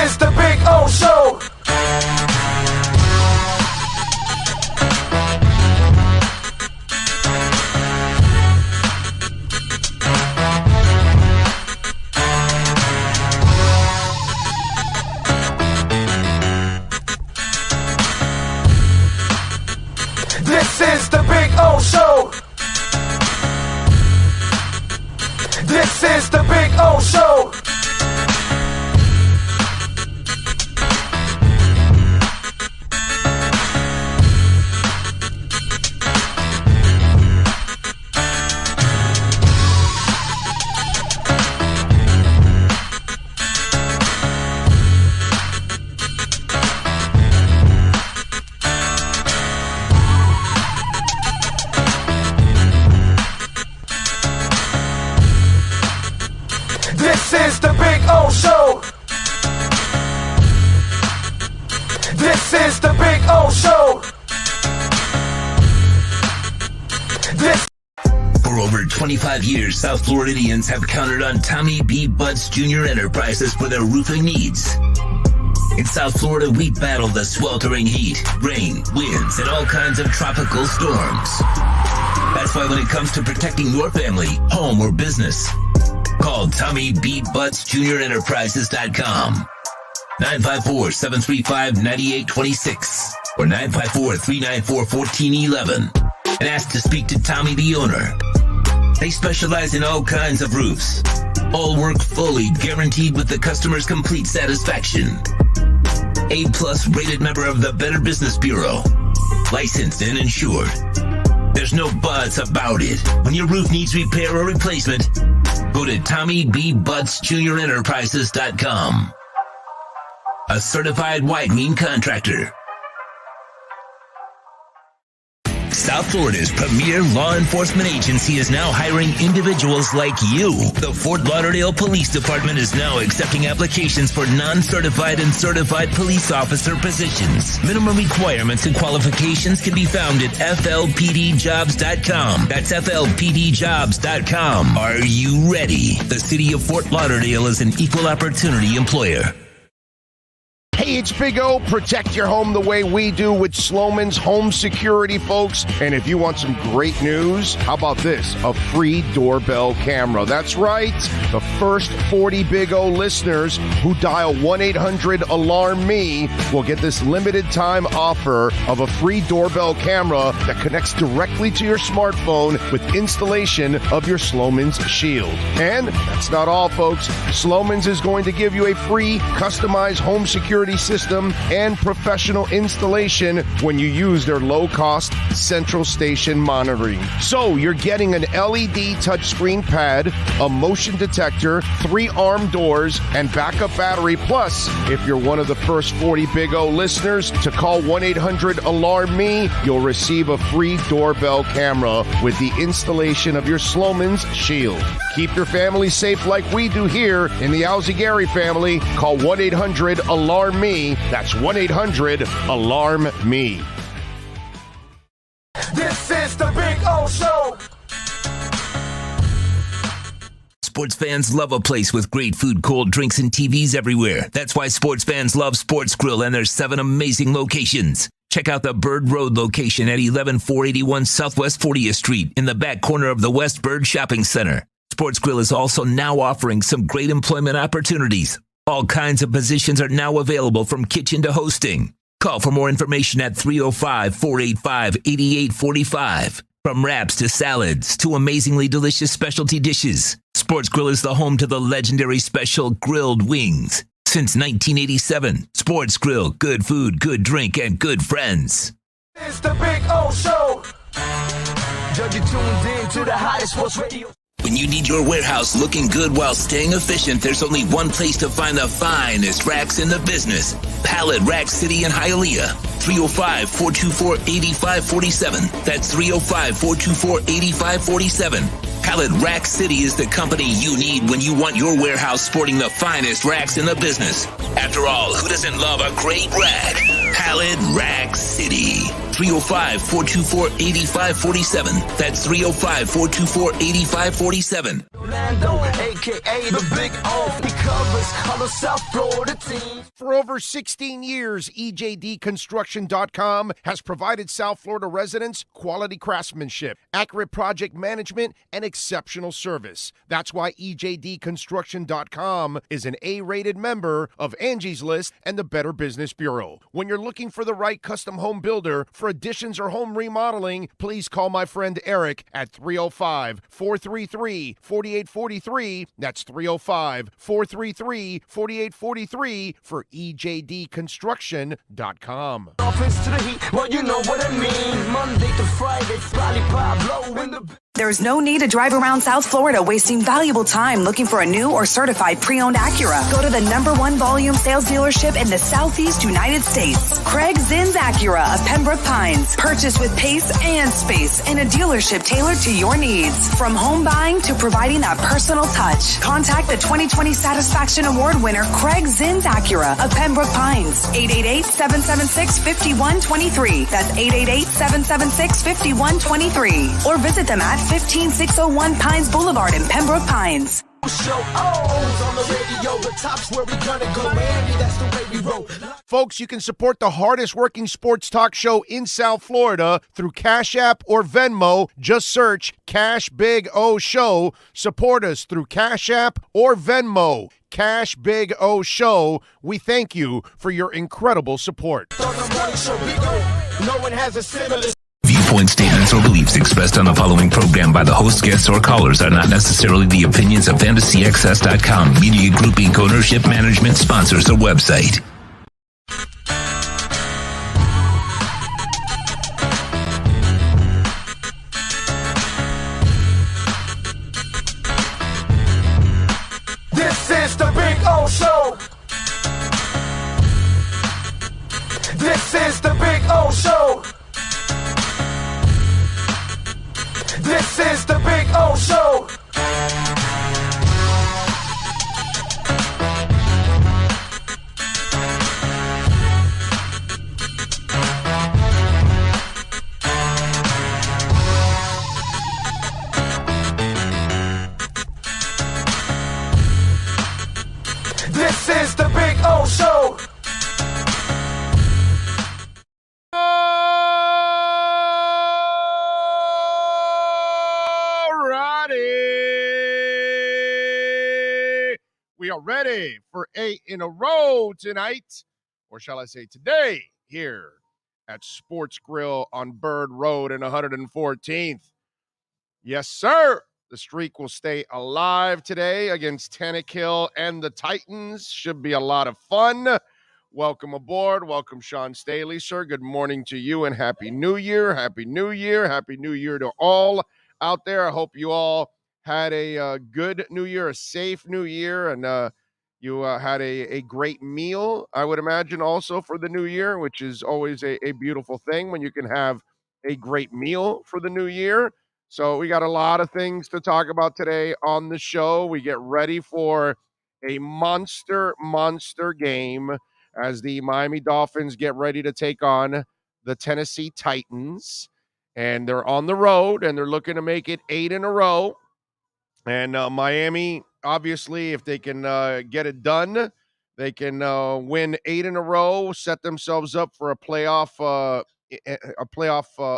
is the Big O Show. This is the Big O Show. This is the Big O Show. This is the Big O Show. This is the Big O Show. This. For over 25 years, South Floridians have counted on Tommy B. Butts Jr. Enterprises for their roofing needs. In South Florida, we battle the sweltering heat, rain, winds, and all kinds of tropical storms. That's why when it comes to protecting your family, home, or business, call Tommy B. Butts Jr. Enterprises.com. 954-735-9826 or 954-394-1411 and ask to speak to Tommy, the owner. They specialize in all kinds of roofs. All work fully guaranteed with the customer's complete satisfaction. A+ rated member of the Better Business Bureau. Licensed and insured. There's no buts about it. When your roof needs repair or replacement, go to TommyBButtsJrEnterprises.com. A certified whitening contractor. South Florida's premier law enforcement agency is now hiring individuals like you. The Fort Lauderdale Police Department is now accepting applications for non-certified and certified police officer positions. Minimum requirements and qualifications can be found at FLPDjobs.com. That's FLPDjobs.com. Are you ready? The city of Fort Lauderdale is an equal opportunity employer. Hey, it's Big O. Protect your home the way we do with Sloman's Home Security, folks. And if you want some great news, how about this? A free doorbell camera. That's right. The first 40 Big O listeners who dial 1-800-ALARM-ME will get this limited time offer of a free doorbell camera that connects directly to your smartphone with installation of your Sloman's Shield. And that's not all, folks. Sloman's is going to give you a free customized home security system and professional installation when you use their low-cost central station monitoring. So you're getting an LED touchscreen pad, a motion detector, 3 arm doors, and backup battery. Plus, if you're one of the first 40 Big O listeners to call 1-800-ALARM-ME, you'll receive a free doorbell camera with the installation of your Sloman's Shield. Keep your family safe like we do here in the Alzugaray family. Call 1-800-ALARM-ME. That's 1-800-ALARM-ME. This is the Big O Show. Sports fans love a place with great food, cold drinks, and TVs everywhere. That's why sports fans love Sports Grill and their 7 amazing locations. Check out the Bird Road location at 11481 Southwest 40th Street in the back corner of the West Bird Shopping Center. Sports Grill is also now offering some great employment opportunities. All kinds of positions are now available from kitchen to hosting. Call for more information at 305-485-8845. From wraps to salads to amazingly delicious specialty dishes, Sports Grill is the home to the legendary special grilled wings. Since 1987, Sports Grill, good food, good drink, and good friends. It's the Big O Show. You're tuned in to the hottest sports radio. When you need your warehouse looking good while staying efficient, there's only one place to find the finest racks in the business. Pallet Rack City in Hialeah. 305-424-8547. That's 305-424-8547. Pallet Rack City is the company you need when you want your warehouse sporting the finest racks in the business. After all, who doesn't love a great rack? Pallet Rack City. 305-424-8547. That's 305-424-8547. Orlando, a.k.a. the Big O. He covers all the South Florida teams. For over 16 years, EJDConstruction.com has provided South Florida residents quality craftsmanship, accurate project management, and exceptional service. That's why EJDConstruction.com is an A-rated member of Angie's List and the Better Business Bureau. When you're looking for the right custom home builder for additions or home remodeling, please call my friend Eric at 305-433-4843. That's 305-433-4843 for EJDConstruction.com. Dolphins to the Heat, well, you know what I mean. Monday to Friday, Fly Pablo in the... There's no need to drive around South Florida wasting valuable time looking for a new or certified pre-owned Acura. Go to the #1 volume sales dealership in the Southeast United States. Craig Zinn's Acura of Pembroke Pines. Purchase with pace and space in a dealership tailored to your needs. From home buying to providing that personal touch. Contact the 2020 Satisfaction Award winner Craig Zinn's Acura of Pembroke Pines. 888-776-5123. That's 888-776-5123. Or visit them at 15601 Pines Boulevard in Pembroke Pines. Show on the radio, the top's where we gonna go. Miami, that's the way we roll. Folks, you can support the hardest working sports talk show in South Florida through Cash App or Venmo. Just search Cash Big O Show. Support us through Cash App or Venmo. Cash Big O Show. We thank you for your incredible support. On the morning show, we go. No one has a similar. Viewpoint statements or beliefs expressed on the following program by the host, guests, or callers are not necessarily the opinions of FantasyXS.com, Media Group Inc. ownership, management, sponsors, or website. This is the Big O Show. This is the Big O Show. This is the Big O Show. This is the Big O Show. We are ready for 8 in a row tonight, or shall I say today, here at Sports Grill on Bird Road in 114th. Yes, sir. The streak will stay alive today against Tannehill and the Titans. Should be a lot of fun. Welcome aboard. Welcome, Sean Staley, sir. Good morning to you and Happy New Year. Happy New Year. Happy New Year to all out there. I hope you all had a good New Year, a safe New Year, and you had a great meal, I would imagine, also for the New Year, which is always a beautiful thing when you can have a great meal for the New Year. So we got a lot of things to talk about today on the show. We get ready for a monster game as the Miami Dolphins get ready to take on the Tennessee Titans. And they're on the road, and they're looking to make it 8 in a row. And Miami, obviously, if they can get it done, they can win 8 in a row, set themselves up for a playoff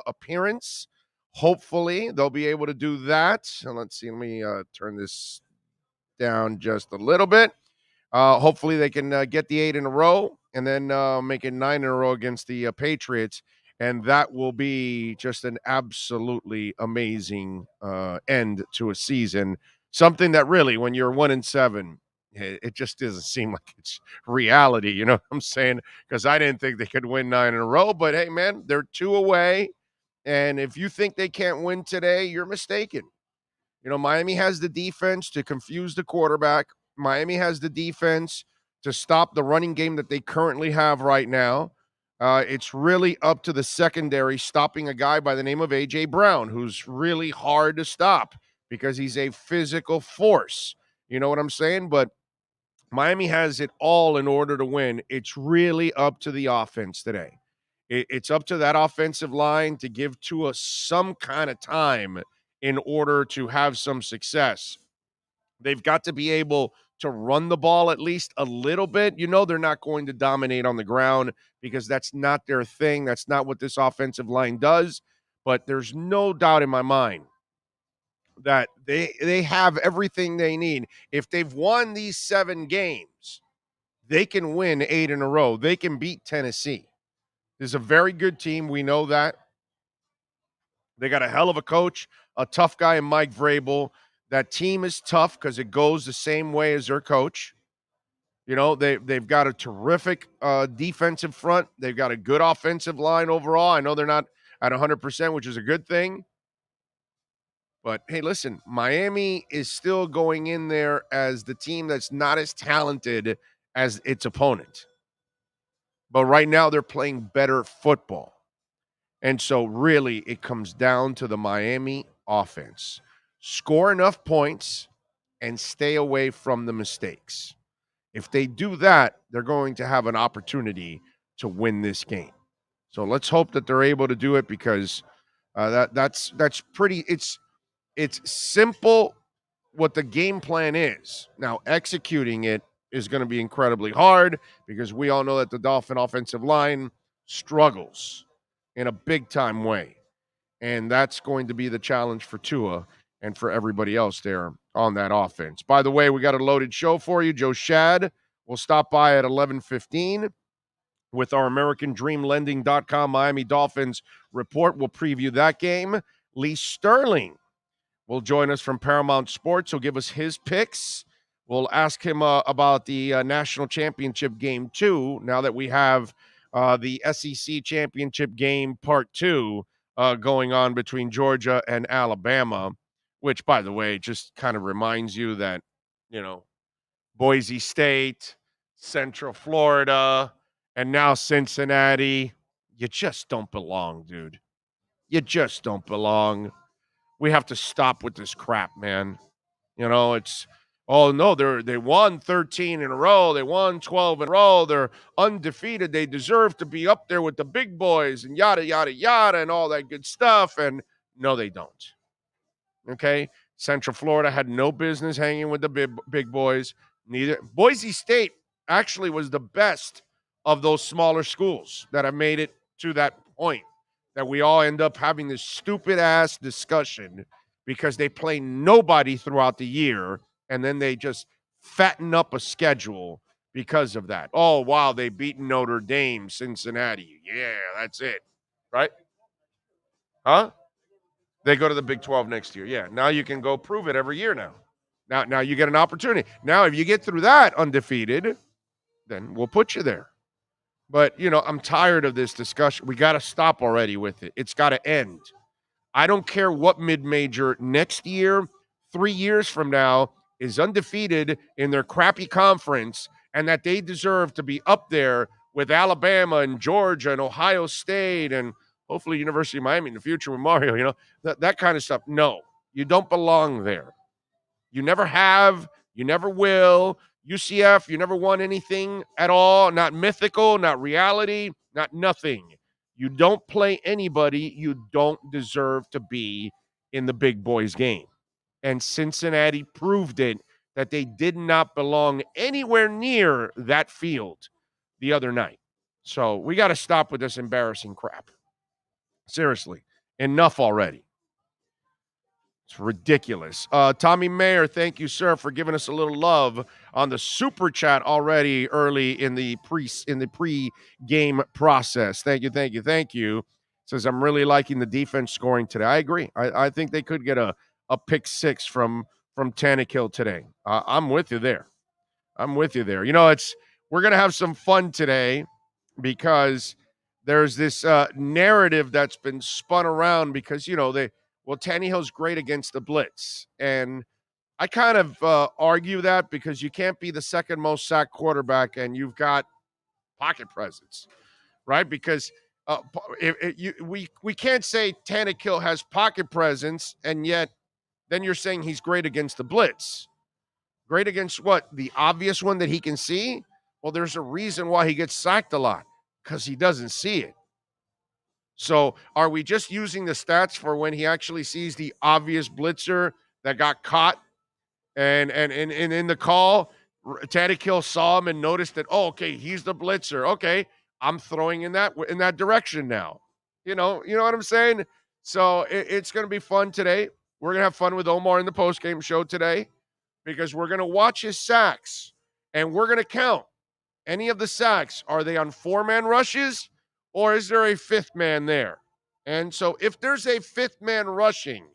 appearance. Hopefully, they'll be able to do that. So let's see. Let me turn this down just a little bit. Hopefully, they can get the 8 in a row and then make it 9 in a row against the Patriots. And that will be just an absolutely amazing end to a season. Something that really, when you're 1-7, it just doesn't seem like it's reality. You know what I'm saying? Because I didn't think they could win 9 in a row. But, hey, man, they're 2 away. And if you think they can't win today, you're mistaken. You know, Miami has the defense to confuse the quarterback. Miami has the defense to stop the running game that they currently have right now. It's really up to the secondary stopping a guy by the name of A.J. Brown, who's really hard to stop because he's a physical force. You know what I'm saying? But Miami has it all in order to win. It's really up to the offense today. It's up to that offensive line to give Tua some kind of time in order to have some success. They've got to be able to run the ball at least a little bit. You know they're not going to dominate on the ground because that's not their thing. That's not what this offensive line does. But there's no doubt in my mind that they have everything they need. If they've won these 7 games, they can win 8 in a row. They can beat Tennessee. This is a very good team. We know that. They got a hell of a coach, a tough guy in Mike Vrabel. That team is tough because it goes the same way as their coach. You know, they've got a terrific defensive front. They've got a good offensive line overall. I know they're not at 100%, which is a good thing. But, hey, listen, Miami is still going in there as the team that's not as talented as its opponent. But right now they're playing better football. And so really it comes down to the Miami offense. Score enough points and stay away from the mistakes. If they do that, they're going to have an opportunity to win this game. So let's hope that they're able to do it because that's pretty. It's simple what the game plan is. Now executing it is going to be incredibly hard because we all know that the Dolphin offensive line struggles in a big-time way. And that's going to be the challenge for Tua and for everybody else there on that offense. By the way, we got a loaded show for you. Joe Schad will stop by at 11:15 with our AmericanDreamLending.com Miami Dolphins report. We'll preview that game. Lee Sterling will join us from Paramount Sports. He'll give us his picks. We'll ask him about the National Championship Game 2 now that we have the SEC Championship Game Part 2 going on between Georgia and Alabama, which, by the way, just kind of reminds you that, you know, Boise State, Central Florida, and now Cincinnati, you just don't belong, dude. You just don't belong. We have to stop with this crap, man. You know, it's, oh, no, they won 13 in a row. They won 12 in a row. They're undefeated. They deserve to be up there with the big boys and yada, yada, yada, and all that good stuff. And no, they don't. Okay? Central Florida had no business hanging with the big boys. Neither. Boise State actually was the best of those smaller schools that have made it to that point that we all end up having this stupid-ass discussion because they play nobody throughout the year, and then they just fatten up a schedule because of that. Oh, wow, they beat Notre Dame, Cincinnati. Yeah, that's it. Right? Huh? They go to the Big 12 next year. Yeah, now you can go prove it every year now. Now you get an opportunity. Now, if you get through that undefeated, then we'll put you there. But, you know, I'm tired of this discussion. We got to stop already with it. It's got to end. I don't care what mid-major next year, 3 years from now, is undefeated in their crappy conference and that they deserve to be up there with Alabama and Georgia and Ohio State and hopefully University of Miami in the future with Mario, you know, that kind of stuff. No, you don't belong there. You never have. You never will. UCF, you never won anything at all. Not mythical, not reality, not nothing. You don't play anybody. You don't deserve to be in the big boys game. And Cincinnati proved it that they did not belong anywhere near that field the other night. So we got to stop with this embarrassing crap. Seriously, enough already. It's ridiculous. Tommy Mayer, thank you, sir, for giving us a little love on the super chat already early in the pre-game process. Thank you. Says, I'm really liking the defense scoring today. I agree. I think they could get a pick 6 from Tannehill today. I'm with you there. You know, we're going to have some fun today because there's this narrative that's been spun around because, you know, Tannehill's great against the blitz. And I kind of argue that because you can't be the second most sacked quarterback and you've got pocket presence, right? Because we can't say Tannehill has pocket presence and yet then you're saying he's great against the blitz. Great against what? The obvious one that he can see? Well, there's a reason why he gets sacked a lot because he doesn't see it. So are we just using the stats for when he actually sees the obvious blitzer that got caught And in the call, Tannehill saw him and noticed that, oh, okay, he's the blitzer. Okay, I'm throwing in that direction now. You know what I'm saying? So it's going to be fun today. We're going to have fun with Omar in the postgame show today because we're going to watch his sacks and we're going to count any of the sacks. Are they on 4-man rushes or is there a 5th man there? And so if there's a 5th man rushing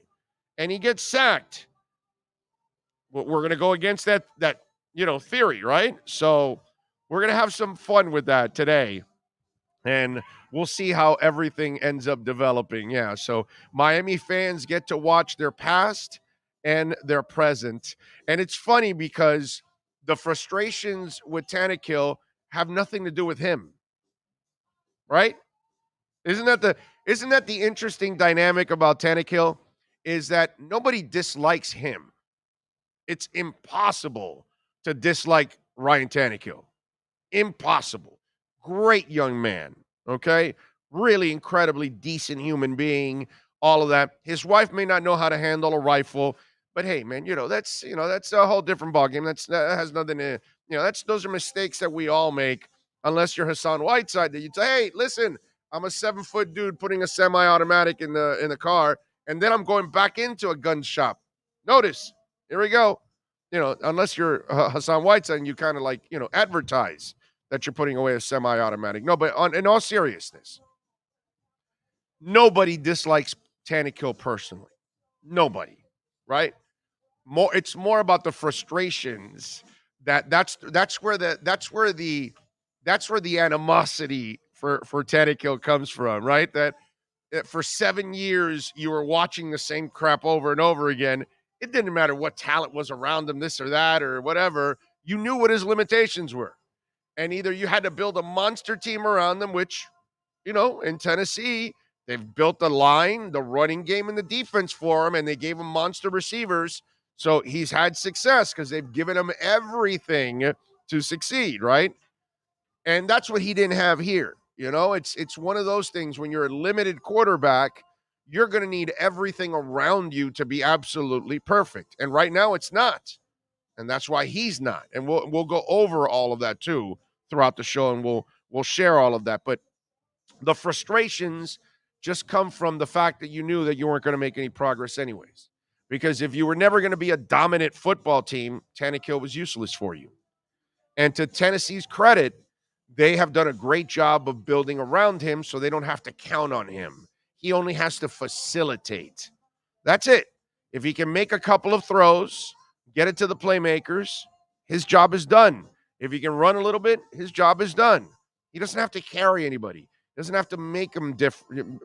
and he gets sacked, we're going to go against that theory, right? So we're going to have some fun with that today. And we'll see how everything ends up developing. Yeah, so Miami fans get to watch their past and their present. And it's funny because the frustrations with Tannehill have nothing to do with him, right? Isn't that the interesting dynamic about Tannehill is that nobody dislikes him. It's impossible to dislike Ryan Tannehill. Impossible. Great young man, okay? Really incredibly decent human being, all of that. His wife may not know how to handle a rifle, but hey, man, that's a whole different ballgame. That has nothing to, those are mistakes that we all make, unless you're Hassan Whiteside, that you'd say, hey, listen, I'm a 7-foot dude putting a semi-automatic in the car, and then I'm going back into a gun shop. Notice, here we go. Unless you're Hassan Whiteside and you kind of advertise that you're putting away a semi-automatic. No, but in all seriousness, nobody dislikes Tannehill personally. Nobody, right? It's more about the frustrations that's where the animosity for Tannehill comes from, right? That for 7 years you were watching the same crap over and over again. It didn't matter what talent was around him, this or that or whatever. You knew what his limitations were. And either you had to build a monster team around them, which, in Tennessee, they've built the line, the running game, and the defense for him, and they gave him monster receivers. So he's had success because they've given him everything to succeed, right? And that's what he didn't have here. It's one of those things when you're a limited quarterback, you're going to need everything around you to be absolutely perfect. And right now it's not. And that's why he's not. And we'll go over all of that too throughout the show, and we'll share all of that. But the frustrations just come from the fact that you knew that you weren't going to make any progress anyways. Because if you were never going to be a dominant football team, Tannehill was useless for you. And to Tennessee's credit, they have done a great job of building around him so they don't have to count on him. He only has to facilitate. That's it. If he can make a couple of throws, get it to the playmakers, his job is done. If he can run a little bit, his job is done. He doesn't have to carry anybody. He doesn't have to make them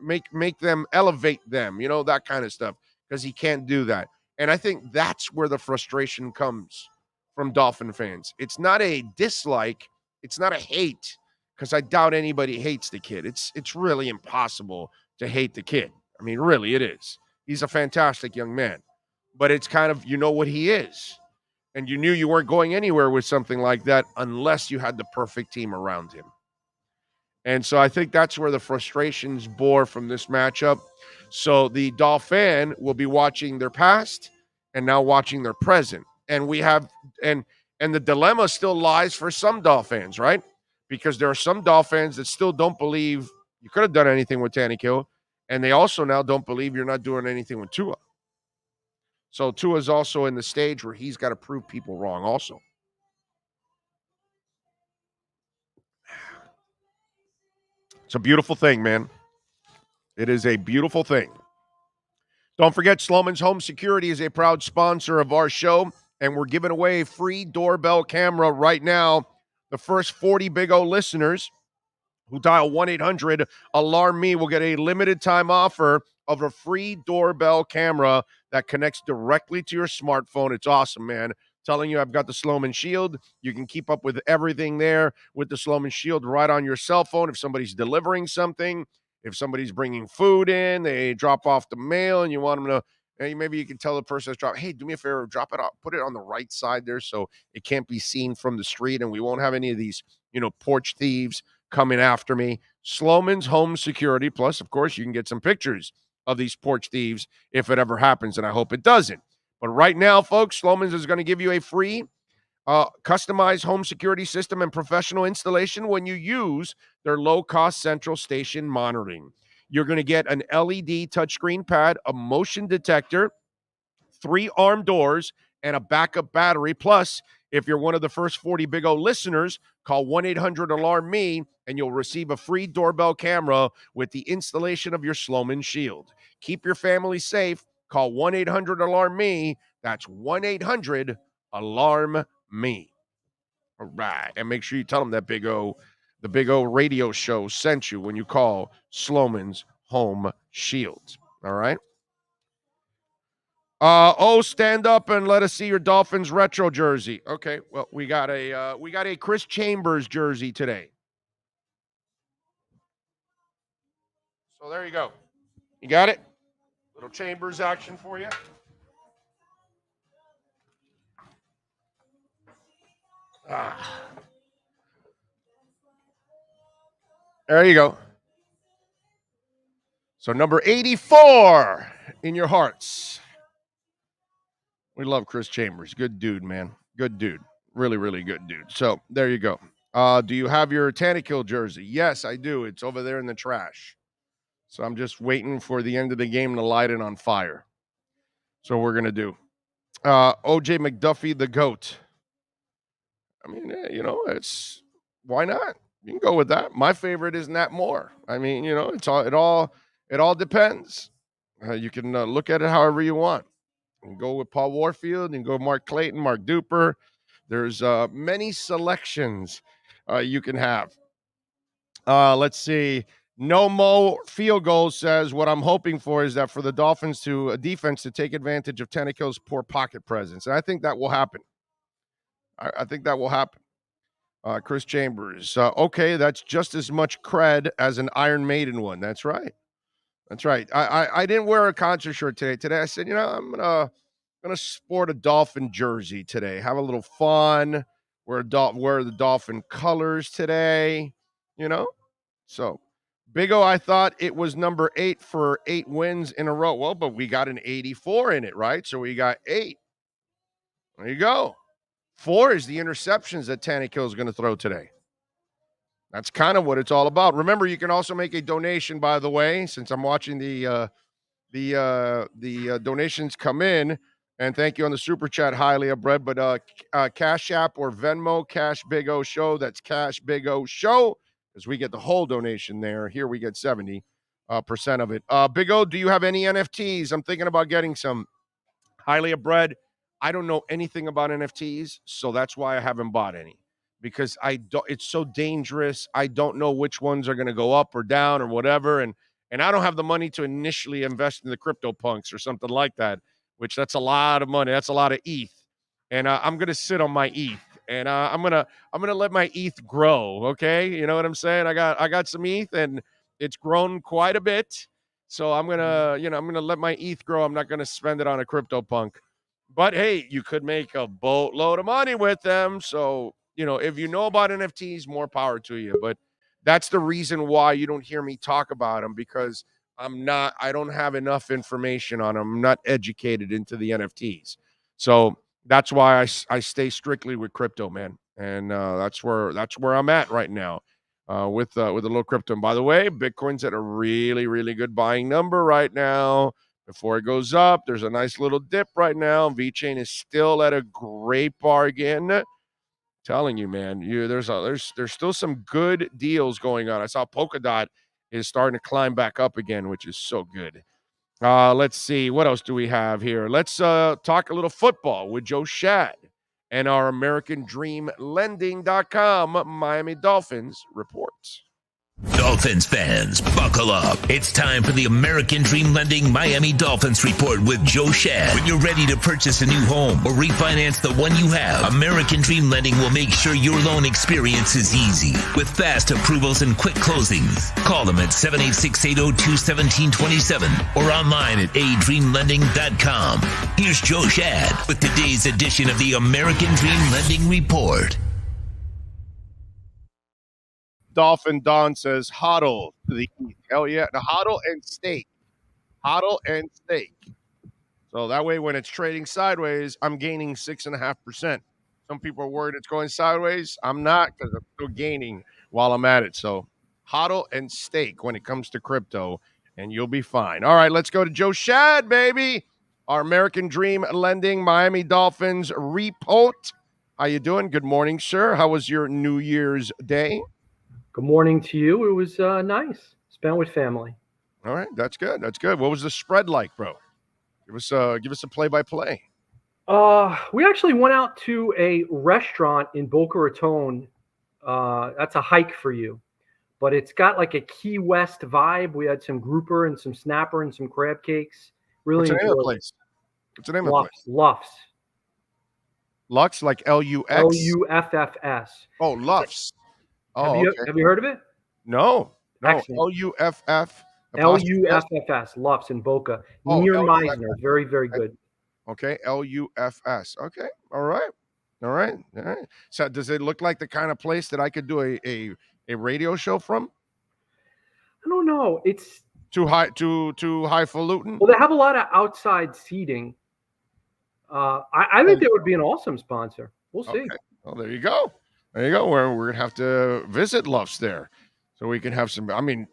make them elevate them, that kind of stuff, because he can't do that. And I think that's where the frustration comes from Dolphin fans. It's not a dislike. It's not a hate, because I doubt anybody hates the kid. It's really impossible to hate the kid. I mean, really, it is. He's a fantastic young man. But it's kind of, what he is. And you knew you weren't going anywhere with something like that unless you had the perfect team around him. And so I think that's where the frustrations bore from this matchup. So the Dolphin will be watching their past and now watching their present. And we have, and the dilemma still lies for some Dolphins, right? Because there are some Dolphins that still don't believe you could have done anything with Tannehill. And they also now don't believe you're not doing anything with Tua. So Tua's also in the stage where he's got to prove people wrong also. It's a beautiful thing, man. It is a beautiful thing. Don't forget, Sloman's Home Security is a proud sponsor of our show, and we're giving away a free doorbell camera right now. The first 40 Big O listeners who dial 1-800-ALARM-ME will get a limited time offer of a free doorbell camera that connects directly to your smartphone. It's awesome, man. Telling you, I've got the Sloman Shield. You can keep up with everything there with the Sloman Shield right on your cell phone. If somebody's delivering something, if somebody's bringing food in, they drop off the mail and you want them to, hey, maybe you can tell the person that's dropping, hey, do me a favor, drop it off, put it on the right side there so it can't be seen from the street and we won't have any of these, porch thieves coming after me. Sloman's Home Security. Plus, of course, you can get some pictures of these porch thieves if it ever happens, and I hope it doesn't. But right now, folks, Sloman's is going to give you a free customized home security system and professional installation when you use their low-cost central station monitoring. You're going to get an LED touchscreen pad, a motion detector, 3 arm doors, and a backup battery. Plus, if you're one of the first 40 Big O listeners, call 1-800-ALARM-ME, and you'll receive a free doorbell camera with the installation of your Sloman Shield. Keep your family safe. Call 1-800-ALARM-ME. That's 1-800-ALARM-ME. All right. And make sure you tell them that the Big O radio show sent you when you call Sloman's Home Shield. All right. Stand up and let us see your Dolphins retro jersey. Okay, well, we got a Chris Chambers jersey today. So there you go. You got it? Little Chambers action for you. There you go. So number 84 in your hearts. We love Chris Chambers. Good dude, man. Good dude. Really, really good dude. So there you go. Do you have your Tannehill jersey? Yes, I do. It's over there in the trash. So I'm just waiting for the end of the game to light it on fire. So we're going to do. OJ McDuffie, the GOAT. I mean, it's why not? You can go with that. My favorite is Nat Moore. I mean, it all depends. You can look at it however you want. You can go with Paul Warfield, and go Mark Clayton, Mark Duper. There's many selections you can have. Let's see. No Mo Field Goal says, what I'm hoping for is that for the Dolphins defense to take advantage of Tannehill's poor pocket presence. And I think that will happen. I think that will happen. Chris Chambers. Okay, that's just as much cred as an Iron Maiden one. That's right. That's right. I didn't wear a concert shirt today. Today I said, I'm gonna sport a Dolphin jersey today. Have a little fun. Wear the Dolphin colors today. So Big O, I thought it was number 8 for 8 wins in a row. Well, but we got an 84 in it, right? So we got 8. There you go. 4 is the interceptions that Tannehill is going to throw today. That's kind of what it's all about. Remember, you can also make a donation, by the way, since I'm watching the donations come in. And thank you on the super chat, highly abread. But Cash App or Venmo, Cash Big O Show. That's Cash Big O Show, because we get the whole donation there. Here we get 70% of it. Big O, do you have any NFTs? I'm thinking about getting some. Highly abread. I don't know anything about NFTs, so that's why I haven't bought any. Because it's so dangerous. I don't know which ones are going to go up or down or whatever. And I don't have the money to initially invest in the CryptoPunks or something like that, which that's a lot of money. That's a lot of ETH. And I'm going to sit on my ETH. And I'm going to let my ETH grow, okay? You know what I'm saying? I got some ETH, and it's grown quite a bit. So I'm going to let my ETH grow. I'm not going to spend it on a CryptoPunk. But hey, you could make a boatload of money with them. So, if you know about NFTs, more power to you. But that's the reason why you don't hear me talk about them, because I don't have enough information on them. I'm not educated into the NFTs. So that's why I stay strictly with crypto, man. And that's where I'm at right now with a little crypto. And by the way, Bitcoin's at a really, really good buying number right now. Before it goes up, there's a nice little dip right now. VeChain is still at a great bargain. Telling you, man, there's still some good deals going on. I saw Polkadot is starting to climb back up again, which is so good. Let's see, what else do we have here? Let's talk a little football with Joe Schad and our AmericanDreamLending.com Miami Dolphins reports. Dolphins fans, buckle up. It's time for the American Dream Lending Miami Dolphins Report with Joe Schad. When you're ready to purchase a new home or refinance the one you have, American Dream Lending will make sure your loan experience is easy with fast approvals and quick closings. Call them at 786-802-1727 or online at adreamlending.com. Here's Joe Schad with today's edition of the American Dream Lending Report. Dolphin Don says, hodl to the east. Hell yeah. The hodl and steak. Hodl and steak. So that way, when it's trading sideways, I'm gaining 6.5%. Some people are worried it's going sideways. I'm not, because I'm still gaining while I'm at it. So hodl and stake when it comes to crypto, and you'll be fine. All right, let's go to Joe Schad, baby. Our American Dream Lending Miami Dolphins report. How you doing? Good morning, sir. How was your New Year's Day? Good morning to you. It was nice. Spent with family. All right, that's good. That's good. What was the spread like, bro? Give us a play-by-play. We actually went out to a restaurant in Boca Raton. That's a hike for you, but it's got like a Key West vibe. We had some grouper and some snapper and some crab cakes. Really What's the name of the enjoyed it. place? What's the name of the place? Luffs. Lux, like Lux? Luffs. Oh, Luffs. Oh, Have you heard of it? No. Excellent. Luff. Luffs. Luffs in Boca. Near Meisner. Very, very good. Okay, Luffs. Okay, all right. So does it look like the kind of place that I could do a radio show from? I don't know. It's too highfalutin. Well, they have a lot of outside seating. I think they would be an awesome sponsor. We'll see. Okay. Well, there you go. We're gonna have to visit Luffs there, so we can have some. I mean,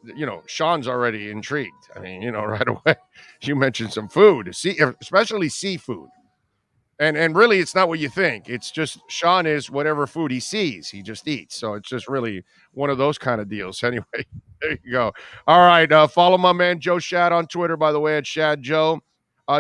Sean's already intrigued. I mean, right away, you mentioned some food, especially seafood, and really, it's not what you think. It's just Sean is whatever food he sees, he just eats. So it's just really one of those kind of deals. Anyway, there you go. All right, follow my man Joe Schad on Twitter, by the way, at Schad Joe.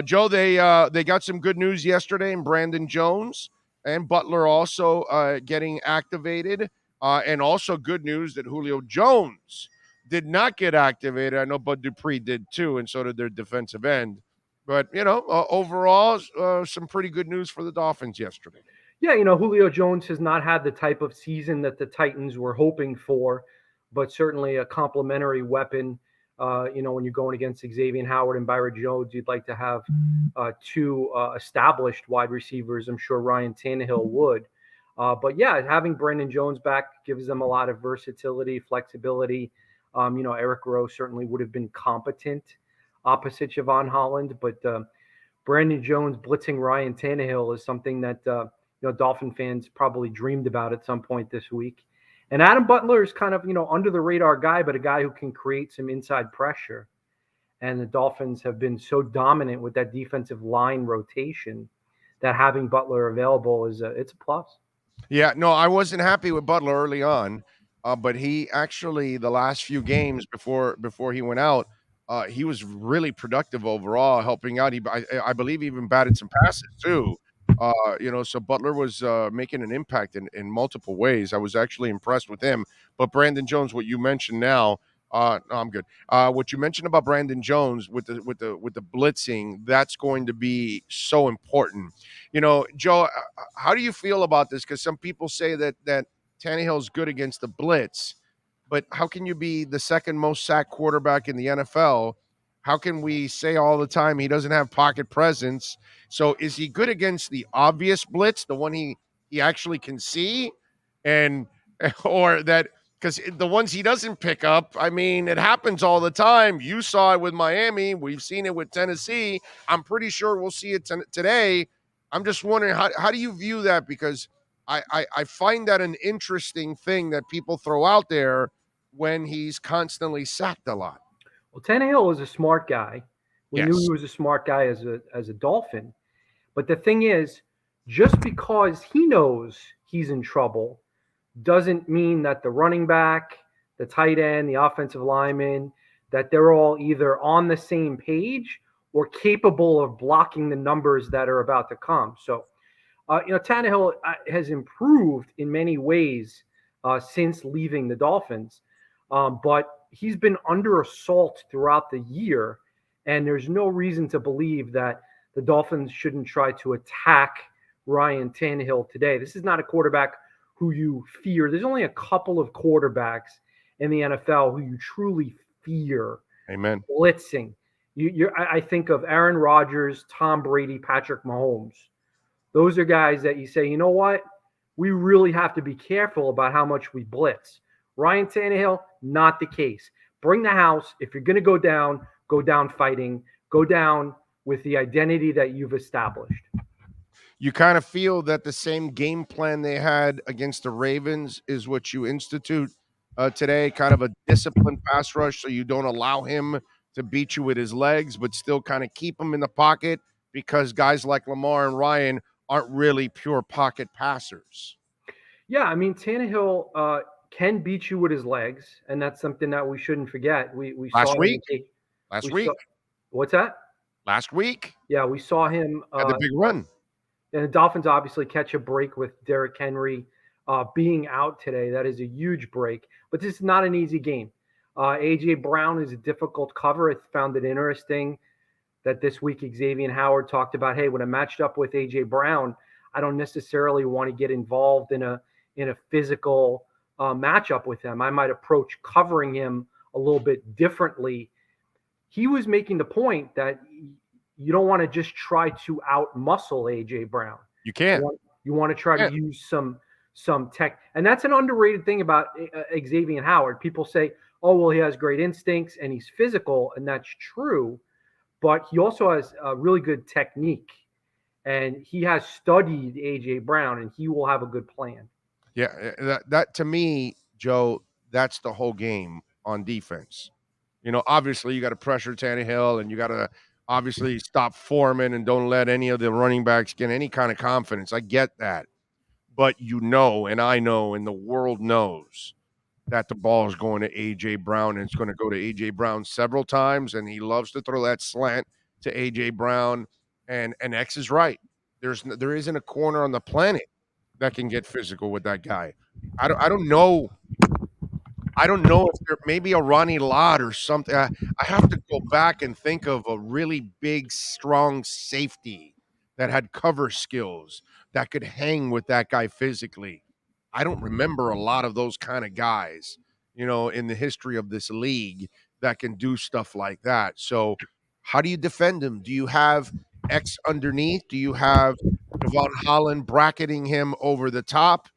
Joe, they got some good news yesterday in Brandon Jones and Butler also getting activated, and also good news that Julio Jones did not get activated. I know Bud Dupree did too, and so did their defensive end. But, overall, some pretty good news for the Dolphins yesterday. Yeah, Julio Jones has not had the type of season that the Titans were hoping for, but certainly a complementary weapon. When you're going against Xavier Howard and Byron Jones, you'd like to have two established wide receivers. I'm sure Ryan Tannehill would. But yeah, having Brandon Jones back gives them a lot of versatility, flexibility. Eric Rowe certainly would have been competent opposite Javon Holland, but Brandon Jones blitzing Ryan Tannehill is something that Dolphin fans probably dreamed about at some point this week. And Adam Butler is kind of, under the radar guy, but a guy who can create some inside pressure. And the Dolphins have been so dominant with that defensive line rotation that having Butler available it's a plus. Yeah, no, I wasn't happy with Butler early on, but he actually, the last few games before he went out, he was really productive overall, helping out. I believe he even batted some passes too. So Butler was making an impact in multiple ways. I was actually impressed with him. But Brandon Jones, what you mentioned now, no, I'm good. What you mentioned about Brandon Jones with the blitzing, that's going to be so important. Joe, how do you feel about this? Because some people say that Tannehill's good against the blitz, but how can you be the second most sacked quarterback in the NFL? How can we say all the time he doesn't have pocket presence? So is he good against the obvious blitz, the one he actually can see, or that, because the ones he doesn't pick up, I mean, it happens all the time. You saw it with Miami. We've seen it with Tennessee. I'm pretty sure we'll see it today. I'm just wondering, how do you view that? Because I find that an interesting thing that people throw out there when he's constantly sacked a lot. Well, Tannehill is a smart guy. We Yes. knew he was a smart guy as a Dolphin. But the thing is, just because he knows he's in trouble doesn't mean that the running back, the tight end, the offensive lineman, that they're all either on the same page or capable of blocking the numbers that are about to come. So, Tannehill has improved in many ways since leaving the Dolphins. But he's been under assault throughout the year, and there's no reason to believe that the Dolphins shouldn't try to attack Ryan Tannehill today. This is not a quarterback who you fear. There's only a couple of quarterbacks in the NFL who you truly fear. Amen. Blitzing. I think of Aaron Rodgers, Tom Brady, Patrick Mahomes. Those are guys that you say, you know what? We really have to be careful about how much we blitz. Ryan Tannehill, not the case. Bring the house. If you're going to go down fighting. Go down with the identity that you've established. You kind of feel that the same game plan they had against the Ravens is what you institute today, kind of a disciplined pass rush so you don't allow him to beat you with his legs, but still kind of keep him in the pocket because guys like Lamar and Ryan aren't really pure pocket passers. Yeah, I mean, Tannehill can beat you with his legs, and that's something that we shouldn't forget. We Last saw week? him. Last We week? saw, what's that? Last week? Yeah, we saw him. Had the big run. And the Dolphins obviously catch a break with Derrick Henry being out today. That is a huge break. But this is not an easy game. A.J. Brown is a difficult cover. I found it interesting that this week Xavier Howard talked about, hey, when I matched up with A.J. Brown, I don't necessarily want to get involved in a physical matchup with him. I might approach covering him a little bit differently. He was making the point that you don't want to just try to out-muscle A.J. Brown. You can't. You want to try to use some tech. And that's an underrated thing about Xavier Howard. People say, oh, well, he has great instincts and he's physical, and that's true. But he also has a really good technique. And he has studied A.J. Brown, and he will have a good plan. Yeah, that to me, Joe, that's the whole game on defense. You know, obviously you got to pressure Tannehill, and you got to obviously stop Foreman and don't let any of the running backs get any kind of confidence. I get that. But you know, and I know, and the world knows that the ball is going to A.J. Brown, and it's going to go to A.J. Brown several times, and he loves to throw that slant to A.J. Brown, and X is right. There isn't a corner on the planet that can get physical with that guy. I don't know. I don't know if there maybe a Ronnie Lott or something. I have to go back and think of a really big, strong safety that had cover skills that could hang with that guy physically. I don't remember a lot of those kind of guys, you know, in the history of this league that can do stuff like that. So how do you defend him? Do you have X underneath? Do you have Devon Holland bracketing him over the top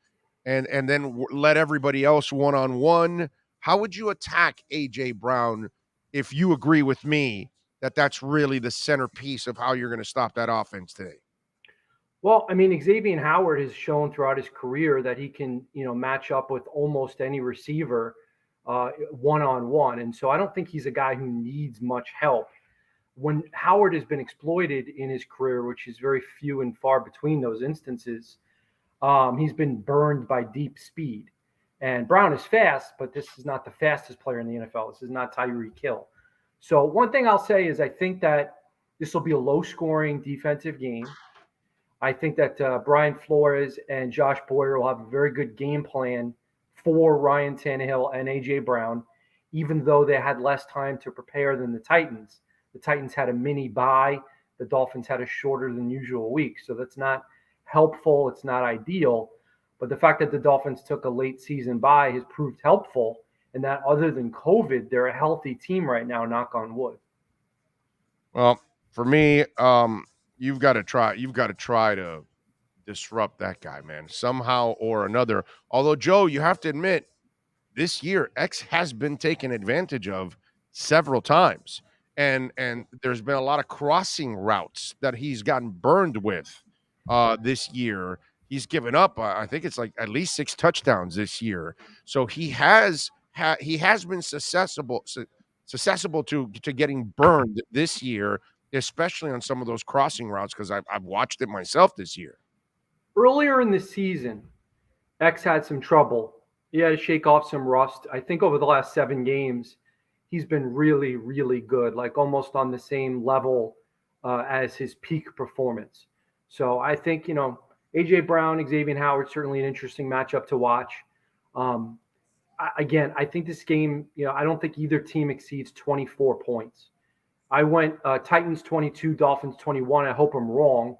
and then let everybody else one-on-one? How would you attack A.J. Brown if you agree with me that that's really the centerpiece of how you're going to stop that offense today? Well, I mean, Xavier Howard has shown throughout his career that he can, match up with almost any receiver one-on-one. And so I don't think he's a guy who needs much help. When Howard has been exploited in his career, which is very few and far between those instances, he's been burned by deep speed. And Brown is fast, but this is not the fastest player in the NFL. This is not Tyreek Hill. So one thing I'll say is I think that this will be a low-scoring defensive game. I think that Brian Flores and Josh Boyer will have a very good game plan for Ryan Tannehill and A.J. Brown, even though they had less time to prepare than the Titans. The Titans had a mini bye. The Dolphins had a shorter than usual week. So that's not helpful. It's not ideal. But the fact that the Dolphins took a late season bye has proved helpful. And that other than COVID, they're a healthy team right now, knock on wood. Well, for me, you've got to try to disrupt that guy, man, somehow or another. Although, Joe, you have to admit, this year, X has been taken advantage of several times. And there's been a lot of crossing routes that he's gotten burned with this year. He's given up, I think it's like at least 6 touchdowns this year. So he has been susceptible to getting burned this year, especially on some of those crossing routes, because I've watched it myself this year. Earlier in the season, X had some trouble. He had to shake off some rust. I think over the last 7 games, he's been really, really good, like almost on the same level as his peak performance. So I think, A.J. Brown, Xavier Howard, certainly an interesting matchup to watch. Again, I think this game, I don't think either team exceeds 24 points. I went Titans 22, Dolphins 21. I hope I'm wrong.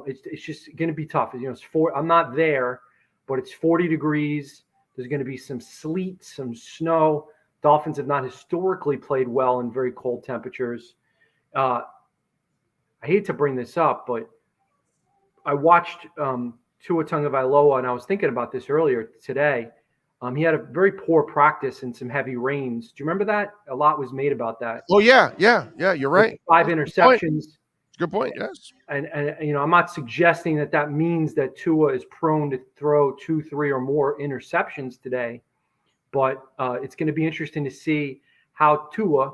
It's just going to be tough. I'm not there, but it's 40 degrees. There's going to be some sleet, some snow. Dolphins have not historically played well in very cold temperatures. I hate to bring this up, but I watched Tua Tagovailoa, and I was thinking about this earlier today. He had a very poor practice and some heavy rains. Do you remember that? A lot was made about that. Oh, yeah. You're right. 5 interceptions. Good point. Yes. And I'm not suggesting that means that Tua is prone to throw 2, 3, or more interceptions today, but it's going to be interesting to see how Tua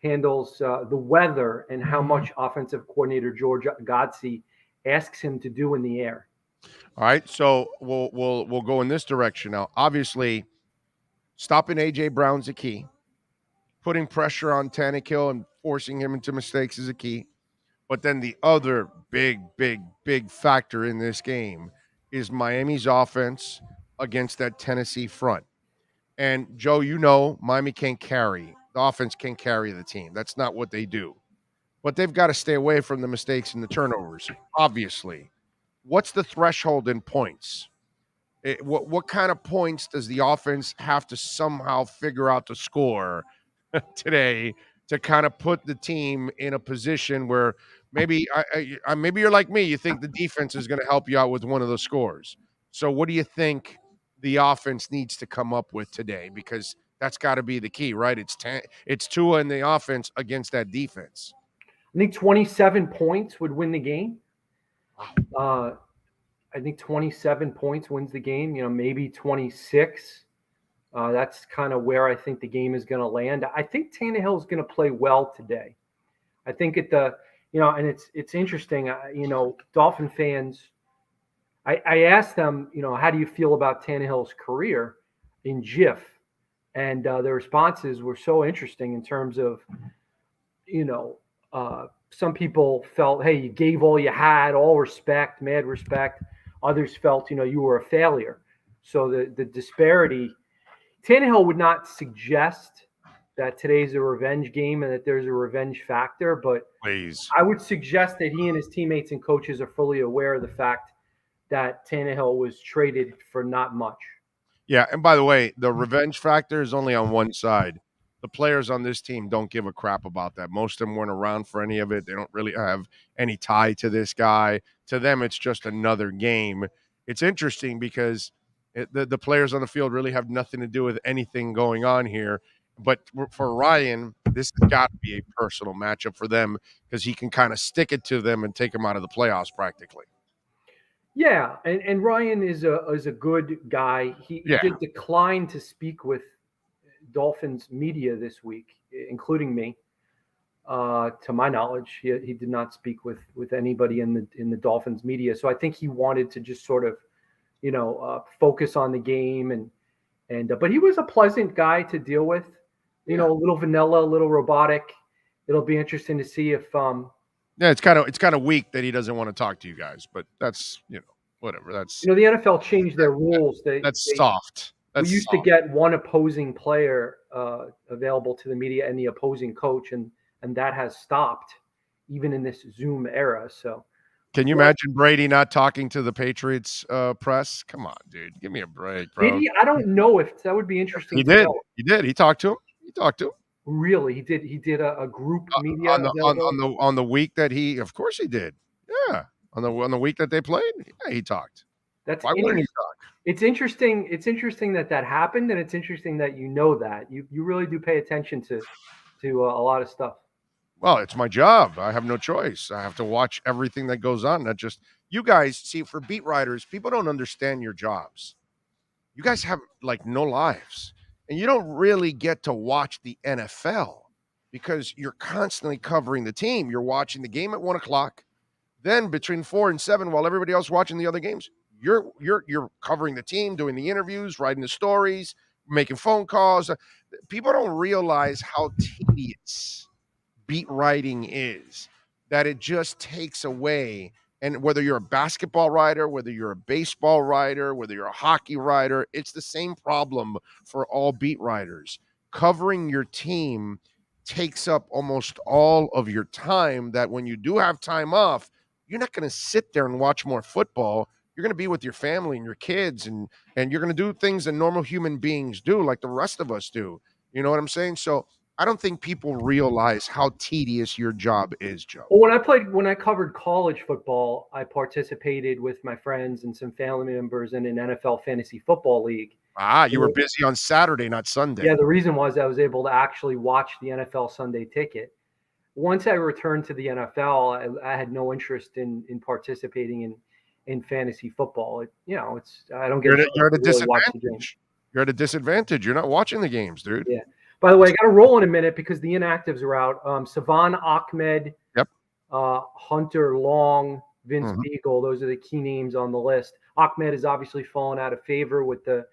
handles the weather and how much offensive coordinator George Godsey asks him to do in the air. All right, so we'll go in this direction now. Obviously, stopping A.J. Brown's a key. Putting pressure on Tannehill and forcing him into mistakes is a key. But then the other big factor in this game is Miami's offense against that Tennessee front. And, Joe, Miami can't carry. The offense can't carry the team. That's not what they do. But they've got to stay away from the mistakes and the turnovers, obviously. What's the threshold in points? What kind of points does the offense have to somehow figure out to score today to kind of put the team in a position where maybe maybe you're like me, you think the defense is going to help you out with one of those scores. So what do you think the offense needs to come up with today? Because that's got to be the key, right? It's Tua and the offense against that defense. I think 27 points would win the game. I think 27 points wins the game, maybe 26. That's kind of where I think the game is going to land. I think Tannehill is going to play well today. I think and it's interesting, Dolphin fans, I asked them, how do you feel about Tannehill's career in GIF? And their responses were so interesting in terms of, some people felt, hey, you gave all you had, all respect, mad respect. Others felt, you were a failure. So the disparity, Tannehill would not suggest that today's a revenge game and that there's a revenge factor, but please, I would suggest that he and his teammates and coaches are fully aware of the fact that Tannehill was traded for not much. Yeah, and by the way, the revenge factor is only on one side. The players on this team don't give a crap about that. Most of them weren't around for any of it. They don't really have any tie to this guy. To them, it's just another game. It's interesting because the players on the field really have nothing to do with anything going on here. But for Ryan, this has got to be a personal matchup for them because he can kind of stick it to them and take them out of the playoffs practically. Yeah, and Ryan is a good guy. He did decline to speak with Dolphins media this week, including me. To my knowledge, he did not speak with anybody in the Dolphins media. So I think he wanted to just sort of, focus on the game but he was a pleasant guy to deal with. A little vanilla, a little robotic. It'll be interesting to see if it's kind of weak that he doesn't want to talk to you guys, but that's whatever. That's the NFL changed their rules. That's soft. We used to get one opposing player available to the media and the opposing coach, and that has stopped even in this Zoom era. So, can you imagine Brady not talking to the Patriots press? Come on, dude, give me a break, bro. Did he? I don't know if that would be interesting. He did. He did. He talked to him. Really? He did a group media on the week that of course he did. Yeah, on the week that they played. Yeah, he talked. Why wouldn't he talk? It's interesting. It's interesting that happened, and it's interesting that that you really do pay attention to a lot of stuff. Well, it's my job. I have no choice. I have to watch everything that goes on. Not just you guys. See, for beat writers, people don't understand your jobs. You guys have no lives, and you don't really get to watch the NFL because you're constantly covering the team. You're watching the game at 1:00. Then between 4 and 7, while everybody else watching the other games, you're covering the team, doing the interviews, writing the stories, making phone calls. People don't realize how tedious beat writing is, that it just takes away. And whether you're a basketball writer, whether you're a baseball writer, whether you're a hockey writer, it's the same problem for all beat writers. Covering your team takes up almost all of your time, that when you do have time off, you're not going to sit there and watch more football. You're going to be with your family and your kids, and you're going to do things that normal human beings do, like the rest of us do. You know what I'm saying? So I don't think people realize how tedious your job is, Joe. Well, when I covered college football, I participated with my friends and some family members in an NFL fantasy football league. You were busy on Saturday, not Sunday. Yeah, the reason was I was able to actually watch the NFL Sunday Ticket. Once I returned to the NFL, I had no interest in participating in fantasy football. I don't get. You're at a really watch the game. disadvantage. You're at a disadvantage. You're not watching the games, dude. Yeah. By the way, I got to roll in a minute because the inactives are out. Savon Ahmed, Yep. Hunter Long, Vince Beagle. Those are the key names on the list. Ahmed has obviously fallen out of favor with the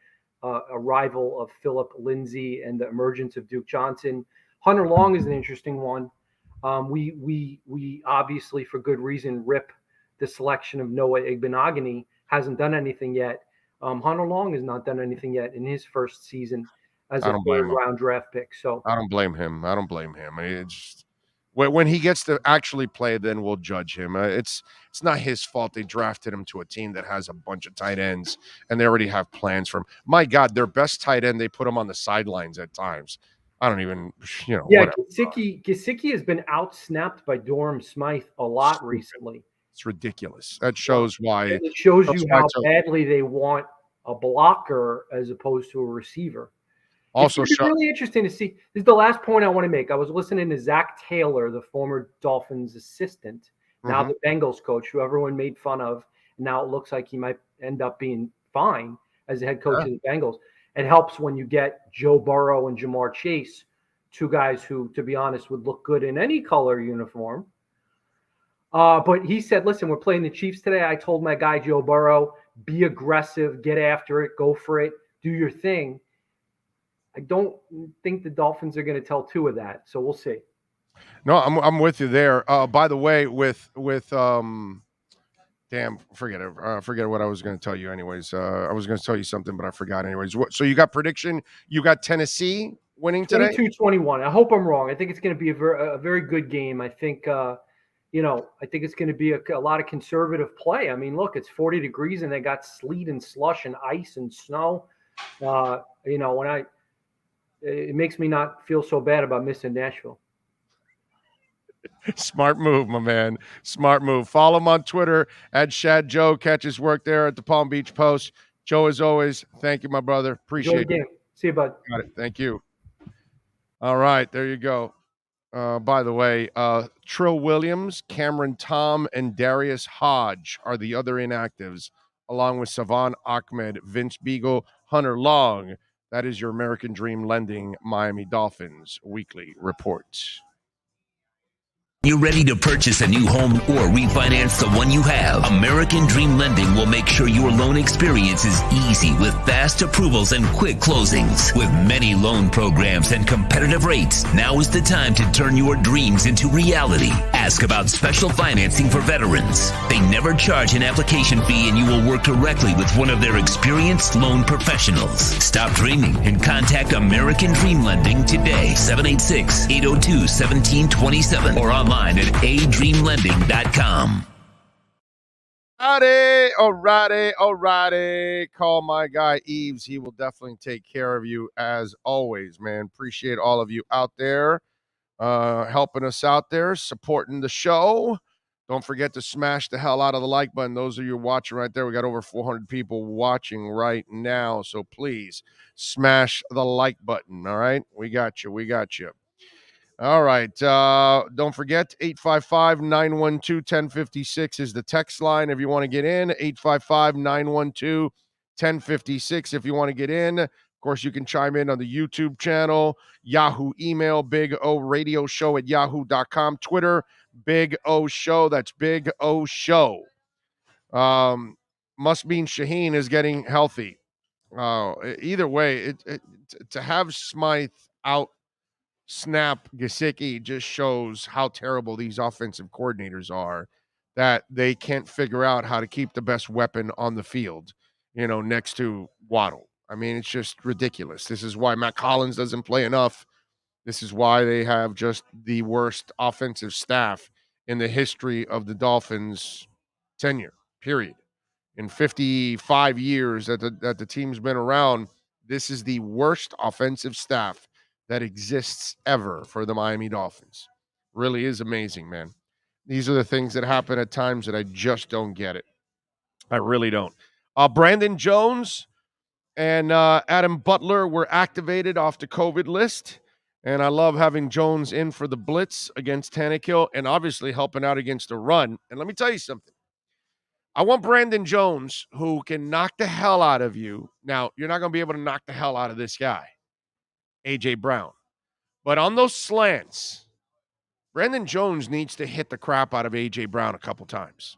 arrival of Philip Lindsay and the emergence of Duke Johnson. Hunter Long is an interesting one. We obviously, for good reason, rip the selection of Noah Igbenogany. Hasn't done anything yet. Hunter Long has not done anything yet in his first season as a third-round draft pick. So I don't blame him. I mean, it's when he gets to actually play, then we'll judge him. It's not his fault they drafted him to a team that has a bunch of tight ends, and they already have plans for him. My God, their best tight end, they put him on the sidelines at times. I don't even, Yeah, Gesicki has been outsnapped by Durham Smythe a lot recently. It's ridiculous. That shows why. And it shows you how badly they want a blocker as opposed to a receiver. Also, it's really interesting to see. This is the last point I want to make. I was listening to Zach Taylor, the former Dolphins assistant, now the Bengals coach, who everyone made fun of. And now it looks like he might end up being fine as the head coach of the Bengals. It helps when you get Joe Burrow and Jamar Chase, two guys who, to be honest, would look good in any color uniform. But he said, listen, we're playing the Chiefs today. I told my guy Joe Burrow, be aggressive, get after it, go for it, do your thing. I don't think the Dolphins are going to tell two of that, so we'll see. No, I'm with you there. By the way, with forget it. Forget what I was going to tell you. Anyways, I was going to tell you something, but I forgot. Anyways, so you got prediction? You got Tennessee winning today? 22-21. I hope I'm wrong. I think it's going to be a very good game. I think I think it's going to be a lot of conservative play. I mean, look, it's 40 degrees and they got sleet and slush and ice and snow. It makes me not feel so bad about missing Nashville. Smart move, my man. Smart move. Follow him on Twitter at Schad Joe. Catch his work there at the Palm Beach Post. Joe, as always, thank you, my brother. Appreciate it. See you, bud. Got it. Thank you. All right, there you go. By the way, Trill Williams, Cameron Tom, and Darius Hodge are the other inactives, along with Savon Ahmed, Vince Beagle, Hunter Long. That is your American Dream Lending Miami Dolphins weekly report. You're ready to purchase a new home or refinance the one you have? American Dream Lending will make sure your loan experience is easy with fast approvals and quick closings. With many loan programs and competitive rates, now is the time to turn your dreams into reality. Ask about special financing for veterans. They never charge an application fee and you will work directly with one of their experienced loan professionals. Stop dreaming and contact American Dream Lending today. 786-802-1727 or online at adreamlending.com. Alrighty. Call my guy Eves. He will definitely take care of you as always, man. Appreciate all of you out there helping us out there, supporting the show. Don't forget to smash the hell out of the like button. Those of you watching right there, we got over 400 people watching right now. So please smash the like button. All right. We got you. All right. Don't forget, 855-912-1056 is the text line if you want to get in. 855-912-1056 if you want to get in. Of course, you can chime in on the YouTube channel, Yahoo email, Big O Radio Show at yahoo.com, Twitter, Big O Show. That's Big O Show. Must mean Shaheen is getting healthy. Either way, to have Smythe out snap Gesicki just shows how terrible these offensive coordinators are, that they can't figure out how to keep the best weapon on the field, next to Waddle. I mean, it's just ridiculous. This is why Matt Collins doesn't play enough. This is why they have just the worst offensive staff in the history of the Dolphins' tenure, period. In 55 years that the team's been around, this is the worst offensive staff that exists ever for the Miami Dolphins. Really is amazing, man. These are the things that happen at times that I just don't get it. I really don't. Brandon Jones, and Adam Butler were activated off the COVID list. And I love having Jones in for the blitz against Tannehill and obviously helping out against the run. And let me tell you something. I want Brandon Jones, who can knock the hell out of you. Now, you're not going to be able to knock the hell out of this guy, A.J. Brown. But on those slants, Brandon Jones needs to hit the crap out of A.J. Brown a couple times.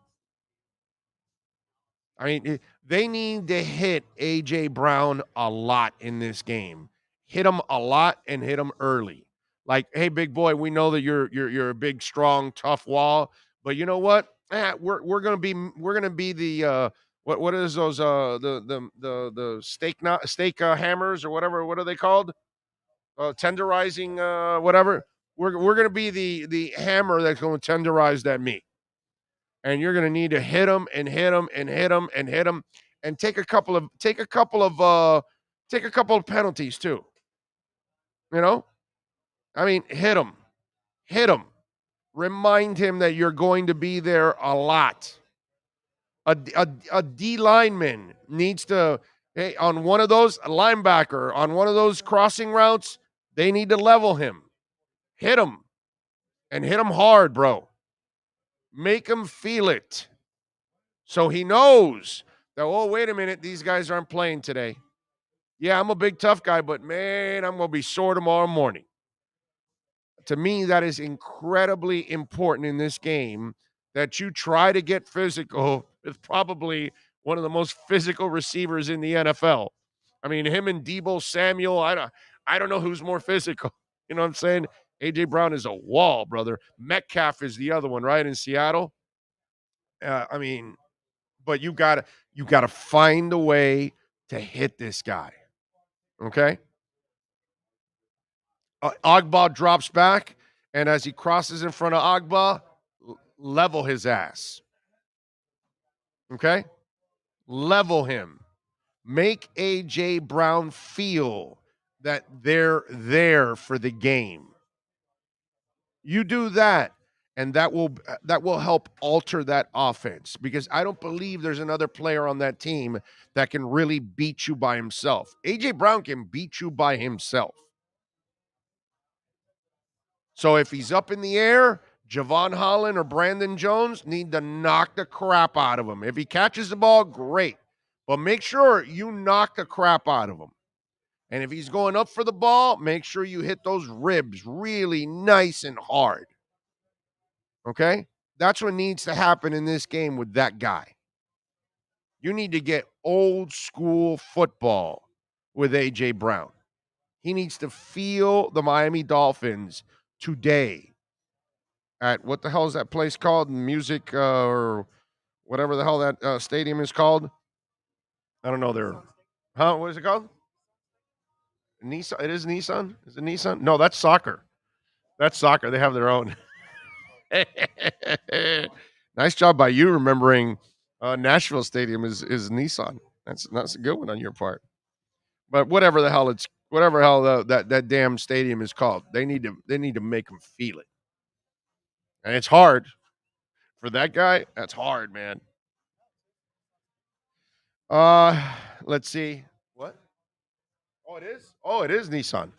I mean, they need to hit A.J. Brown a lot in this game. Hit him a lot and hit him early. Like, hey, big boy, we know that you're a big, strong, tough wall, but you know what? We're gonna be the what is those the steak hammers or whatever? What are they called? Tenderizing whatever. We're gonna be the hammer that's going to tenderize that meat. And you're going to need to hit them and hit them and hit them and hit them, and take a couple of penalties too. You know, I mean, hit him. Remind him that you're going to be there a lot. A D lineman needs to, hey, on one of those, a linebacker on one of those crossing routes, they need to level him. Hit him, and hit him hard, bro. Make him feel it. So he knows that, oh, wait a minute, these guys aren't playing today. Yeah, I'm a big, tough guy, but, man, I'm going to be sore tomorrow morning. To me, that is incredibly important in this game, that you try to get physical with probably one of the most physical receivers in the NFL. I mean, him and Deebo Samuel, I don't know who's more physical. You know what I'm saying? A.J. Brown is a wall, brother. Metcalf is the other one, right, in Seattle? I mean, but you gotta find a way to hit this guy. Okay? Agba drops back, and as he crosses in front of Agba, level his ass. Okay? Level him. Make A.J. Brown feel that they're there for the game. You do that, and that will help alter that offense, because I don't believe there's another player on that team that can really beat you by himself. A.J. Brown can beat you by himself. So if he's up in the air, Javon Holland or Brandon Jones need to knock the crap out of him. If he catches the ball, great. But make sure you knock the crap out of him. And if he's going up for the ball, make sure you hit those ribs really nice and hard. Okay? That's what needs to happen in this game with that guy. You need to get old school football with A.J. Brown. He needs to feel the Miami Dolphins today at, what the hell is that place called? Music or whatever the hell that stadium is called. I don't know. What is it called? Nissan. It is Nissan. Is it Nissan? No, that's soccer. That's soccer. They have their own. Nice job by you remembering Nashville Stadium is Nissan. That's a good one on your part. But whatever the hell that damn stadium is called, they need to make them feel it. And it's hard for that guy. That's hard, man. Let's see. What? Oh, it is? Oh, it is Nissan.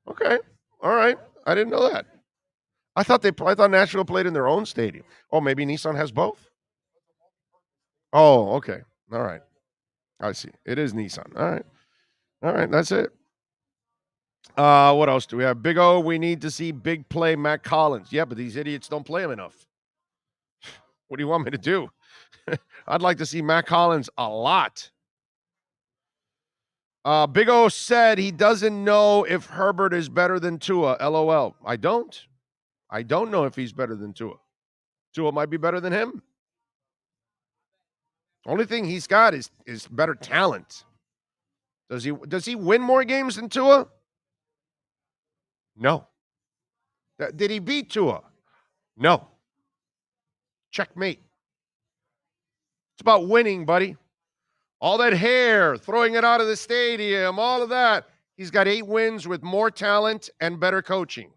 Okay. All right. I didn't know that. I thought Nashville played in their own stadium. Oh, maybe Nissan has both? Oh, okay. All right. I see. It is Nissan. All right. That's it. What else do we have? Big O, we need to see big play Matt Collins. Yeah, but these idiots don't play him enough. What do you want me to do? I'd like to see Matt Collins a lot. Big O said he doesn't know if Herbert is better than Tua. LOL. I don't know if he's better than Tua. Tua might be better than him. Only thing he's got is better talent. Does he win more games than Tua? No. Did he beat Tua? No. Checkmate. It's about winning, buddy. All that hair, throwing it out of the stadium, all of that. He's got 8 wins with more talent and better coaching.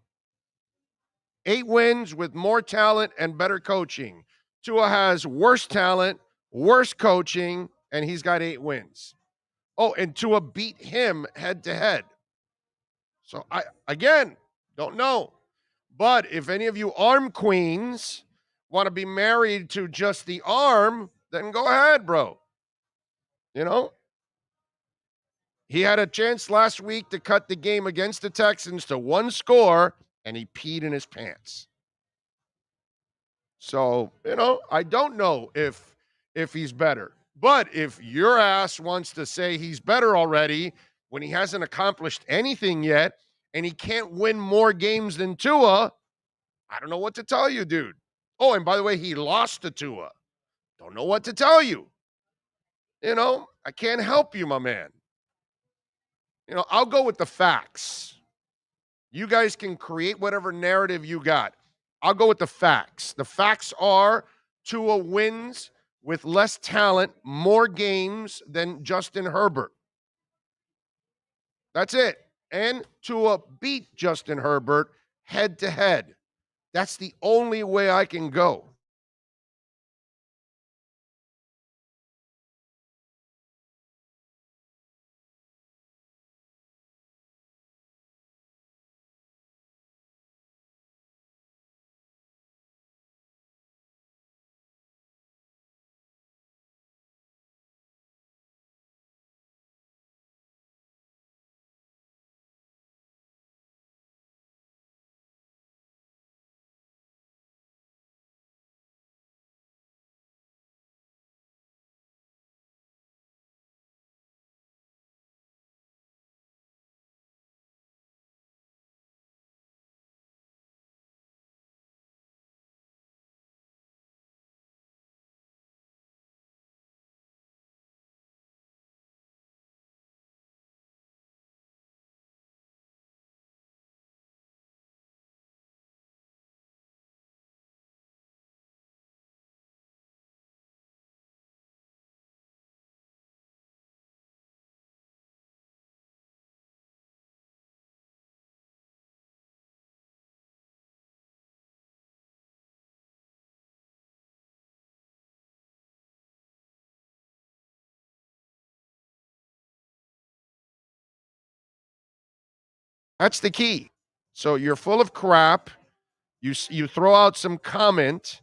8 wins with more talent and better coaching. Tua has worse talent, worse coaching, and he's got 8 wins. Oh, and Tua beat him head-to-head. So, again, don't know. But if any of you arm queens want to be married to just the arm, then go ahead, bro. You know? He had a chance last week to cut the game against the Texans to one score, and he peed in his pants. So, I don't know if he's better. But if your ass wants to say he's better already when he hasn't accomplished anything yet and he can't win more games than Tua, I don't know what to tell you, dude. Oh, and by the way, he lost to Tua. Don't know what to tell you. I can't help you, my man. I'll go with the facts. You guys can create whatever narrative you got. I'll go with the facts. The facts are Tua wins with less talent, more games than Justin Herbert. That's it. And Tua beat Justin Herbert head-to-head. That's the only way I can go. That's the key. So you're full of crap. You throw out some comment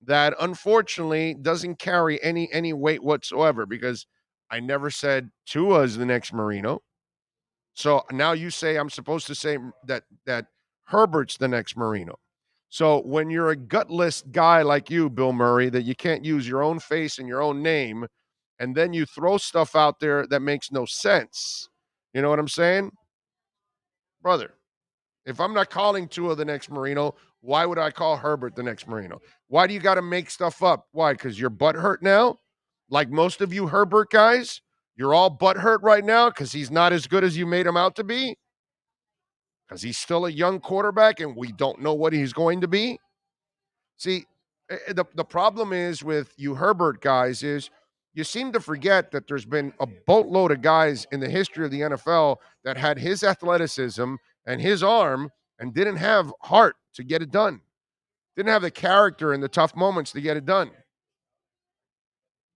that unfortunately doesn't carry any weight whatsoever, because I never said Tua is the next Marino. So now you say I'm supposed to say that Herbert's the next Marino. So when you're a gutless guy like you, Bill Murray, that you can't use your own face and your own name, and then you throw stuff out there that makes no sense. You know what I'm saying? Brother, if I'm not calling Tua the next Marino, why would I call Herbert the next Marino? Why do you got to make stuff up? Why? Because your butt hurt now? Like most of you Herbert guys, you're all butt hurt right now because he's not as good as you made him out to be? Because he's still a young quarterback and we don't know what he's going to be? See, the problem is with you Herbert guys is you seem to forget that there's been a boatload of guys in the history of the NFL that had his athleticism and his arm and didn't have heart to get it done. Didn't have the character in the tough moments to get it done.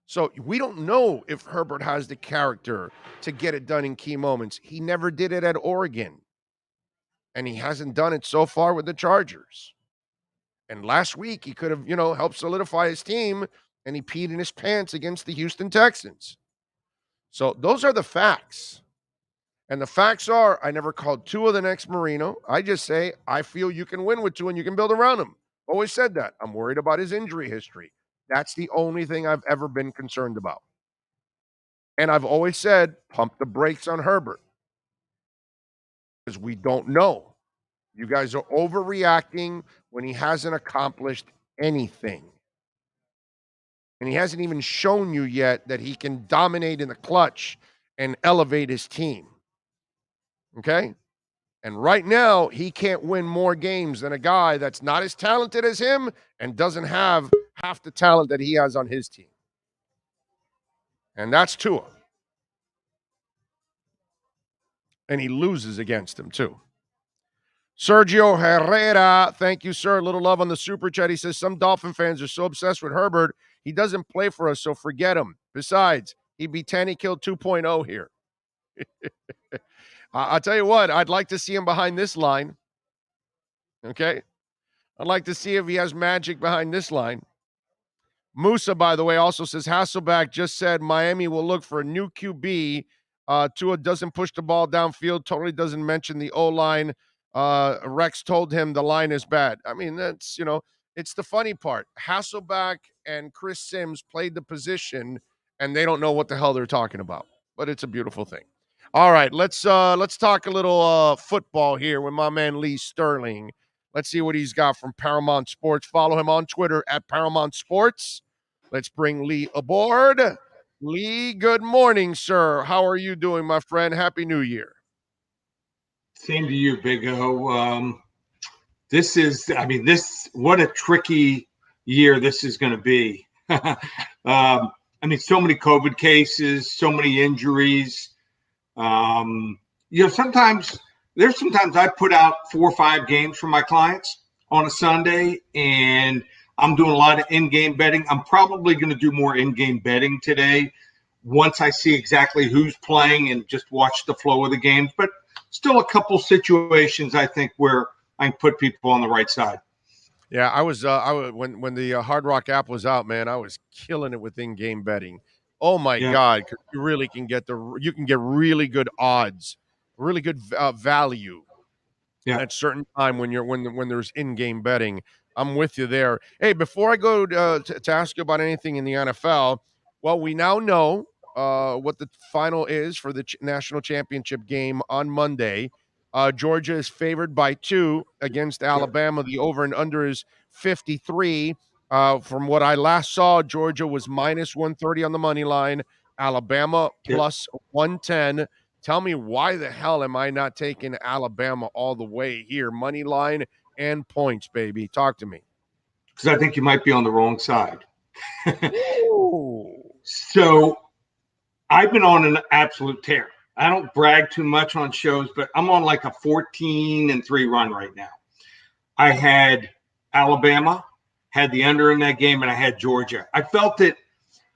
So we don't know if Herbert has the character to get it done in key moments. He never did it at Oregon. And he hasn't done it so far with the Chargers. And last week he could have, helped solidify his team, and he peed in his pants against the Houston Texans. So those are the facts. And the facts are, I never called Tua the next Marino. I just say, I feel you can win with Tua and you can build around him. Always said that. I'm worried about his injury history. That's the only thing I've ever been concerned about. And I've always said, pump the brakes on Herbert. Because we don't know. You guys are overreacting when he hasn't accomplished anything. And he hasn't even shown you yet that he can dominate in the clutch and elevate his team. Okay? And right now, he can't win more games than a guy that's not as talented as him and doesn't have half the talent that he has on his team. And that's Tua. And he loses against him, too. Sergio Herrera, thank you, sir. A little love on the super chat. He says, some Dolphin fans are so obsessed with Herbert, he doesn't play for us, so forget him. Besides, he'd be Tannehill 2.0 here. I'll tell you what, I'd like to see him behind this line. Okay? I'd like to see if he has magic behind this line. Musa, by the way, also says Hasselbeck just said Miami will look for a new QB. Tua doesn't push the ball downfield, totally doesn't mention the O-line. Rex told him the line is bad. I mean, that's, it's the funny part. Hasselbeck and Chris Sims played the position, and they don't know what the hell they're talking about. But it's a beautiful thing. All right, let's talk a little football here with my man Lee Sterling. Let's see what he's got from Paramount Sports. Follow him on Twitter at Paramount Sports. Let's bring Lee aboard. Lee, good morning, sir. How are you doing, my friend? Happy New Year. Same to you, Big O. What a tricky year this is going to be. So many COVID cases, so many injuries. Sometimes I put out 4 or 5 games for my clients on a Sunday, and I'm doing a lot of in-game betting. I'm probably going to do more in-game betting today once I see exactly who's playing and just watch the flow of the games. But still a couple situations, I think, where I can put people on the right side. Yeah, I was when the Hard Rock app was out, man, I was killing it with in-game betting. Oh my God, 'cause you really can get really good odds, really good value at certain time when there's in-game betting. I'm with you there. Hey, before I go to ask you about anything in the NFL, well, we now know what the final is for the national championship game on Monday. Georgia is favored by 2 against Alabama. The over and under is 53. From what I last saw, Georgia was minus 130 on the money line. Alabama plus 110. Tell me, why the hell am I not taking Alabama all the way here? Money line and points, baby. Talk to me. Because I think you might be on the wrong side. So I've been on an absolute tear. I don't brag too much on shows, but I'm on like a 14-3 run right now. I had Alabama, had the under in that game, and I had Georgia. I felt that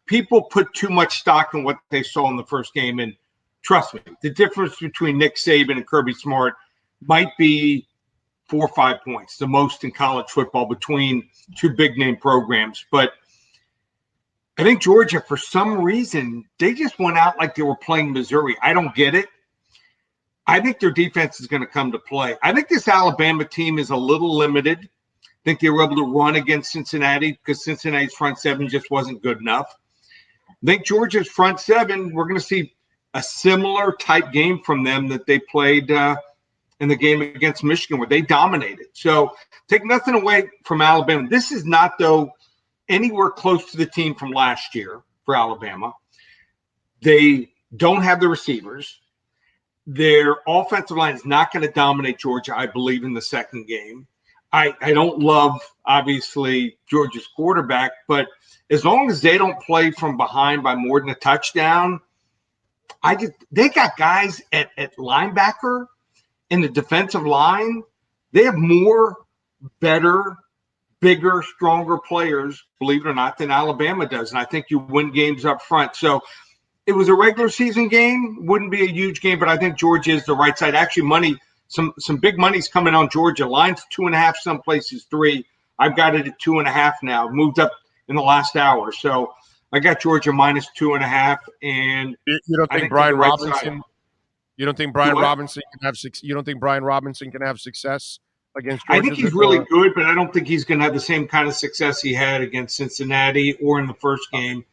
people put too much stock in what they saw in the first game. And trust me, the difference between Nick Saban and Kirby Smart might be 4 or 5 points, the most in college football between 2 big-name programs. But I think Georgia, for some reason, they just went out like they were playing Missouri. I don't get it. I think their defense is going to come to play. I think this Alabama team is a little limited. I think they were able to run against Cincinnati because Cincinnati's front 7 just wasn't good enough. I think Georgia's front 7, we're going to see a similar type game from them that they played in the game against Michigan where they dominated. So take nothing away from Alabama. This is not, though, anywhere close to the team from last year for Alabama. They don't have the receivers. Their offensive line is not going to dominate Georgia, I believe, in the second game. I don't love, obviously, Georgia's quarterback, but as long as they don't play from behind by more than a touchdown, they got guys at linebacker in the defensive line. They have more better, bigger, stronger players, believe it or not, than Alabama does. And I think you win games up front. So it was a regular season game. Wouldn't be a huge game, but I think Georgia is the right side. Actually, some big money's coming on Georgia. Line's 2.5, some places 3. I've got it at 2.5 now. Moved up in the last hour. So I got Georgia minus 2.5. And you don't think Brian Robinson? You don't think Brian Robinson can have You don't think Brian Robinson can have success against Georgia? I think he's really good, but I don't think he's going to have the same kind of success he had against Cincinnati or in the first game.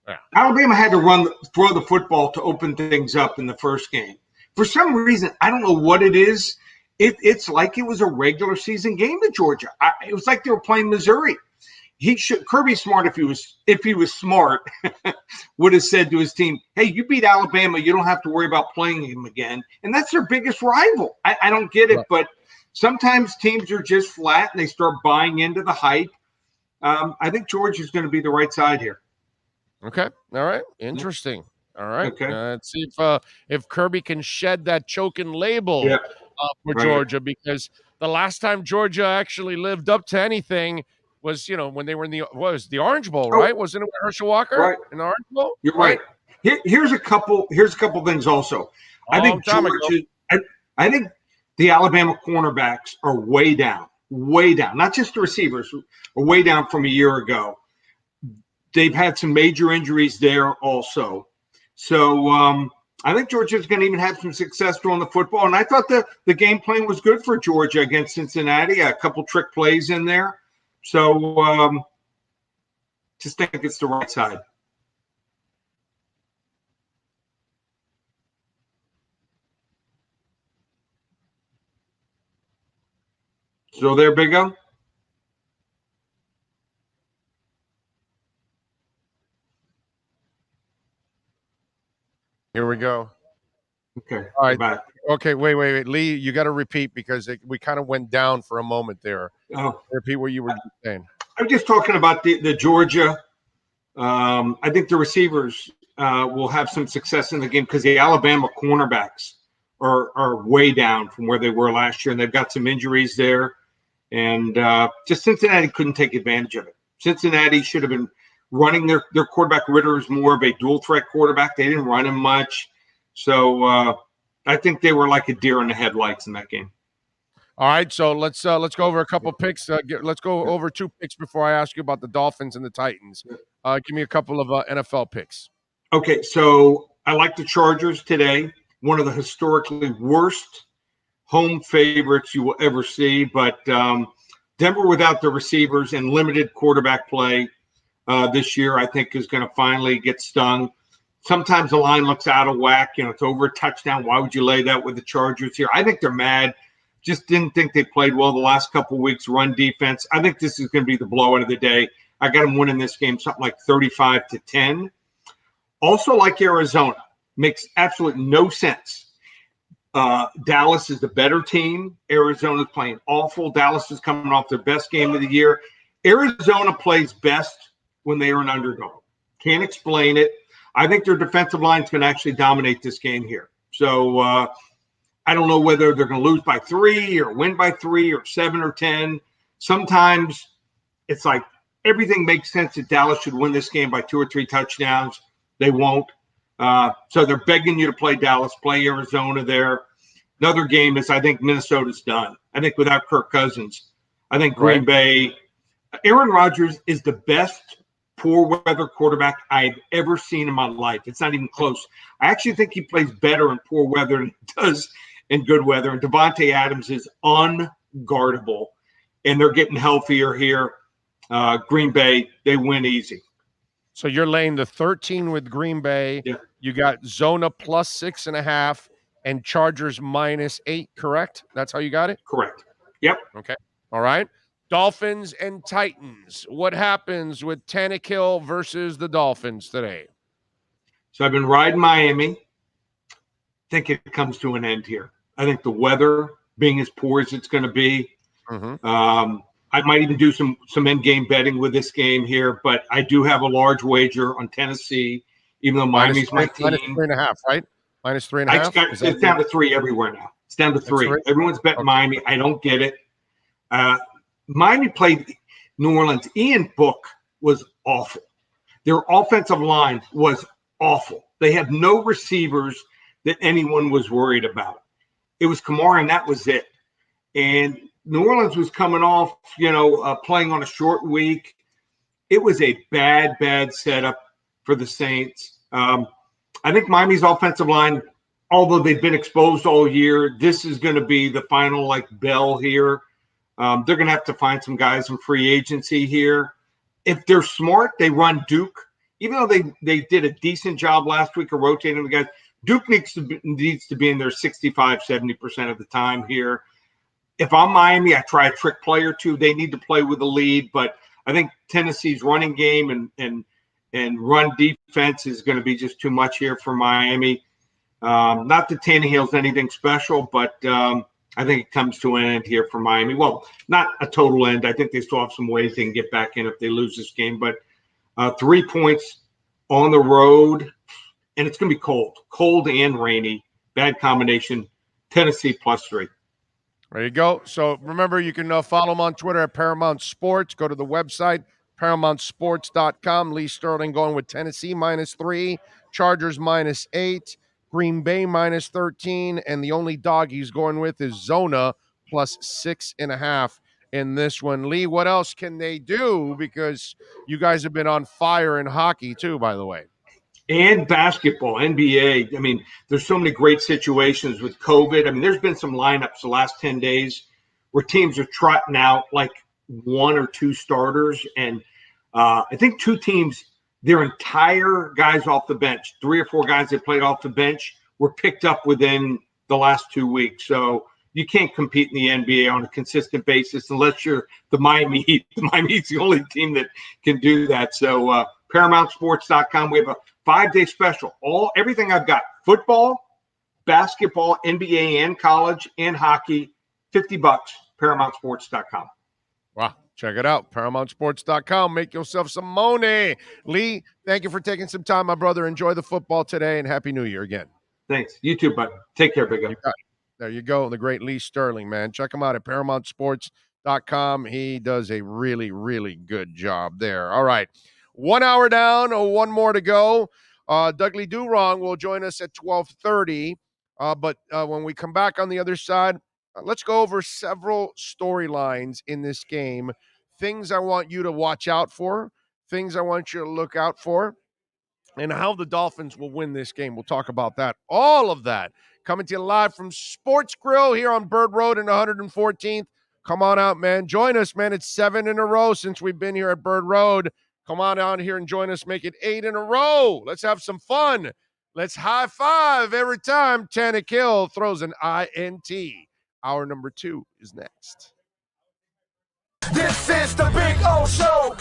Yeah. Alabama had to throw the football to open things up in the first game. For some reason, I don't know what it is. It's like it was a regular season game to Georgia. It was like they were playing Missouri. Kirby Smart, if he was smart, would have said to his team, "Hey, you beat Alabama. You don't have to worry about playing him again." And that's their biggest rival. I don't get it, but sometimes teams are just flat and they start buying into the hype. I think Georgia's going to be the right side here. Okay. All right. Interesting. All right. Okay. Let's see if Kirby can shed that choking label for Georgia, because the last time Georgia actually lived up to anything was, when they were in the Orange Bowl, right? Wasn't it with Herschel Walker in the Orange Bowl? You're right. Here's a couple things also. I think I think the Alabama cornerbacks are way down. Not just the receivers, are way down from a year ago. They've had some major injuries there also. So I think Georgia's going to even have some success throwing the football. And I thought the game plan was good for Georgia against Cincinnati. A couple trick plays in there. So just think it's the right side. So there, Big O? Here we go. Okay. All right. Back. Okay, wait. Lee, you got to repeat because we kind of went down for a moment there. Oh. Repeat what you were saying. I'm just talking about the Georgia. I think the receivers will have some success in the game because the Alabama cornerbacks are way down from where they were last year, and they've got some injuries there. And just Cincinnati couldn't take advantage of it. Cincinnati should have been running their quarterback. Ritter is more of a dual threat quarterback. They didn't run him much. So I think they were like a deer in the headlights in that game. All right, so let's go over a couple picks. Let's go over 2 picks before I ask you about the Dolphins and the Titans. Give me a couple of NFL picks. Okay, so I like the Chargers today. One of the historically worst home favorites you will ever see, but Denver without the receivers and limited quarterback play this year, I think is going to finally get stung. Sometimes the line looks out of whack. It's over a touchdown. Why would you lay that with the Chargers here? I think they're mad. Just didn't think they played well the last couple of weeks, run defense. I think this is going to be the blowout of the day. I got them winning this game something like 35-10. Also like Arizona. Makes absolutely no sense. Dallas is the better team. Arizona's playing awful. Dallas is coming off their best game of the year. Arizona plays best when they are an underdog. Can't explain it. I think their defensive line is going to actually dominate this game here. So I don't know whether they're going to lose by 3 or win by 3 or 7 or 10. Sometimes it's like everything makes sense that Dallas should win this game by 2 or 3 touchdowns. They won't. So they're begging you to play Dallas, play Arizona there. Another game is I think Minnesota's done. I think without Kirk Cousins, I think Green Bay, Aaron Rodgers is the best poor weather quarterback I've ever seen in my life. It's not even close. I actually think he plays better in poor weather than he does in good weather. And Devontae Adams is unguardable, and they're getting healthier here. Green Bay, they win easy. So you're laying the 13 with Green Bay. Yeah. You got Zona plus 6.5 and Chargers -8, correct? That's how you got it? Correct. Yep. Okay. All right. Dolphins and Titans. What happens with Tannehill versus the Dolphins today? So I've been riding Miami. I think it comes to an end here. I think the weather being as poor as it's going to be, I might even do some end game betting with this game here, but I do have a large wager on Tennessee, even though Miami's my team. -3.5, right? -3.5. It's down to 3 everywhere now. It's down to 3. Everyone's betting Miami. I don't get it. Miami played New Orleans. Ian Book was awful. Their offensive line was awful. They had no receivers that anyone was worried about. It was Kamara, and that was it. And New Orleans was coming off, playing on a short week. It was a bad setup for the Saints. I think Miami's offensive line, although they've been exposed all year, this is going to be the final bell here. They're going to have to find some guys in free agency here. If they're smart, they run Duke. Even though they did a decent job last week of rotating the guys, Duke needs to be in there 65, 70% of the time here. If I'm Miami, I try a trick play or two. They need to play with the lead, but I think Tennessee's running game and run defense is going to be just too much here for Miami. Not that Tannehill's anything special, but I think it comes to an end here for Miami. Well, not a total end. I think they still have some ways they can get back in if they lose this game, but 3 points on the road, and it's going to be cold and rainy. Bad combination. Tennessee +3. There you go. So remember, you can follow them on Twitter at Paramount Sports. Go to the website, ParamountSports.com. Lee Sterling going with Tennessee -3, Chargers -8, Green Bay -13, and the only dog he's going with is Zona +6.5 in this one. Lee, what else can they do? Because you guys have been on fire in hockey too, by the way. And basketball, NBA. I mean, there's so many great situations with COVID. I mean, there's been some lineups the last 10 days where teams are trotting out like one or two starters. And I think two teams, their entire guys off the bench, 3 or 4 guys that played off the bench, were picked up within the last 2 weeks. So you can't compete in the NBA on a consistent basis unless you're the Miami Heat. The Miami Heat's the only team that can do that. So ParamountSports.com, we have a 5-day special. Everything I've got: football, basketball, NBA, and college, and hockey. $50. ParamountSports.com. Wow, check it out. ParamountSports.com. Make yourself some money. Lee, thank you for taking some time, my brother. Enjoy the football today, and Happy New Year again. Thanks. You too, bud. Take care, big guy. There you go. The great Lee Sterling, man. Check him out at ParamountSports.com. He does a really, really good job there. All right. 1 hour down, one more to go. Dougley Durong will join us at 12:30. But when we come back on the other side, let's go over several storylines in this game. Things I want you to watch out for, things I want you to look out for, and how the Dolphins will win this game. We'll talk about that. All of that coming to you live from Sports Grill here on Bird Road in 114th. Come on out, man. Join us, man. It's 7 in a row since we've been here at Bird Road. Come on out here and join us. Make it 8 in a row. Let's have some fun. Let's high five every time Tannehill throws an INT. Hour number 2 is next. This is the Big O Show.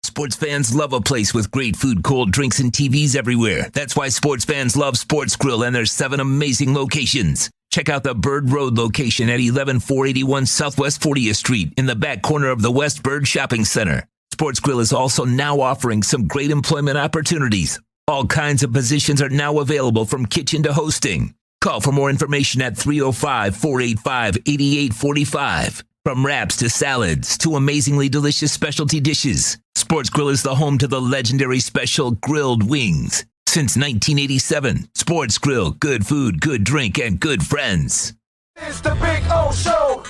Sports fans love a place with great food, cold drinks, and TVs everywhere. That's why sports fans love Sports Grill and their 7 amazing locations. Check out the Bird Road location at 11481 Southwest 40th Street in the back corner of the West Bird Shopping Center. Sports Grill is also now offering some great employment opportunities. All kinds of positions are now available from kitchen to hosting. Call for more information at 305-485-8845. From wraps to salads to amazingly delicious specialty dishes, Sports Grill is the home to the legendary special grilled wings. Since 1987, Sports Grill, good food, good drink, and good friends. It's the Big O Show.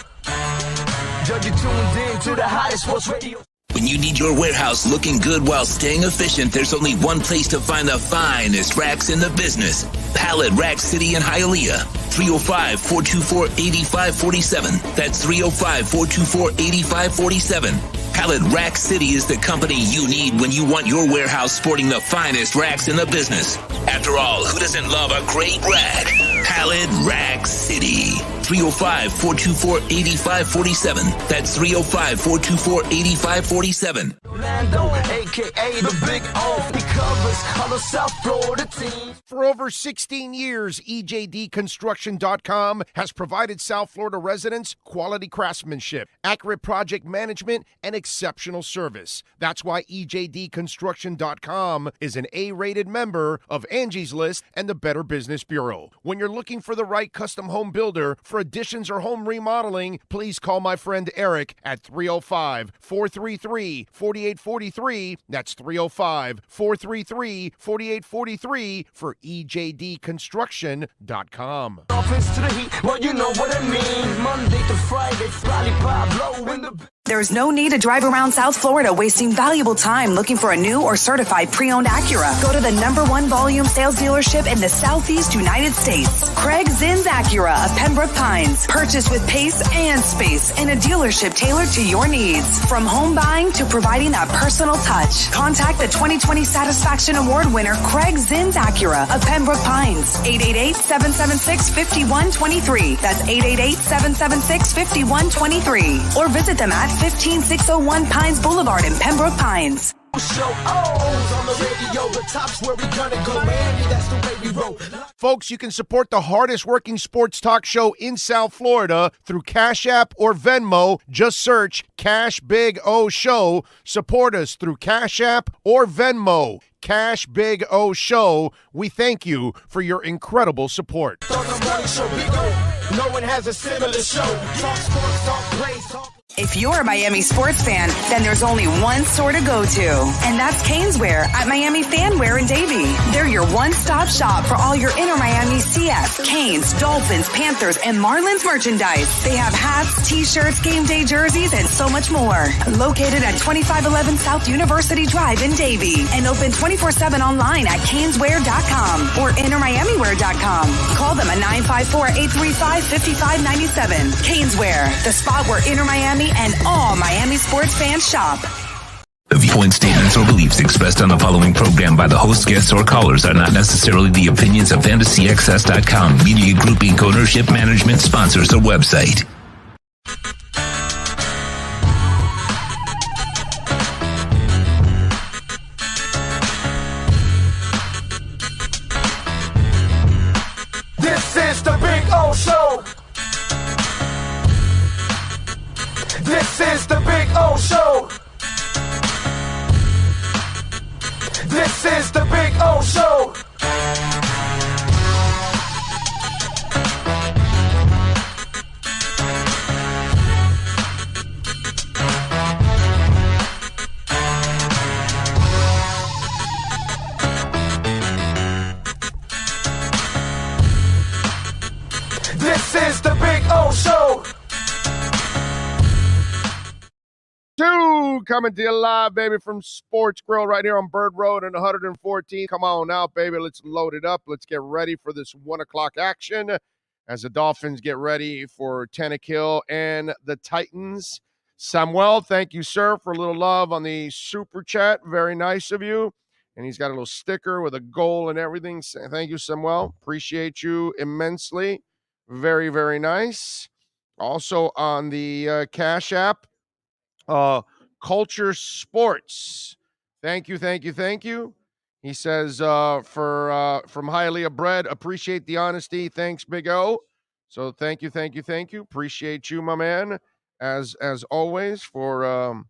Judge, you tuned in to the hottest sports radio. When you need your warehouse looking good while staying efficient, there's only one place to find the finest racks in the business. Pallet Rack City in Hialeah. 305-424-8547. That's 305-424-8547. Pallet Rack City is the company you need when you want your warehouse sporting the finest racks in the business. After all, who doesn't love a great rack? Pallet Rack City. 305-424-8547. That's 305-424-8547. Orlando, a.k.a. the Big O. He covers all the South Florida teams. For over 16 years, EJDConstruction.com has provided South Florida residents quality craftsmanship, accurate project management, and exceptional service. That's why EJDConstruction.com is an A-rated member of Angie's List and the Better Business Bureau. When you're looking for the right custom home builder for additions or home remodeling, please call my friend Eric at 305-433-4843. That's 305-433-4843 for EJDConstruction.com. Dolphins to the Heat, well, you know what I mean. Monday to Friday, Friday Pablo in the... There's no need to drive around South Florida wasting valuable time looking for a new or certified pre-owned Acura. Go to the #1 volume sales dealership in the Southeast United States. Craig Zinn's Acura of Pembroke Pines. Purchase with pace and space in a dealership tailored to your needs. From home buying to providing that personal touch. Contact the 2020 Satisfaction Award winner Craig Zinn's Acura of Pembroke Pines. 888-776-5123. That's 888-776-5123. Or visit them at 15601 Pines Boulevard in Pembroke Pines. Show on the radio, the top's where we gonna go, Miami, that's the way we roll. Folks, you can support the hardest working sports talk show in South Florida through Cash App or Venmo. Just search Cash Big O Show. Support us through Cash App or Venmo. Cash Big O Show. We thank you for your incredible support. On the morning show, Big O, no one has a similar show. Talk sports, talk plays, talk... If you're a Miami sports fan, then there's only one store to go to, and that's Caneswear at Miami Fanwear in Davie. They're your one-stop shop for all your inner Miami CF, Canes, Dolphins, Panthers, and Marlins merchandise. They have hats, t-shirts, game day jerseys, and so much more. Located at 2511 South University Drive in Davie, and open 24/7 online at caneswear.com or innermiamiwear.com. Call them at 954-835-5597. Caneswear, the spot where Inner Miami and all Miami sports fans shop. The viewpoint statements or beliefs expressed on the following program by the host, guests, or callers are not necessarily the opinions of FantasyXS.com, Media Group Inc. ownership, management, sponsors, or website. This is the Big O Show. This is the Big O Show. This is the Big O Show. This is the Big O Show. Two coming to you live, baby, from Sports Grill right here on Bird Road and 114. Come on out, baby. Let's load it up. Let's get ready for this 1 o'clock action as the Dolphins get ready for Tannehill and the Titans. Samuel, thank you, sir, for a little love on the super chat. Very nice of you. And he's got a little sticker with a goal and everything. Thank you, Samuel. Appreciate you immensely. Very, very nice. Also on the Cash App, Culture Sports. Thank you, thank you, thank you. He says, from Hialeah Bread, appreciate the honesty. Thanks, Big O. So thank you, thank you, thank you. Appreciate you, my man, as always, for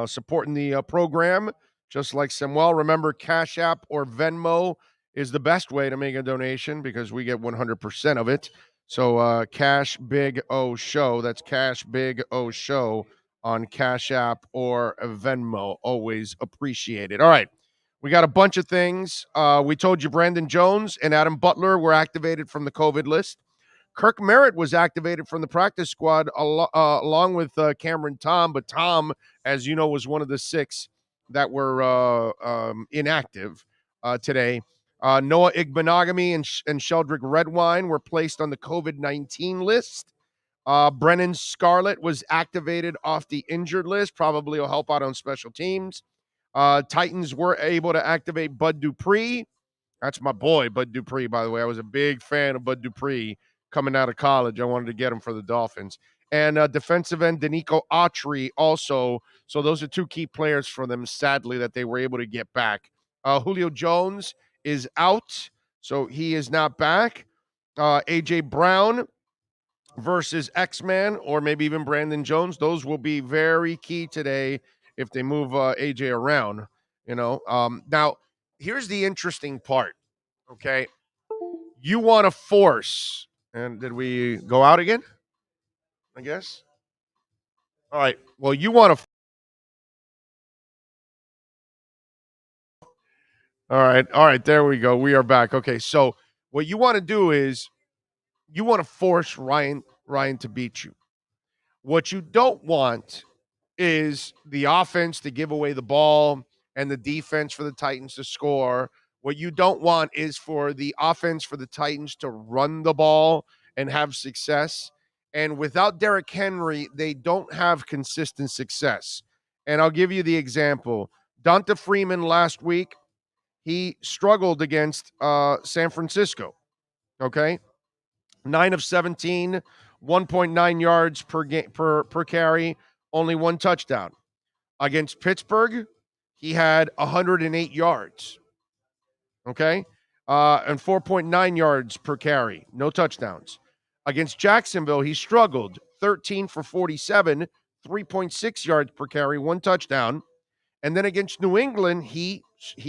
supporting the program, just like Samuel. Remember, Cash App or Venmo is the best way to make a donation because we get 100% of it. So Cash Big O Show. That's Cash Big O Show on Cash App or Venmo. Always appreciated. All right. We got a bunch of things. We told you Brandon Jones and Adam Butler were activated from the COVID list. Kirk Merritt was activated from the practice squad along with Cameron Tom. But Tom, as you know, was one of the 6 that were inactive today. Noah Igbenogany and Sheldrick Redwine were placed on the COVID-19 list. Brennan Scarlett was activated off the injured list. Probably will help out on special teams. Titans were able to activate Bud Dupree. That's my boy, Bud Dupree, by the way. I was a big fan of Bud Dupree coming out of college. I wanted to get him for the Dolphins. And defensive end Danico Autry also. So those are 2 key players for them, sadly, that they were able to get back. Julio Jones is out, so he is not back. A.J. Brown versus X-Man, or maybe even Brandon Jones. Those will be very key today if they move A.J. around, you know. Now, here's the interesting part, okay? You want to force, and did we go out again? I guess. All right, well, you want to All right, there we go. We are back. Okay, so what you want to do is you want to force Ryan to beat you. What you don't want is the offense to give away the ball and the defense for the Titans to score. What you don't want is for the offense for the Titans to run the ball and have success. And without Derrick Henry, they don't have consistent success. And I'll give you the example. Donta Freeman last week, he struggled against San Francisco, okay? 9 of 17, 1.9 yards per carry, only 1 touchdown. Against Pittsburgh, he had 108 yards, okay? And 4.9 yards per carry, no touchdowns. Against Jacksonville, he struggled, 13 for 47, 3.6 yards per carry, 1 touchdown. And then against New England, he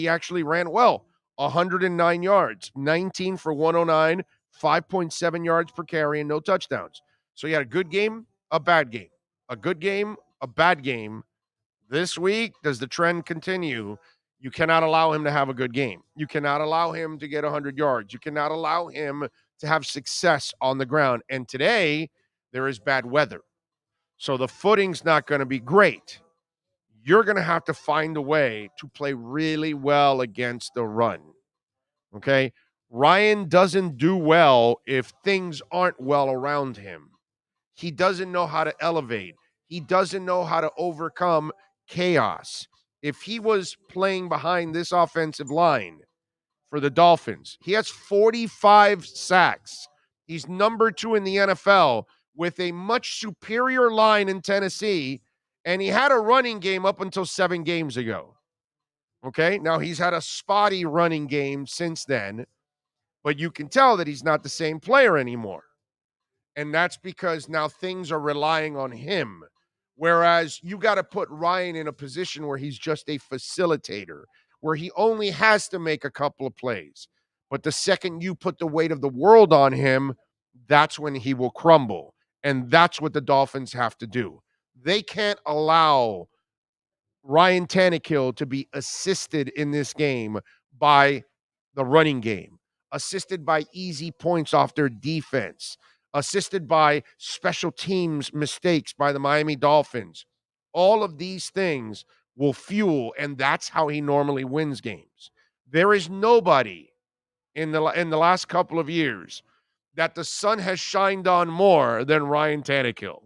actually ran well, 109 yards, 19 for 109, 5.7 yards per carry, and no touchdowns. So he had a good game, a bad game. A good game, a bad game. This week, does the trend continue? You cannot allow him to have a good game. You cannot allow him to get 100 yards. You cannot allow him to have success on the ground. And today, there is bad weather. So the footing's not going to be great. You're going to have to find a way to play really well against the run. Okay? Ryan doesn't do well if things aren't well around him. He doesn't know how to elevate. He doesn't know how to overcome chaos. If he was playing behind this offensive line for the Dolphins, he has 45 sacks. He's number 2 in the NFL with a much superior line in Tennessee, and he had a running game up until 7 games ago. Okay, now he's had a spotty running game since then, but you can tell that he's not the same player anymore. And that's because now things are relying on him. Whereas you got to put Ryan in a position where he's just a facilitator, where he only has to make a couple of plays. But the second you put the weight of the world on him, that's when he will crumble. And that's what the Dolphins have to do. They can't allow Ryan Tannehill to be assisted in this game by the running game, assisted by easy points off their defense, assisted by special teams mistakes by the Miami Dolphins. All of these things will fuel, and that's how he normally wins games. There is nobody in the last couple of years that the sun has shined on more than Ryan Tannehill.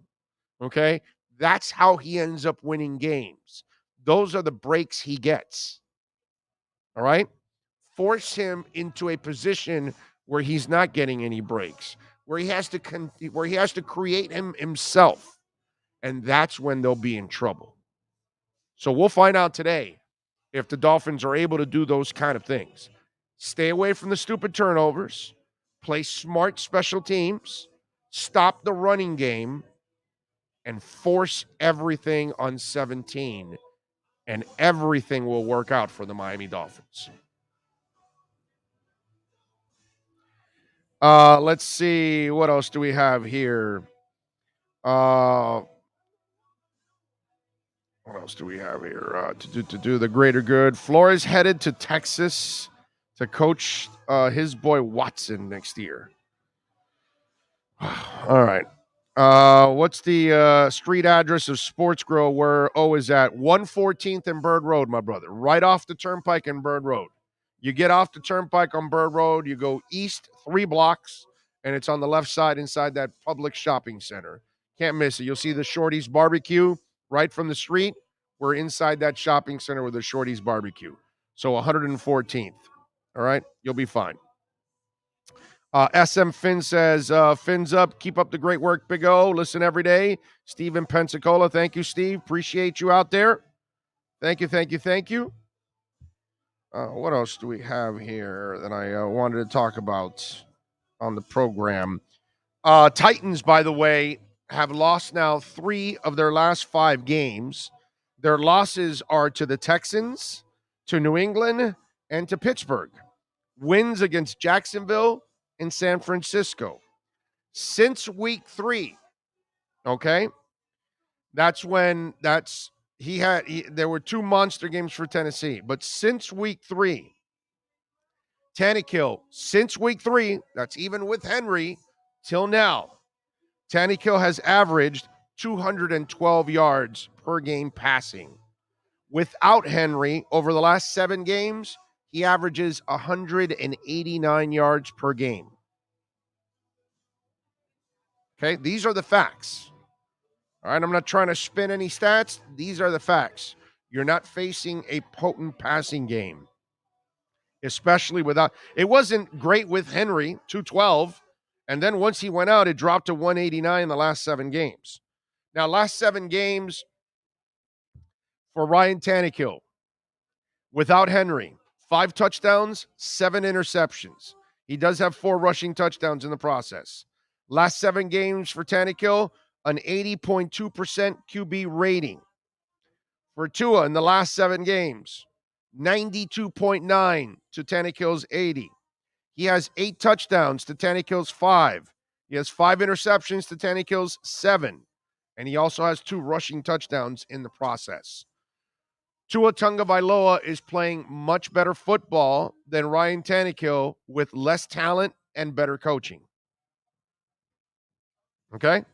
Okay? That's how he ends up winning games. Those are the breaks he gets. All right? Force him into a position where he's not getting any breaks, where he has to create himself, and that's when they'll be in trouble. So we'll find out today if the Dolphins are able to do those kind of things. Stay away from the stupid turnovers, play smart special teams, stop the running game, and force everything on 17, and everything will work out for the Miami Dolphins. Let's see. What else do we have here? What else do we have here? To do the greater good. Flores headed to Texas to coach his boy Watson next year. All right. What's the street address of Sports Grill where O is at? 114th and Bird Road, my brother. Right off the Turnpike and Bird Road. You get off the Turnpike on Bird Road, you go east 3 blocks, and it's on the left side inside that public shopping center. Can't miss it. You'll see the Shorty's Barbecue right from the street. We're inside that shopping center with the Shorty's Barbecue. So 114th. All right? You'll be fine. SM Finn says, Fins up. Keep up the great work, Big O. Listen every day. Steve in Pensacola. Thank you, Steve. Appreciate you out there. Thank you. What else do we have here that I wanted to talk about on the program? Titans, by the way, have lost now 3 of their last 5 games. Their losses are to the Texans, to New England, and to Pittsburgh. Wins against Jacksonville and San Francisco. Since week 3, okay? There were 2 monster games for Tennessee, but since week 3, Tannehill, since week 3, that's even with Henry, till now, Tannehill has averaged 212 yards per game passing. Without Henry, over the last 7 games, he averages 189 yards per game. Okay, these are the facts. All right, I'm not trying to spin any stats. These are the facts. You're not facing a potent passing game, especially without. It wasn't great with Henry, 212, and then once he went out, it dropped to 189 in the last 7 games. Now, last 7 games for Ryan Tannehill, without Henry, 5 touchdowns, 7 interceptions. He does have 4 rushing touchdowns in the process. Last 7 games for Tannehill, an 80.2% QB rating. For Tua in the last 7 games, 92.9 to Tannehill's 80. He has 8 touchdowns to Tannehill's 5. He has 5 interceptions to Tannehill's 7. And he also has 2 rushing touchdowns in the process. Tua Tagovailoa is playing much better football than Ryan Tannehill with less talent and better coaching. Okay?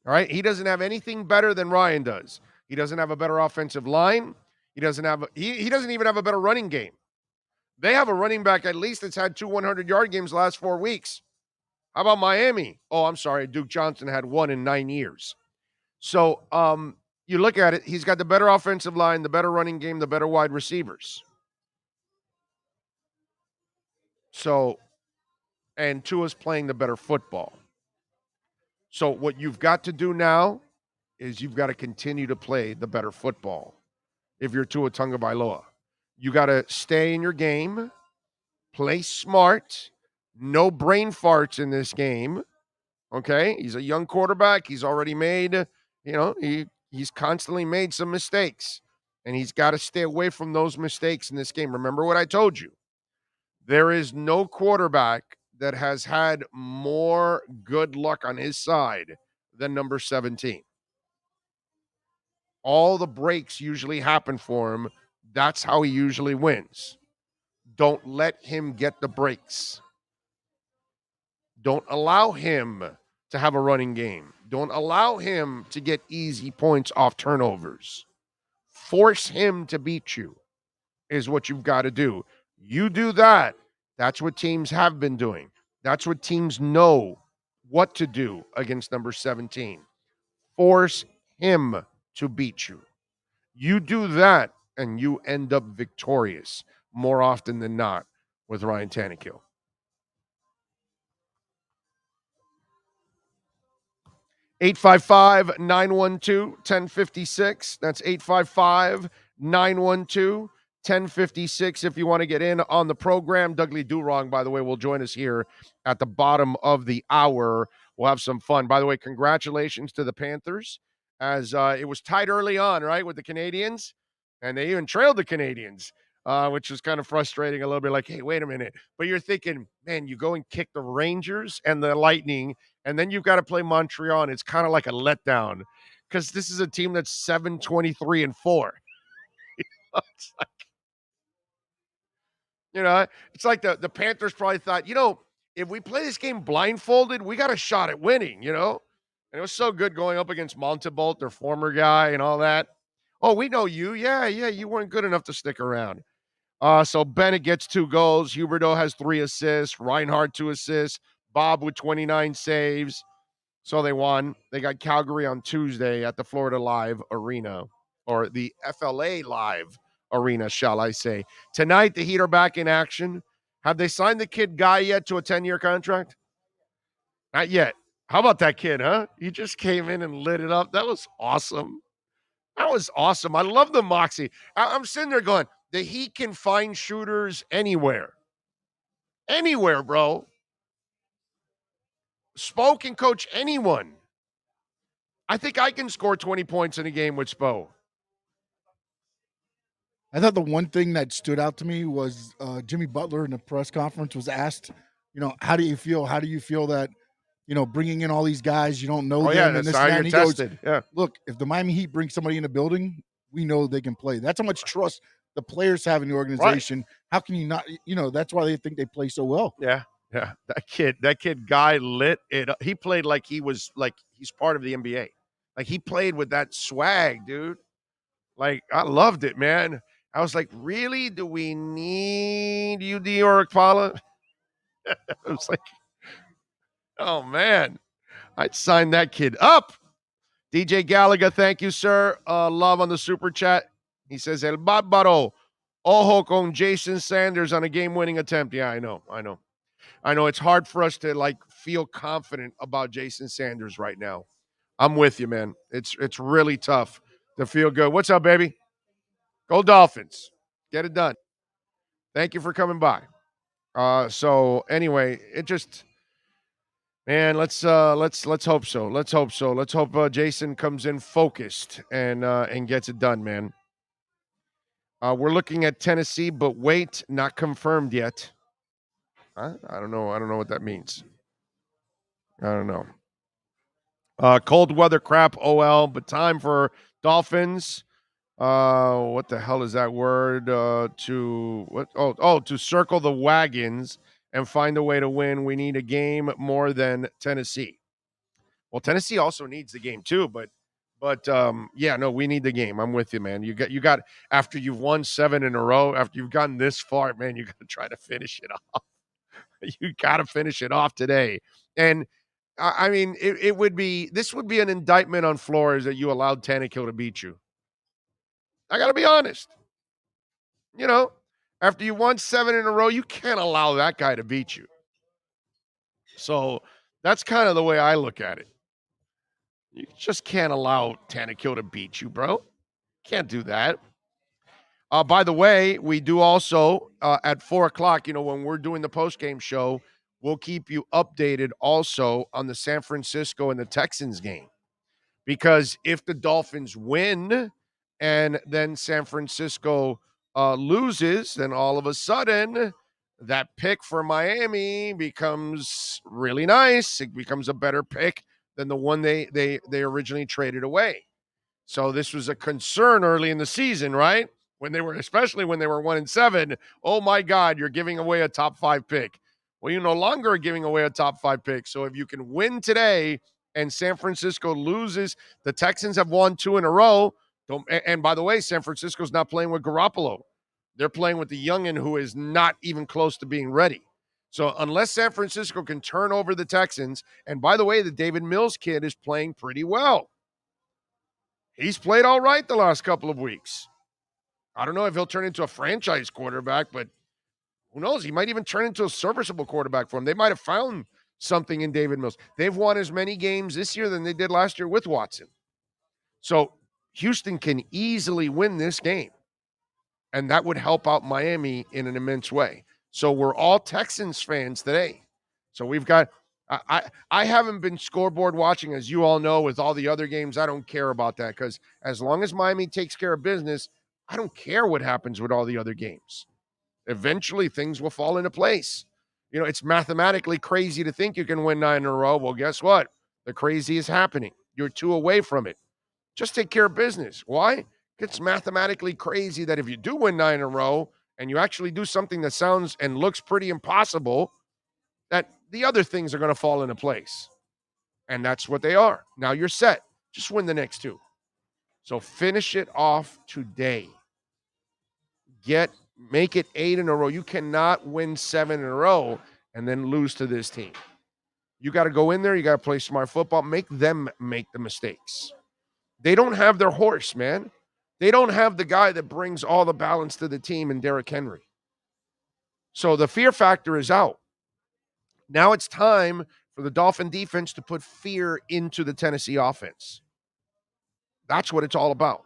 All right? He doesn't have anything better than Ryan does. He doesn't have a better offensive line. He doesn't even have a better running game. They have a running back at least that's had 2 100-yard games the last 4 weeks. How about Miami? Oh, I'm sorry. Duke Johnson had 1 in 9 years. So, you look at it, he's got the better offensive line, the better running game, the better wide receivers. So, and Tua's playing the better football. So what you've got to do now is you've got to continue to play the better football. If you're Tua Tagovailoa, you got to stay in your game, play smart, no brain farts in this game. Okay, he's a young quarterback. He's already made, he's constantly made some mistakes, and he's got to stay away from those mistakes in this game. Remember what I told you. There is no quarterback that has had more good luck on his side than number 17. All the breaks usually happen for him. That's how he usually wins. Don't let him get the breaks. Don't allow him to have a running game. Don't allow him to get easy points off turnovers. Force him to beat you is what you've got to do. You do that. That's what teams have been doing. That's what teams know what to do against number 17. Force him to beat you. You do that, and you end up victorious more often than not with Ryan Tannehill. (855-912-1056). That's 855-912-1056 if you want to get in on the program. Dougley Durong, by the way, will join us here at the bottom of the hour. We'll have some fun. By the way, congratulations to the Panthers, as it was tight early on, right, with the Canadians, and they even trailed the Canadians, which was kind of frustrating a little bit, like, hey, wait a minute. But you're thinking, man, you go and kick the Rangers and the Lightning, and then you've got to play Montreal, and it's kind of like a letdown because this is a team that's 7-23-4. It's like, the Panthers probably thought, if we play this game blindfolded, we got a shot at winning, And it was so good going up against Montebolt, their former guy, and all that. Oh, we know you. Yeah, you weren't good enough to stick around. So Bennett gets 2 goals. Huberdeau has 3 assists. Reinhardt 2 assists. Bob with 29 saves. So they won. They got Calgary on Tuesday at the Florida Live Arena, or the FLA Live Arena, shall I say. Tonight, the Heat are back in action. Have they signed the kid Guy yet to a 10-year contract? Not yet. How about that kid, huh? He just came in and lit it up. That was awesome. I love the moxie. I'm sitting there going, the Heat can find shooters anywhere. Anywhere, bro. Spo can coach anyone. I think I can score 20 points in a game with Spo. I thought the one thing that stood out to me was Jimmy Butler in the press conference was asked, how do you feel? How do you feel that, bringing in all these guys, you don't know them? Yeah, and that's this how and you're he tested. goes, look, if the Miami Heat brings somebody in the building, we know they can play. That's how much trust the players have in the organization. Right. How can you not, that's why they think they play so well. Yeah. Yeah. That kid Guy lit it up. He played like he's part of the NBA. Like, he played with that swag, dude. Like, I loved it, man. I was like, really? Do we need you, Dior Akpala? I was like, oh, man. I'd sign that kid up. DJ Gallagher, thank you, sir. Love on the super chat. He says, El Barbaro, ojo con Jason Sanders on a game-winning attempt. Yeah, I know. It's hard for us to, feel confident about Jason Sanders right now. I'm with you, man. It's really tough to feel good. What's up, baby? Go Dolphins. Get it done. Thank you for coming by. So anyway, it just, man, let's hope so. Let's hope Jason comes in focused and gets it done, man. We're looking at Tennessee, but wait, not confirmed yet. I don't know what that means. I don't know. Cold weather crap, OL, but time for Dolphins. What the hell is that word? To circle the wagons and find a way to win. We need a game more than Tennessee. Well, Tennessee also needs the game too, but yeah, no, we need the game. I'm with you, man. You got after you've won 7 in a row, after you've gotten this far, man, you got to try to finish it off. You got to finish it off today. And I mean, this would be an indictment on Flores that you allowed Tannehill to beat you. I got to be honest. After you won 7 in a row, you can't allow that guy to beat you. So that's kind of the way I look at it. You just can't allow Tannehill to beat you, bro. Can't do that. By the way, we do also at 4 o'clock, when we're doing the postgame show, we'll keep you updated also on the San Francisco and the Texans game. Because if the Dolphins win and then San Francisco loses, then all of a sudden that pick for Miami becomes really nice. It becomes a better pick than the one they originally traded away. So this was a concern early in the season, right? Especially when they were 1-7. Oh my God, you're giving away a top 5 pick. Well, you no longer are giving away a top 5 pick. So if you can win today and San Francisco loses, the Texans have won 2 in a row. And by the way, San Francisco's not playing with Garoppolo. They're playing with the youngin who is not even close to being ready. So unless San Francisco can turn over the Texans, and by the way, the David Mills kid is playing pretty well. He's played all right the last couple of weeks. I don't know if he'll turn into a franchise quarterback, but who knows? He might even turn into a serviceable quarterback for him. They might have found something in David Mills. They've won as many games this year than they did last year with Watson. So Houston can easily win this game, and that would help out Miami in an immense way. So we're all Texans fans today. So we've got I haven't been scoreboard watching, as you all know, with all the other games. I don't care about that because as long as Miami takes care of business, I don't care what happens with all the other games. Eventually, things will fall into place. It's mathematically crazy to think you can win 9 in a row. Well, guess what? The crazy is happening. You're 2 away from it. Just take care of business. Why? It's mathematically crazy that if you do win 9 in a row and you actually do something that sounds and looks pretty impossible, that the other things are going to fall into place. And that's what they are. Now you're set. Just win the next 2. So finish it off today. Make it 8 in a row. You cannot win 7 in a row and then lose to this team. You got to go in there. You got to play smart football. Make them make the mistakes. They don't have their horse, man. They don't have the guy that brings all the balance to the team in Derrick Henry. So the fear factor is out. Now it's time for the Dolphin defense to put fear into the Tennessee offense. That's what it's all about.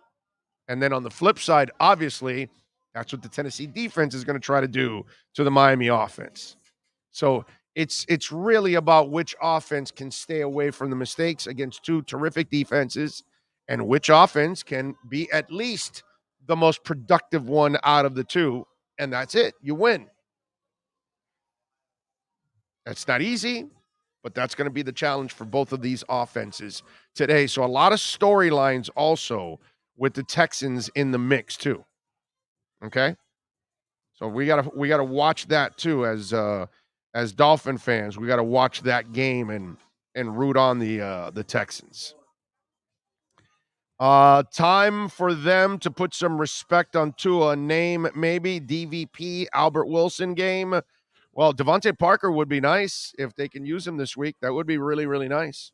And then on the flip side, obviously, that's what the Tennessee defense is going to try to do to the Miami offense. So it's really about which offense can stay away from the mistakes against 2 terrific defenses and which offense can be at least the most productive one out of the 2. And that's it. You win. That's not easy, but that's going to be the challenge for both of these offenses today. So a lot of storylines also with the Texans in the mix too. Okay? So we got to watch that too as Dolphin fans. We got to watch that game and root on the Texans. Time for them to put some respect on Tua. Name maybe DVP Albert Wilson game. Well, Devontae Parker would be nice if they can use him this week. That would be really, really nice.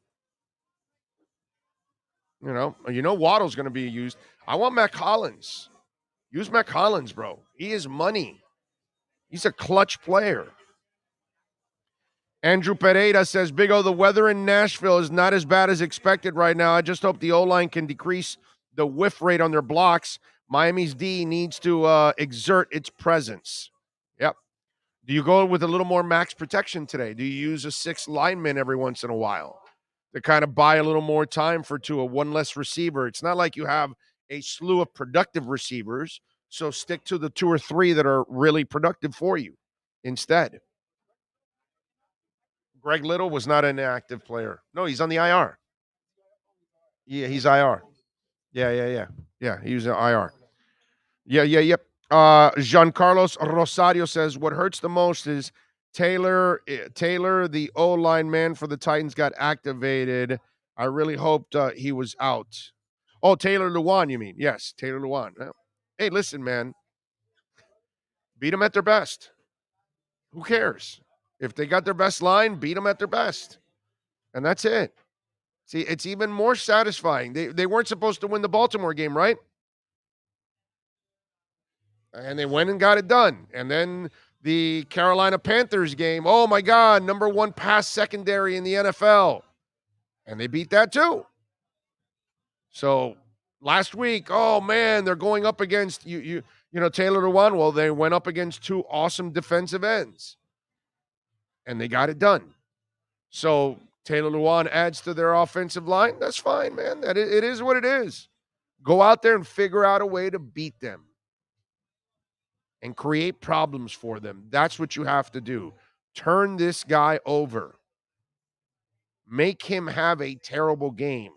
Waddle's going to be used. I want Matt Collins. Use Matt Collins, bro. He is money. He's a clutch player. Andrew Pereira says, Big O, the weather in Nashville is not as bad as expected right now. I just hope the O-line can decrease the whiff rate on their blocks. Miami's D needs to exert its presence. Yep. Do you go with a little more max protection today? Do you use a 6 lineman every once in a while to kind of buy a little more time for Tua, 1 less receiver? It's not like you have a slew of productive receivers, so stick to the 2 or 3 that are really productive for you instead. Greg Little was not an active player. No, he's on the IR. Yeah, he's IR. Yeah, he was in IR. Yep. Giancarlos Rosario says what hurts the most is Taylor, the O-line man for the Titans, got activated. I really hoped he was out. Oh, Taylor Lewan, you mean? Yes, Taylor Lewan. Hey, listen, man. Beat them at their best. Who cares? If they got their best line, beat them at their best. And that's it. See, it's even more satisfying. They weren't supposed to win the Baltimore game, right? And they went and got it done. And then the Carolina Panthers game, oh my God, number one pass secondary in the NFL. And they beat that too. So last week, oh man, they're going up against you know, Taylor Lewan. Well, they went up against two awesome defensive ends. And they got it done. So Taylor Lewan adds to their offensive line. That's fine, man. It is what it is. Go out there and figure out a way to beat them and create problems for them. That's what you have to do. Turn this guy over. Make him have a terrible game.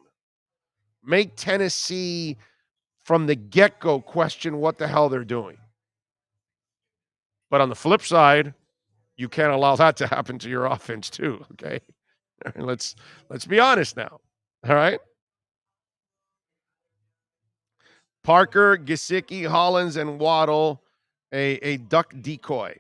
Make Tennessee, from the get-go, question what the hell they're doing. But on the flip side, you can't allow that to happen to your offense too, okay? Let's be honest now, all right? Parker, Gesicki, Hollins, and Waddle, a duck decoy.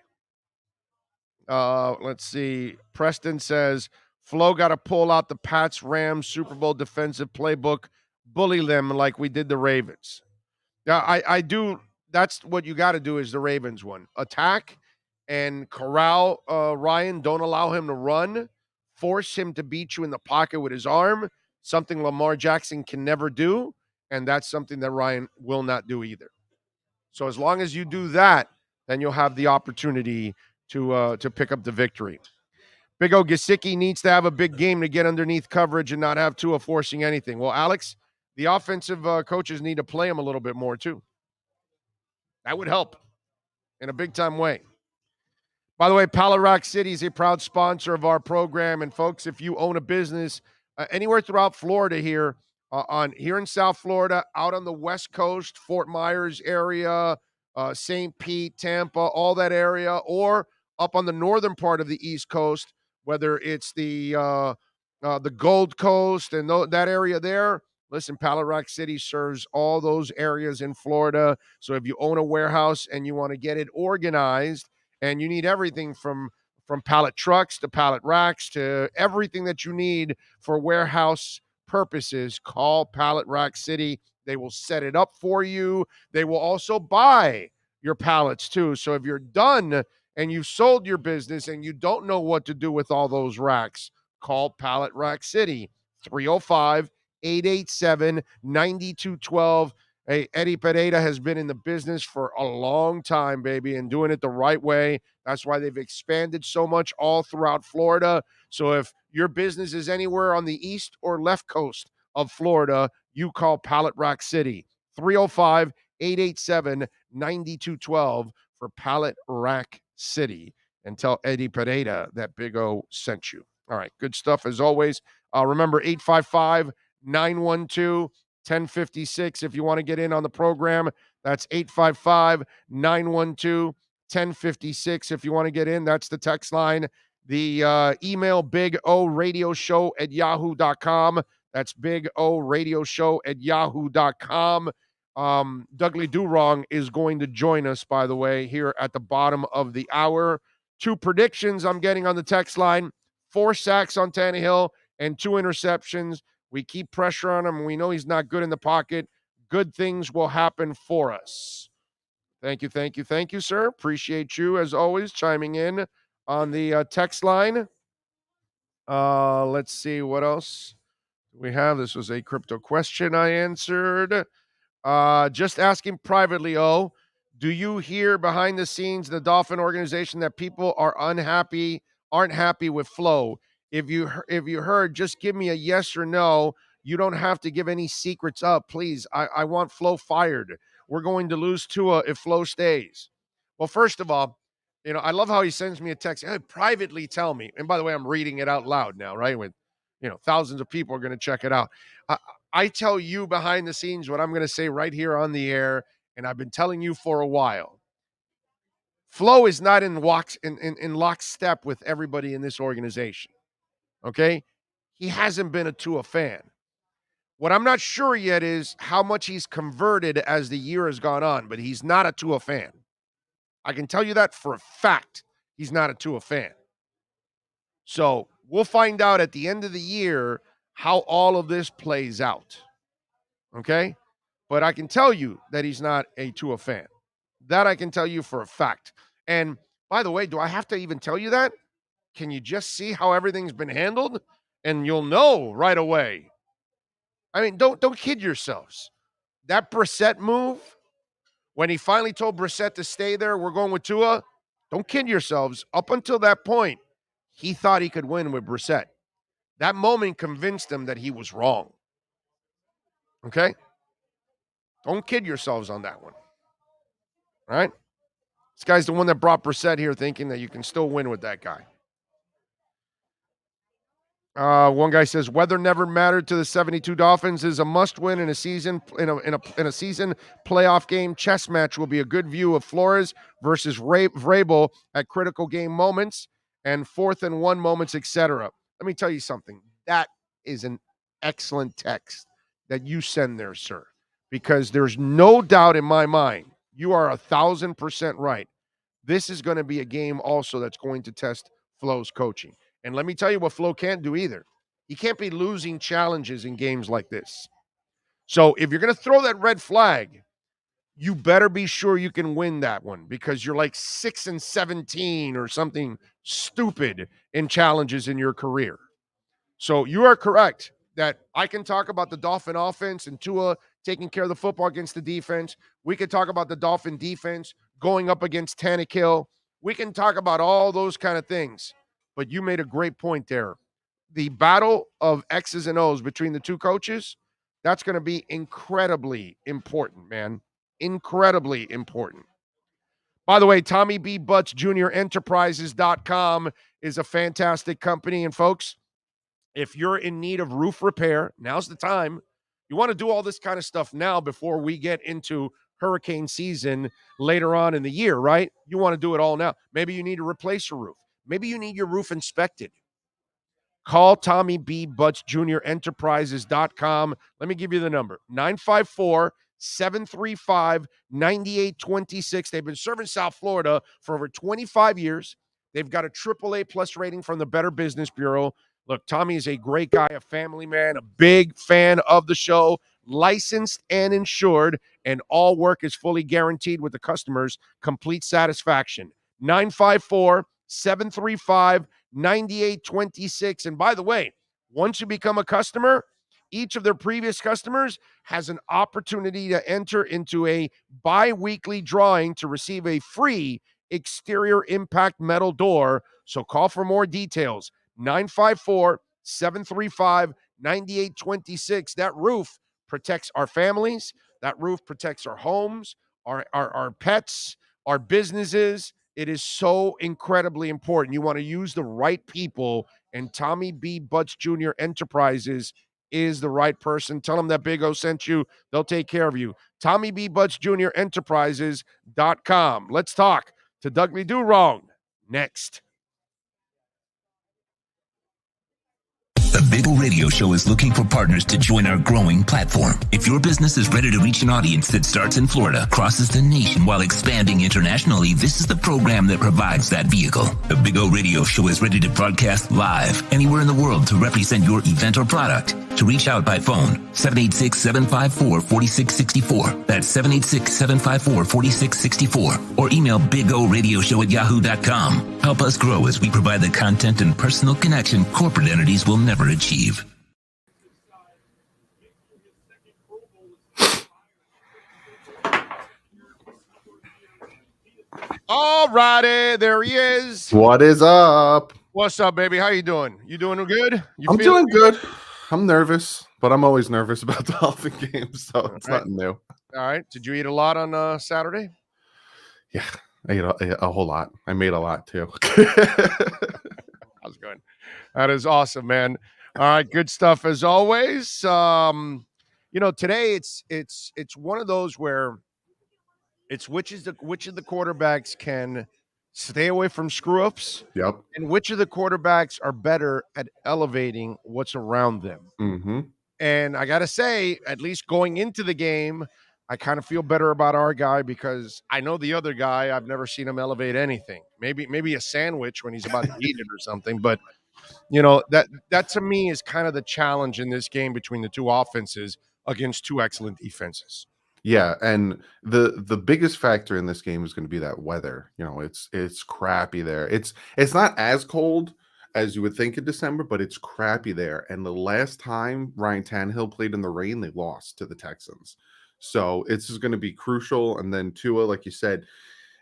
Let's see. Preston says, Flo got to pull out the Pats Rams Super Bowl defensive playbook, bully them like we did the Ravens. Yeah, I do. That's what you got to do is the Ravens one. Attack and corral Ryan. Don't allow him to run. Force him to beat you in the pocket with his arm, something Lamar Jackson can never do, and that's something that Ryan will not do either. So as long as you do that, then you'll have the opportunity to pick up the victory. Big O Gesicki needs to have a big game to get underneath coverage and not have Tua forcing anything. Well, Alex, the offensive coaches need to play him a little bit more too. That would help in a big-time way. By the way, Pallet Rock City is a proud sponsor of our program. And, folks, if you own a business anywhere throughout Florida here, here in South Florida, out on the West Coast, Fort Myers area, St. Pete, Tampa, all that area, or up on the northern part of the East Coast, whether it's the Gold Coast and that area there. Listen, Pallet Rock City serves all those areas in Florida. So if you own a warehouse and you want to get it organized, and you need everything from pallet trucks to pallet racks to everything that you need for warehouse purposes, call Pallet Rock City. They will set it up for you. They will also buy your pallets too. So if you're done and you've sold your business and you don't know what to do with all those racks, call Pallet Rock City, 305-887-9212. Hey, Eddie Pereira has been in the business for a long time, baby, and doing it the right way. That's why they've expanded so much all throughout Florida. So if your business is anywhere on the east or left coast of Florida, you call Pallet Rock City, 305-887-9212 for Pallet Rock City, and tell Eddie Pereira that Big O sent you. All right, good stuff as always. Remember, 855-912 1056 if you want to get in on the program. That's 855-912-1056 if you want to get in. That's the text line. The email, bigoradioshow@yahoo.com. That's bigoradioshow@yahoo.com. Dudley Durong is going to join us, by the way, here at the bottom of the hour. 2 predictions I'm getting on the text line: 4 sacks on Tannehill and 2 interceptions. We keep pressure on him, and we know he's not good in the pocket. Good things will happen for us. Thank you, sir. Appreciate you, as always, chiming in on the text line. Let's see what else we have. This was a crypto question I answered. Just asking privately, do you hear behind the scenes the Dolphin organization that people aren't happy with Flo? If you heard, just give me a yes or no. You don't have to give any secrets up, please. I want Flo fired. We're going to lose Tua if Flo stays. Well, first of all, I love how he sends me a text. Hey, privately tell me. And by the way, I'm reading it out loud now, right? With, thousands of people are going to check it out. I tell you behind the scenes what I'm going to say right here on the air, and I've been telling you for a while. Flo is not in lockstep with everybody in this organization, okay? He hasn't been a Tua fan. What I'm not sure yet is how much he's converted as the year has gone on, but he's not a Tua fan. I can tell you that for a fact. He's not a Tua fan. So we'll find out at the end of the year how all of this plays out. Okay? But I can tell you that he's not a Tua fan. That I can tell you for a fact. And by the way, do I have to even tell you that? Can you just see how everything's been handled? And you'll know right away. I mean, don't kid yourselves. That Brissett move, when he finally told Brissett to stay there, we're going with Tua, don't kid yourselves. Up until that point, he thought he could win with Brissett. That moment convinced him that he was wrong. Okay? Don't kid yourselves on that one. All right? This guy's the one that brought Brissett here thinking that you can still win with that guy. One guy says weather never mattered to the 72 Dolphins. Is a must-win in a season in a season playoff game. Chess match will be a good view of Flores versus Vrabel at critical game moments and 4th and 1 moments, etc. Let me tell you something. That is an excellent text that you send there, sir, because there's no doubt in my mind. You are 1,000% right. This is going to be a game also that's going to test Flo's coaching. And let me tell you what Flo can't do either. He can't be losing challenges in games like this. So if you're going to throw that red flag, you better be sure you can win that one because you're like 6-17 or something stupid in challenges in your career. So you are correct that I can talk about the Dolphin offense and Tua taking care of the football against the defense. We can talk about the Dolphin defense going up against Tannehill. We can talk about all those kind of things. But you made a great point there. The battle of X's and O's between the two coaches, that's going to be incredibly important, man. Incredibly important. By the way, Tommy B. Butts Jr. Enterprises.com is a fantastic company. And folks, if you're in need of roof repair, now's the time. You want to do all this kind of stuff now before we get into hurricane season later on in the year, right? You want to do it all now. Maybe you need to replace your roof. Maybe you need your roof inspected. Call Tommy B. Butts Jr. Enterprises.com. Let me give you the number. 954-735-9826. They've been serving South Florida for over 25 years. They've got a AAA plus rating from the Better Business Bureau. Look, Tommy is a great guy, a family man, a big fan of the show, licensed and insured, and all work is fully guaranteed with the customer's complete satisfaction. 954-735-9826. And by the way, once you become a customer, each of their previous customers has an opportunity to enter into a bi-weekly drawing to receive a free exterior impact metal door. So call for more details. 954-735-9826. That roof protects our families. That roof protects our homes, our pets, our businesses. It is so incredibly important. You want to use the right people, and Tommy B. Butts Jr. Enterprises is the right person. Tell them that Big O sent you. They'll take care of you. Tommy B. Butts Jr. Enterprises.com. Let's talk to Dudley Do Wrong next. The Big O Radio Show is looking for partners to join our growing platform. If your business is ready to reach an audience that starts in Florida, crosses the nation while expanding internationally, this is the program that provides that vehicle. The Big O Radio Show is ready to broadcast live anywhere in the world to represent your event or product. To reach out by phone, 786-754-4664. That's 786-754-4664. Or email bigoradioshow@yahoo.com. Help us grow as we provide the content and personal connection corporate entities will never achieve. All righty, there he is. What is up? What's up, baby? How you doing? You doing good? I'm doing good. I'm nervous, but I'm always nervous about the Dolphin games, so it's nothing new. All right. Did you eat a lot on Saturday? Yeah, I ate a whole lot. I made a lot, too. How's it going? That is awesome, man. All right, good stuff as always. today it's one of those where it's which of the quarterbacks can stay away from screw ups, Yep. and which of the quarterbacks are better at elevating what's around them. Mm-hmm. And I got to say, at least going into the game, I kind of feel better about our guy because I know the other guy, I've never seen him elevate anything. Maybe a sandwich when he's about to eat it or something. But, that to me is kind of the challenge in this game between the two offenses against two excellent defenses. Yeah, and the biggest factor in this game is going to be that weather. It's crappy there. It's not as cold as you would think in December, but it's crappy there. And the last time Ryan Tannehill played in the rain, they lost to the Texans. So it's just going to be crucial. And then Tua, like you said,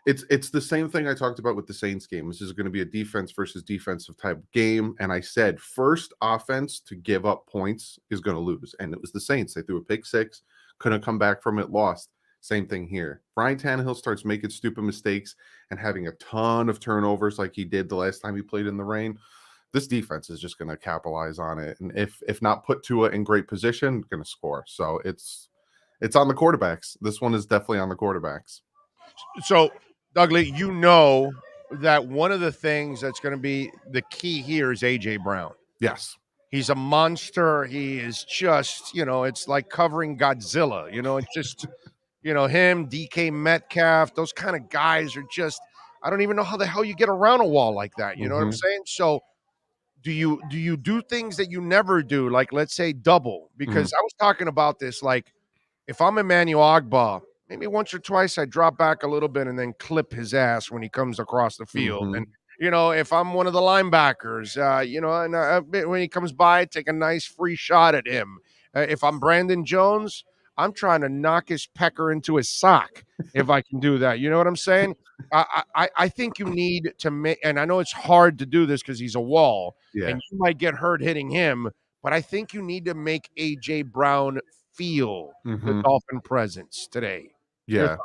it's the same thing I talked about with the Saints game. This is going to be a defense versus defensive type game. And I said first offense to give up points is going to lose. And it was the Saints. They threw a pick six. Couldn't come back from it, lost. Same thing here. Ryan Tannehill starts making stupid mistakes and having a ton of turnovers like he did the last time he played in the rain. This defense is just going to capitalize on it. And if not put Tua in great position, going to score. So it's on the quarterbacks. This one is definitely on the quarterbacks. So, Dougley, that one of the things that's going to be the key here is A.J. Brown. Yes. He's a monster. He is just, it's like covering Godzilla. It's just, him, DK Metcalf, those kind of guys are just, I don't even know how the hell you get around a wall like that. You know what I'm saying? So do you do things that you never do? Like, let's say double, because I was talking about this, like if I'm Emmanuel Ogbah, maybe once or twice I drop back a little bit and then clip his ass when he comes across the field. And, if I'm one of the linebackers, when he comes by, take a nice free shot at him. If I'm Brandon Jones, I'm trying to knock his pecker into his sock if I can do that. You know what I'm saying? I think you need to make, and I know it's hard to do this because he's a wall, and you might get hurt hitting him, but I think you need to make A.J. Brown feel the Dolphin presence today. Yeah.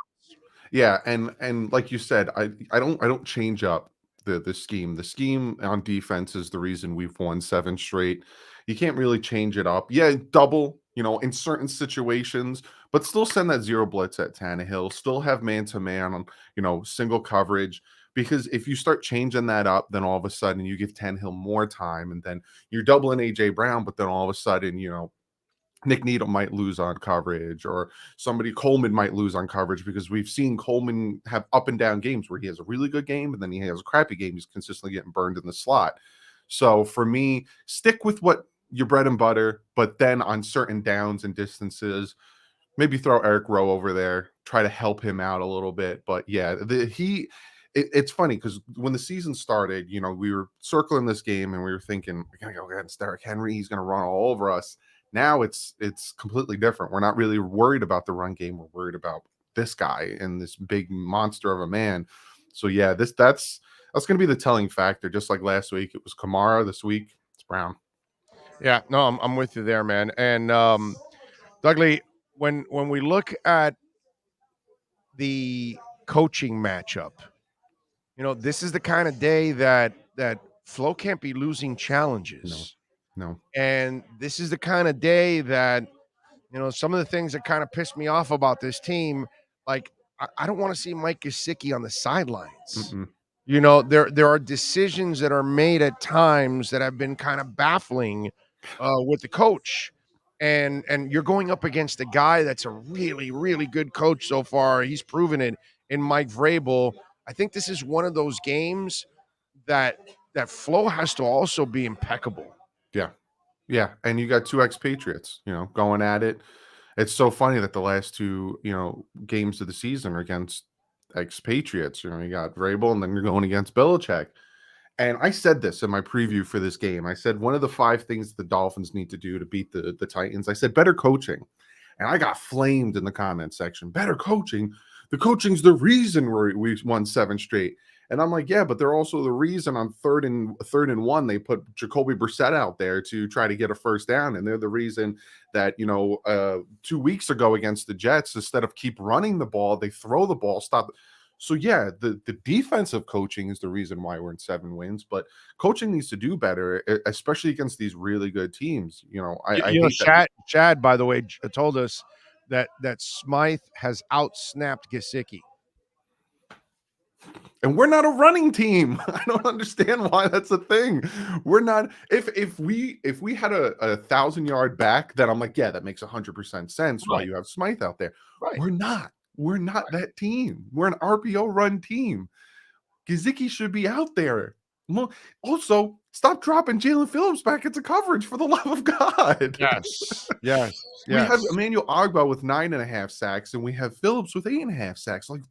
Yeah, and like you said, I don't change up the scheme. The scheme on defense is the reason we've won 7 straight. You can't really change it up. Yeah, double, in certain situations, but still send that zero blitz at Tannehill. Still have man-to-man on, single coverage. Because if you start changing that up, then all of a sudden you give Tannehill more time, and then you're doubling A.J. Brown, but then all of a sudden, Nick Needham might lose on coverage, or Coleman might lose on coverage, because we've seen Coleman have up and down games where he has a really good game and then he has a crappy game. He's consistently getting burned in the slot. So for me, stick with what your bread and butter, but then on certain downs and distances, maybe throw Eric Rowe over there, try to help him out a little bit. But yeah, it's funny because when the season started, we were circling this game and we were thinking, we're going to go against Derrick Henry. He's going to run all over us. Now it's completely different. We're not really worried about the run game. We're worried about this guy and this big monster of a man. So yeah, that's going to be the telling factor. Just like last week, it was Kamara. This week, it's Brown. Yeah, no, I'm with you there, man. And Dougley, when we look at the coaching matchup, this is the kind of day that Flo can't be losing challenges. No. And this is the kind of day that, some of the things that kind of pissed me off about this team, like I don't want to see Mike Gesicki on the sidelines. There are decisions that are made at times that have been kind of baffling with the coach. And you're going up against a guy that's a really, really good coach so far. He's proven it in Mike Vrabel. I think this is one of those games that Flo has to also be impeccable. Yeah, and you got 2 expatriates, going at it. It's so funny that the last 2, games of the season are against expatriates. You got Vrabel, and then you're going against Belichick. And I said this in my preview for this game. I said one of the 5 things the Dolphins need to do to beat the Titans, I said better coaching. And I got flamed in the comment section. Better coaching? The coaching's the reason we won 7 straight. And I'm like, yeah, but they're also the reason on third and 1 they put Jacoby Brissett out there to try to get a first down, and they're the reason that 2 weeks ago against the Jets, instead of keep running the ball, they throw the ball. Stop. So yeah, the defensive coaching is the reason why we're in 7 wins, but coaching needs to do better, especially against these really good teams. I You know, hate that. Schad, by the way, told us that Smythe has outsnapped Gesicki. And we're not a running team. I don't understand why that's a thing. We're not. If we had a 1,000-yard back, then I'm like, yeah, that makes 100% sense why you have Smythe out there. Right. We're not. We're not that team. We're an RPO run team. Gesicki should be out there. Also, stop dropping Jalen Phillips back into coverage, for the love of God. Yes. We have Emmanuel Ogbah with 9.5 sacks, and we have Phillips with 8.5 sacks. Like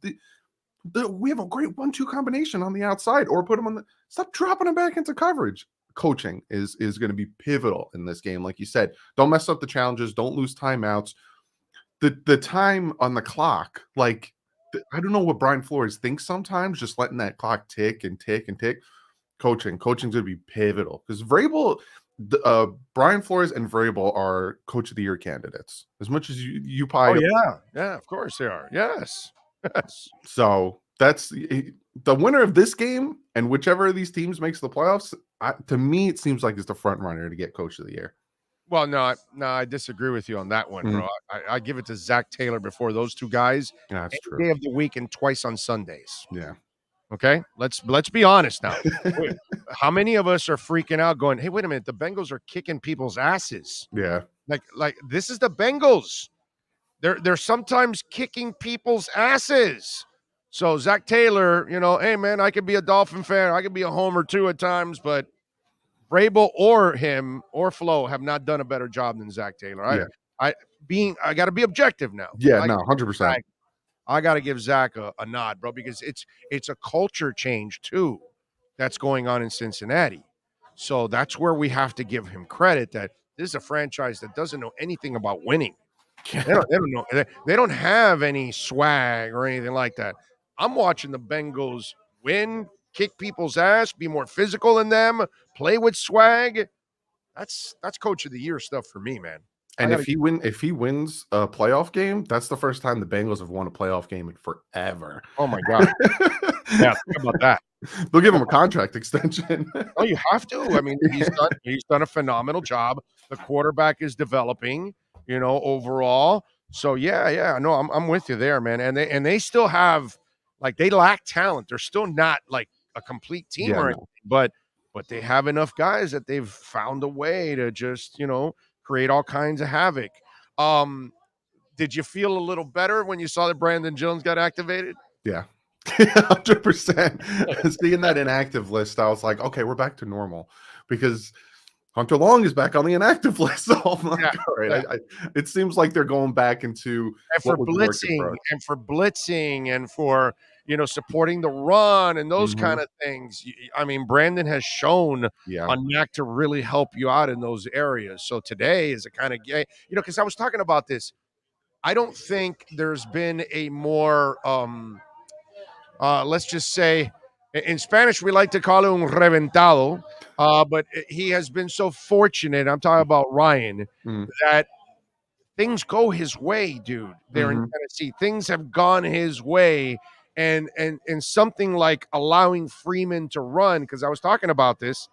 we have a great 1-2 combination on the outside, or put them on the. Stop dropping them back into coverage. Coaching is going to be pivotal in this game, like you said. Don't mess up the challenges. Don't lose timeouts. The time on the clock, like I don't know what Brian Flores thinks sometimes, just letting that clock tick and tick and tick. Coaching's going to be pivotal because Vrabel, Brian Flores and Vrabel are Coach of the Year candidates. As much as you probably. Oh yeah, of course they are. Yes. So that's the winner of this game, and whichever of these teams makes the playoffs. To me, it seems like it's the front runner to get Coach of the Year. Well, no, I disagree with you on that one, bro. I give it to Zach Taylor before those two guys. Yeah, that's true. Day of the week and twice on Sundays. Yeah. Okay, let's be honest now. How many of us are freaking out, going, "Hey, wait a minute! The Bengals are kicking people's asses." Yeah. Like this is the Bengals. They're sometimes kicking people's asses. So Zach Taylor, hey man, I could be a Dolphin fan, I could be a homer too at times, but Vrabel or him or Flo have not done a better job than Zach Taylor. I got to be objective now. Yeah, 100%. I got to give Zach a nod, bro, because it's a culture change too that's going on in Cincinnati. So that's where we have to give him credit that this is a franchise that doesn't know anything about winning. They don't know. They don't have any swag or anything like that. I'm watching the Bengals win, kick people's ass, be more physical than them, play with swag. That's Coach of the Year stuff for me, man. And if he wins a playoff game, that's the first time the Bengals have won a playoff game in forever. Oh my God. Yeah, think about that. They'll give him a contract extension. Oh, you have to. I mean, he's done a phenomenal job. The quarterback is developing, overall. So yeah. No, I'm with you there, man. And they still have, like, they lack talent. They're still not like a complete team or anything, but they have enough guys that they've found a way to just, create all kinds of havoc. Did you feel a little better when you saw that Brandon Jones got activated? Yeah. 100%. Seeing that inactive list, I was like, okay, we're back to normal, because Hunter Long is back on the inactive list. So I'm like, all right. It seems like they're going back into for blitzing and for supporting the run and those kind of things. I mean, Brandon has shown a knack to really help you out in those areas. So today is a kind of because I was talking about this. I don't think there's been a more let's just say, in Spanish, we like to call it un reventado, but he has been so fortunate. I'm talking about Ryan, that things go his way, dude. There in Tennessee, things have gone his way, and something like allowing Freeman to run, because I was talking about this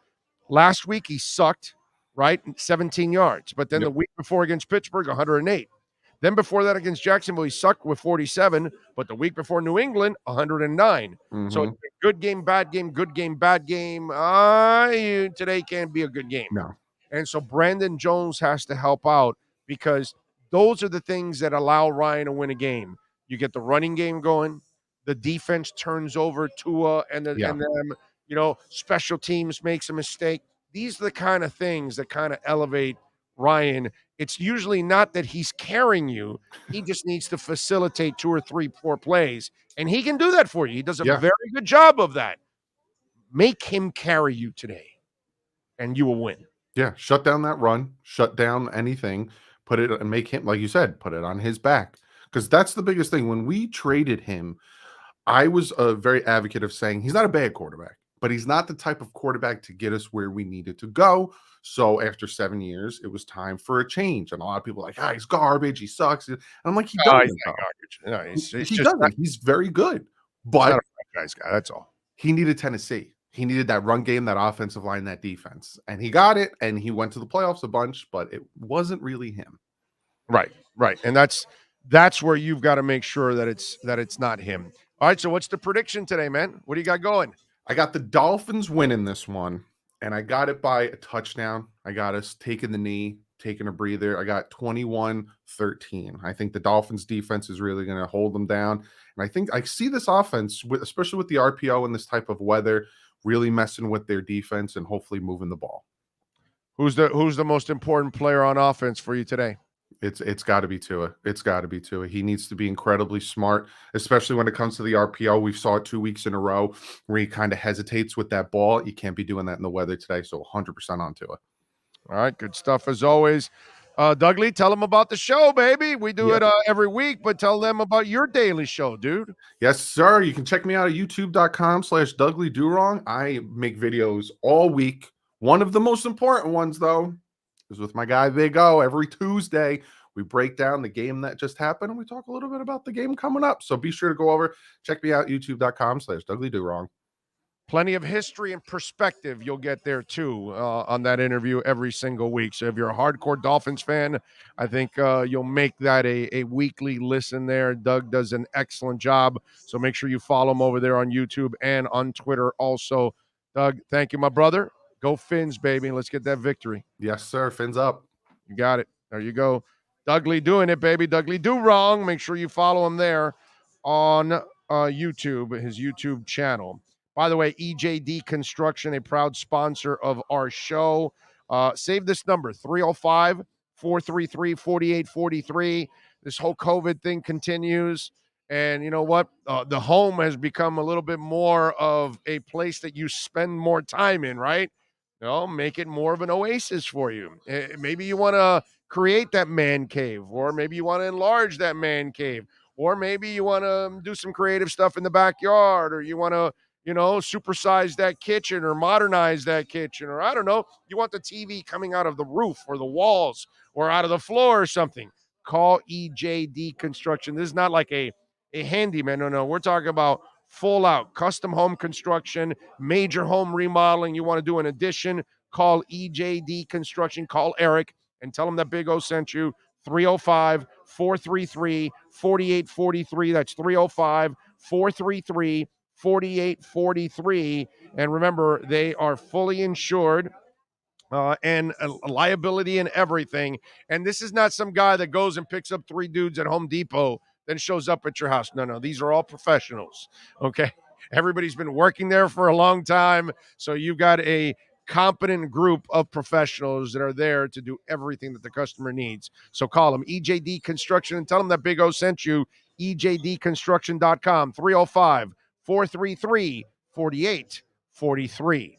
last week. He sucked, right? 17 yards, but then the week before against Pittsburgh, 108. Then before that against Jacksonville, he sucked with 47, but the week before New England, 109. So it's a good game, bad game, good game, bad game. Today can't be a good game. No. And so Brandon Jones has to help out, because those are the things that allow Ryan to win a game. You get the running game going, the defense turns over Tua and them, special teams makes a mistake. These are the kind of things that kind of elevate Ryan. It's usually not that he's carrying you. He just needs to facilitate 2 or 3, 4 plays, and he can do that for you. He does a very good job of that. Make him carry you today, and you will win. Yeah, shut down that run, shut down anything, put it and make him, like you said, put it on his back, because that's the biggest thing. When we traded him, I was a very advocate of saying he's not a bad quarterback, but he's not the type of quarterback to get us where we needed to go. So after 7 years, it was time for a change. And a lot of people are like, he's garbage, he sucks. And I'm like, he doesn't. He's not garbage. No, He doesn't. He's very good. But not a franchise guy. That's all. he needed Tennessee. He needed that run game, that offensive line, that defense. And he got it, and he went to the playoffs a bunch, but it wasn't really him. Right. And that's where you've got to make sure that it's not him. All right, so what's the prediction today, man? What do you got going? I got the Dolphins winning this one, and I got it by a touchdown. I got us taking the knee, taking a breather. I got 21-13. I think the Dolphins defense is really going to hold them down. And I think I see this offense, especially with the RPO and this type of weather, really messing with their defense and hopefully moving the ball. Who's the most important player on offense for you today? It's got to be Tua. It's got to be Tua. He needs to be incredibly smart, especially when it comes to the RPO. We saw it 2 weeks in a row where he kind of hesitates with that ball. You can't be doing that in the weather today, so 100% on Tua. All right, good stuff as always. Dougley, tell them about the show, baby. We do it every week, but tell them about your daily show, dude. Yes, sir. You can check me out at youtube.com/DougleyDoWrong. I make videos all week. One of the most important ones, though, is with my guy Big O. Every Tuesday, we break down the game that just happened, and we talk a little bit about the game coming up. So be sure to go over, check me out, youtube.com/DougleyDoWrong. Plenty of history and perspective you'll get there, too, on that interview every single week. So if you're a hardcore Dolphins fan, I think you'll make that a weekly listen there. Doug does an excellent job. So make sure you follow him over there on YouTube and on Twitter also. Doug, thank you, my brother. Go Fins, baby. Let's get that victory. Yes, sir. Fins up. You got it. There you go. Dougley doing it, baby. Dougley Do Wrong. Make sure you follow him there on YouTube, his YouTube channel. By the way, EJD Construction, a proud sponsor of our show. Save this number, 305-433-4843. This whole COVID thing continues. And you know what? The home has become a little bit more of a place that you spend more time in, right? You know, make it more of an oasis for you. Maybe you want to create that man cave, or maybe you want to enlarge that man cave, or maybe you want to do some creative stuff in the backyard, or you want to, supersize that kitchen or modernize that kitchen, or I don't know, you want the TV coming out of the roof or the walls or out of the floor or something. Call EJD Construction. This is not like a handyman. No. We're talking about full out custom home construction, major home remodeling. You want to do an addition, call EJD Construction. Call Eric and tell him that Big O sent you. 305-433-4843. That's 305-433-4843. And remember, they are fully insured and liability and everything. And this is not some guy that goes and picks up 3 dudes at Home Depot, then shows up at your house. No. These are all professionals, okay? Everybody's been working there for a long time. So you've got a competent group of professionals that are there to do everything that the customer needs. So call them, EJD Construction, and tell them that Big O sent you. EJDconstruction.com, 305-433-4843.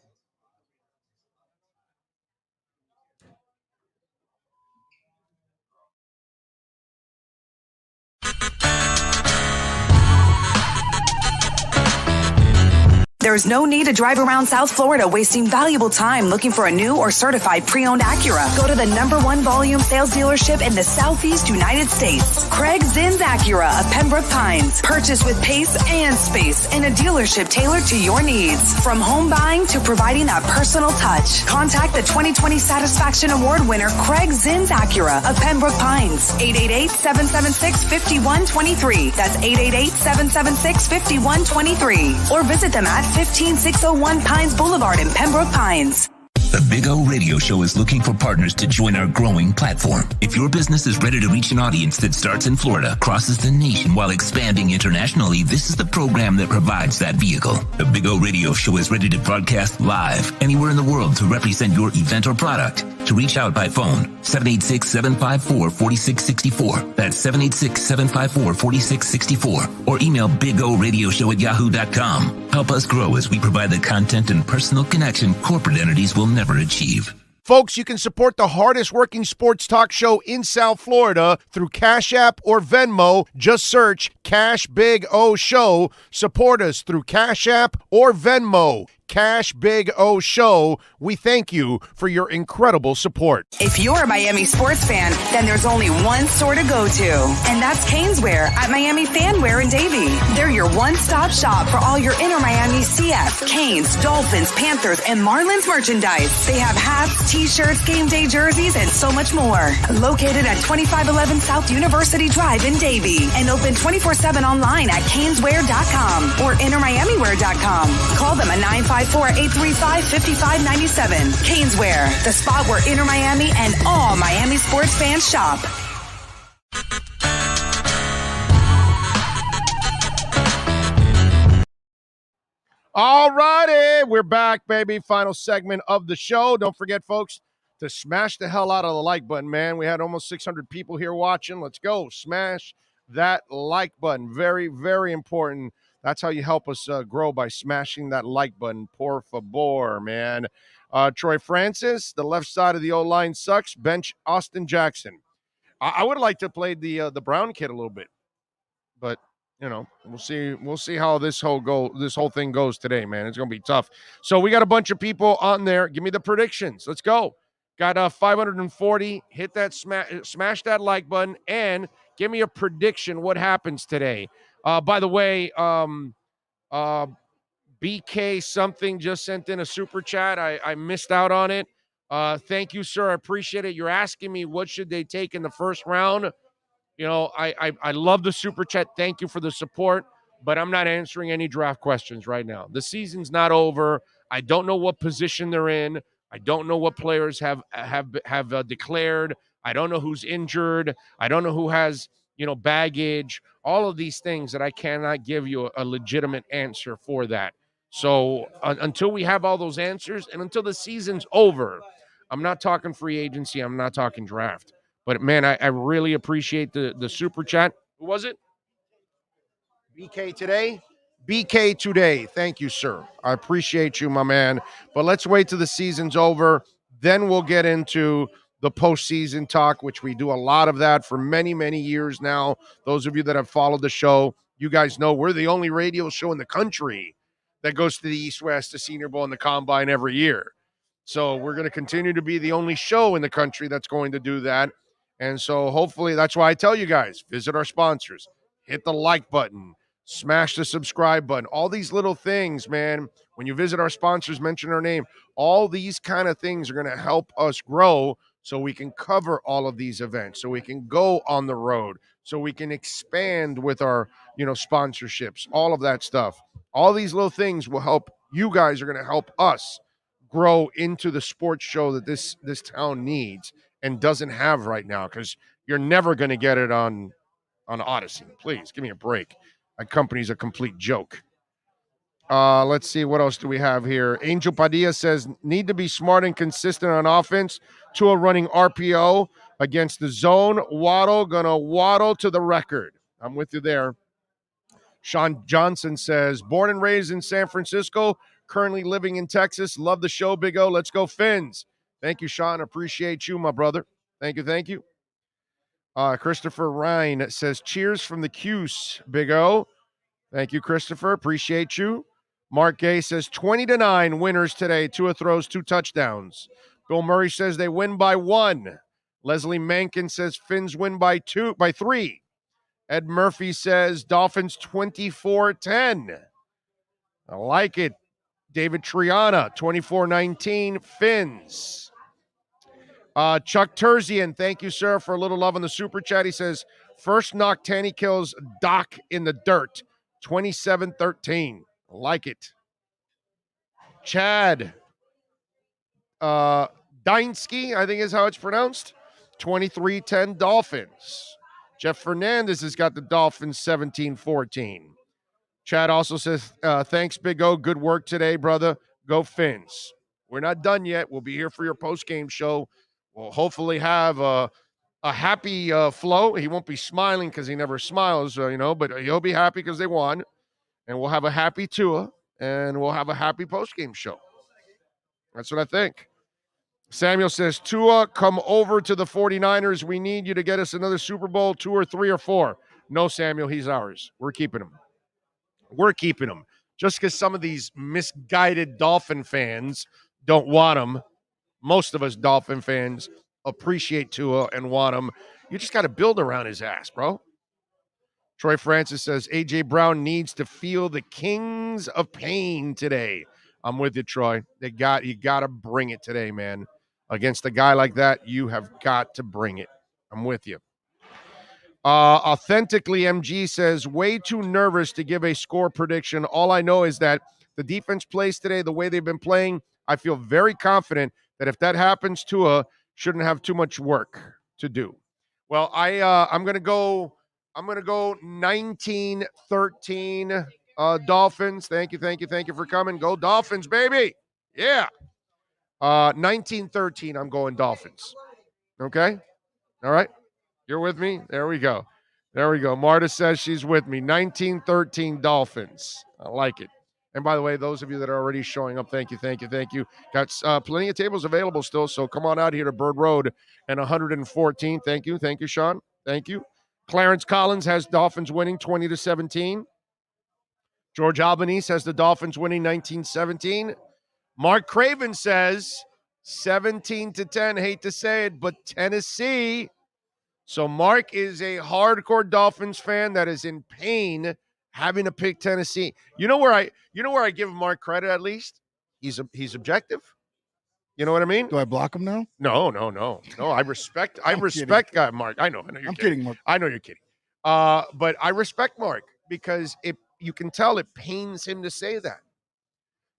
There's no need to drive around South Florida wasting valuable time looking for a new or certified pre-owned Acura. Go to the #1 volume sales dealership in the Southeast United States. Craig Zinn's Acura of Pembroke Pines. Purchase with pace and space in a dealership tailored to your needs. From home buying to providing that personal touch. Contact the 2020 Satisfaction Award winner Craig Zinn's Acura of Pembroke Pines. 888-776-5123. That's 888-776-5123. Or visit them at 15601 Pines Boulevard in Pembroke Pines. The Big O Radio Show is looking for partners to join our growing platform. If your business is ready to reach an audience that starts in Florida, crosses the nation while expanding internationally, this is the program that provides that vehicle. The Big O Radio Show is ready to broadcast live anywhere in the world to represent your event or product. To reach out by phone, 786-754-4664. That's 786-754-4664. Or email bigoradioshow@yahoo.com. Help us grow as we provide the content and personal connection corporate entities will never achieve. Folks, you can support the hardest working sports talk show in South Florida through Cash App or Venmo. Just search Cash Big O Show. Support us through Cash App or Venmo. Cash Big O Show. We thank you for your incredible support. If you're a Miami sports fan, then there's only one store to go to, and that's Caneswear at Miami Fanwear in Davie. They're your one-stop shop for all your inner Miami CF, Canes, Dolphins, Panthers, and Marlins merchandise. They have hats, t-shirts, game day jerseys, and so much more. Located at 2511 South University Drive in Davie, and open 24/7 online at caneswear.com or innermiamiwear.com. Call them at 954-835-5597. Caneswear, the spot where Inner Miami and all Miami sports fans shop. All righty, we're back, baby. Final segment of the show. Don't forget, folks, to smash the hell out of the like button, man. We had almost 600 people here watching. Let's go. Smash that like button. Very, very important. That's how you help us grow, by smashing that like button. Por favor, man. Troy Francis, the left side of the O-line sucks. Bench Austin Jackson. I would like to play the Brown kid a little bit, but you know, we'll see. We'll see how this whole thing goes today, man. It's gonna be tough. So we got a bunch of people on there. Give me the predictions. Let's go. Got 540. Hit that smash that like button, and give me a prediction. What happens today? By the way, BK something just sent in a super chat. I missed out on it. Thank you, sir. I appreciate it. You're asking me what should they take in the first round. You know, I love the super chat. Thank you for the support, but I'm not answering any draft questions right now. The season's not over. I don't know what position they're in. I don't know what players have declared. I don't know who's injured. I don't know who has, baggage. All of these things that I cannot give you a legitimate answer for that. So until we have all those answers and until the season's over, I'm not talking free agency. I'm not talking draft. But, man, I really appreciate the super chat. Who was it? BK today? BK today. Thank you, sir. I appreciate you, my man. But let's wait till the season's over. Then we'll get into the postseason talk, which we do a lot of that for many, many years now. Those of you that have followed the show, you guys know we're the only radio show in the country that goes to the East-West, the Senior Bowl, and the Combine every year. So we're going to continue to be the only show in the country that's going to do that. And so hopefully that's why I tell you guys, visit our sponsors, hit the like button, smash the subscribe button, all these little things, man. When you visit our sponsors, mention our name. All these kind of things are going to help us grow so we can cover all of these events, so we can go on the road, so we can expand with our, sponsorships, all of that stuff. All these little things will help. You guys are going to help us grow into the sports show that this town needs and doesn't have right now, because you're never going to get it on Odyssey. Please, give me a break. That company's a complete joke. Let's see, what else do we have here? Angel Padilla says, need to be smart and consistent on offense. Tua running RPO against the zone. Waddle, gonna waddle to the record. I'm with you there. Sean Johnson says, born and raised in San Francisco, currently living in Texas. Love the show, Big O. Let's go, Fins. Thank you, Sean. Appreciate you, my brother. Thank you. Christopher Ryan says, cheers from the Cuse, Big O. Thank you, Christopher. Appreciate you. Mark Gay says, 20-9 winners today. Tua throws 2 touchdowns. Bill Murray says they win by 1. Leslie Mankin says Fins win by 3. Ed Murphy says Dolphins 24-10. I like it. David Triana, 24-19, Fins. Chuck Terzian, thank you, sir, for a little love on the super chat. He says, first knock Tanny kills Doc in the dirt, 27-13. I like it. Chad Deinsky, I think is how it's pronounced, 23-10 Dolphins. Jeff Fernandez has got the Dolphins 17-14. Chad also says, thanks, Big O. Good work today, brother. Go Fins. We're not done yet. We'll be here for your post-game show. We'll hopefully have a happy flow. He won't be smiling because he never smiles, but he'll be happy because they won. And we'll have a happy Tua, and we'll have a happy post-game show. That's what I think. Samuel says, Tua, come over to the 49ers. We need you to get us another Super Bowl, 2 or 3 or 4. No, Samuel, he's ours. We're keeping him. just because some of these misguided Dolphin fans don't want him. Most of us Dolphin fans appreciate Tua and want him. You just got to build around his ass, bro. Troy Francis says, A.J. Brown needs to feel the kings of pain today. I'm with you, Troy. You got to bring it today, man. Against a guy like that, you have got to bring it. I'm with you. Authentically, MG says, way too nervous to give a score prediction. All I know is that the defense plays today the way they've been playing. I feel very confident that if that happens, Tua shouldn't have too much work to do. Well, I'm gonna go 19-13 Dolphins. Thank you for coming. Go Dolphins, baby. Yeah. 19-13. I'm going Dolphins. Okay. All right. You're with me? There we go. Marta says she's with me. 19-13 Dolphins. I like it. And by the way, those of you that are already showing up, thank you. Got plenty of tables available still, so come on out here to Bird Road and 114. Thank you, Sean. Thank you. Clarence Collins has Dolphins winning 20-17. George Albanese has the Dolphins winning 19-17. Mark Craven says 17-10. Hate to say it, but Tennessee. So Mark is a hardcore Dolphins fan that is in pain having to pick Tennessee. You know where I give Mark credit at least? He's objective. You know what I mean? Do I block him now? No. I respect guy Mark. I know you're I'm kidding, Mark. I know you're kidding. But I respect Mark because you can tell it pains him to say that.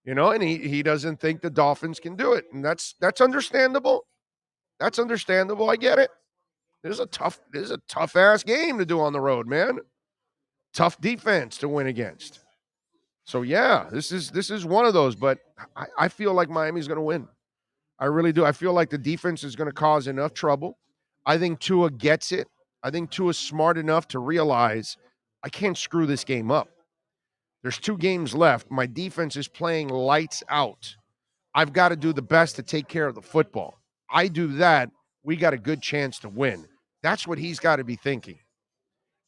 You know, and he doesn't think the Dolphins can do it. And that's understandable. That's understandable. I get it. This is a tough ass game to do on the road, man. Tough defense to win against. So yeah, this is one of those, but I feel like Miami's going to win. I really do. I feel like the defense is going to cause enough trouble. I think Tua gets it. I think Tua's smart enough to realize I can't screw this game up. There's 2 games left. My defense is playing lights out. I've got to do the best to take care of the football. I do that, we got a good chance to win. That's what he's got to be thinking.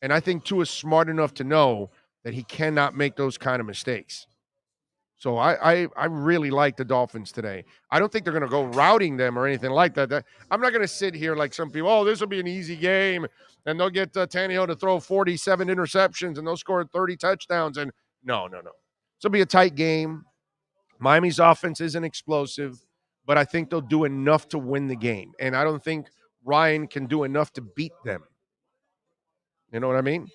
And I think Tua's smart enough to know that he cannot make those kind of mistakes. So I really like the Dolphins today. I don't think they're going to go routing them or anything like that. I'm not going to sit here like some people, this will be an easy game, and they'll get Tannehill to throw 47 interceptions, and they'll score 30 touchdowns. And no. This will be a tight game. Miami's offense isn't explosive, but I think they'll do enough to win the game. And I don't think Ryan can do enough to beat them. You know what I mean?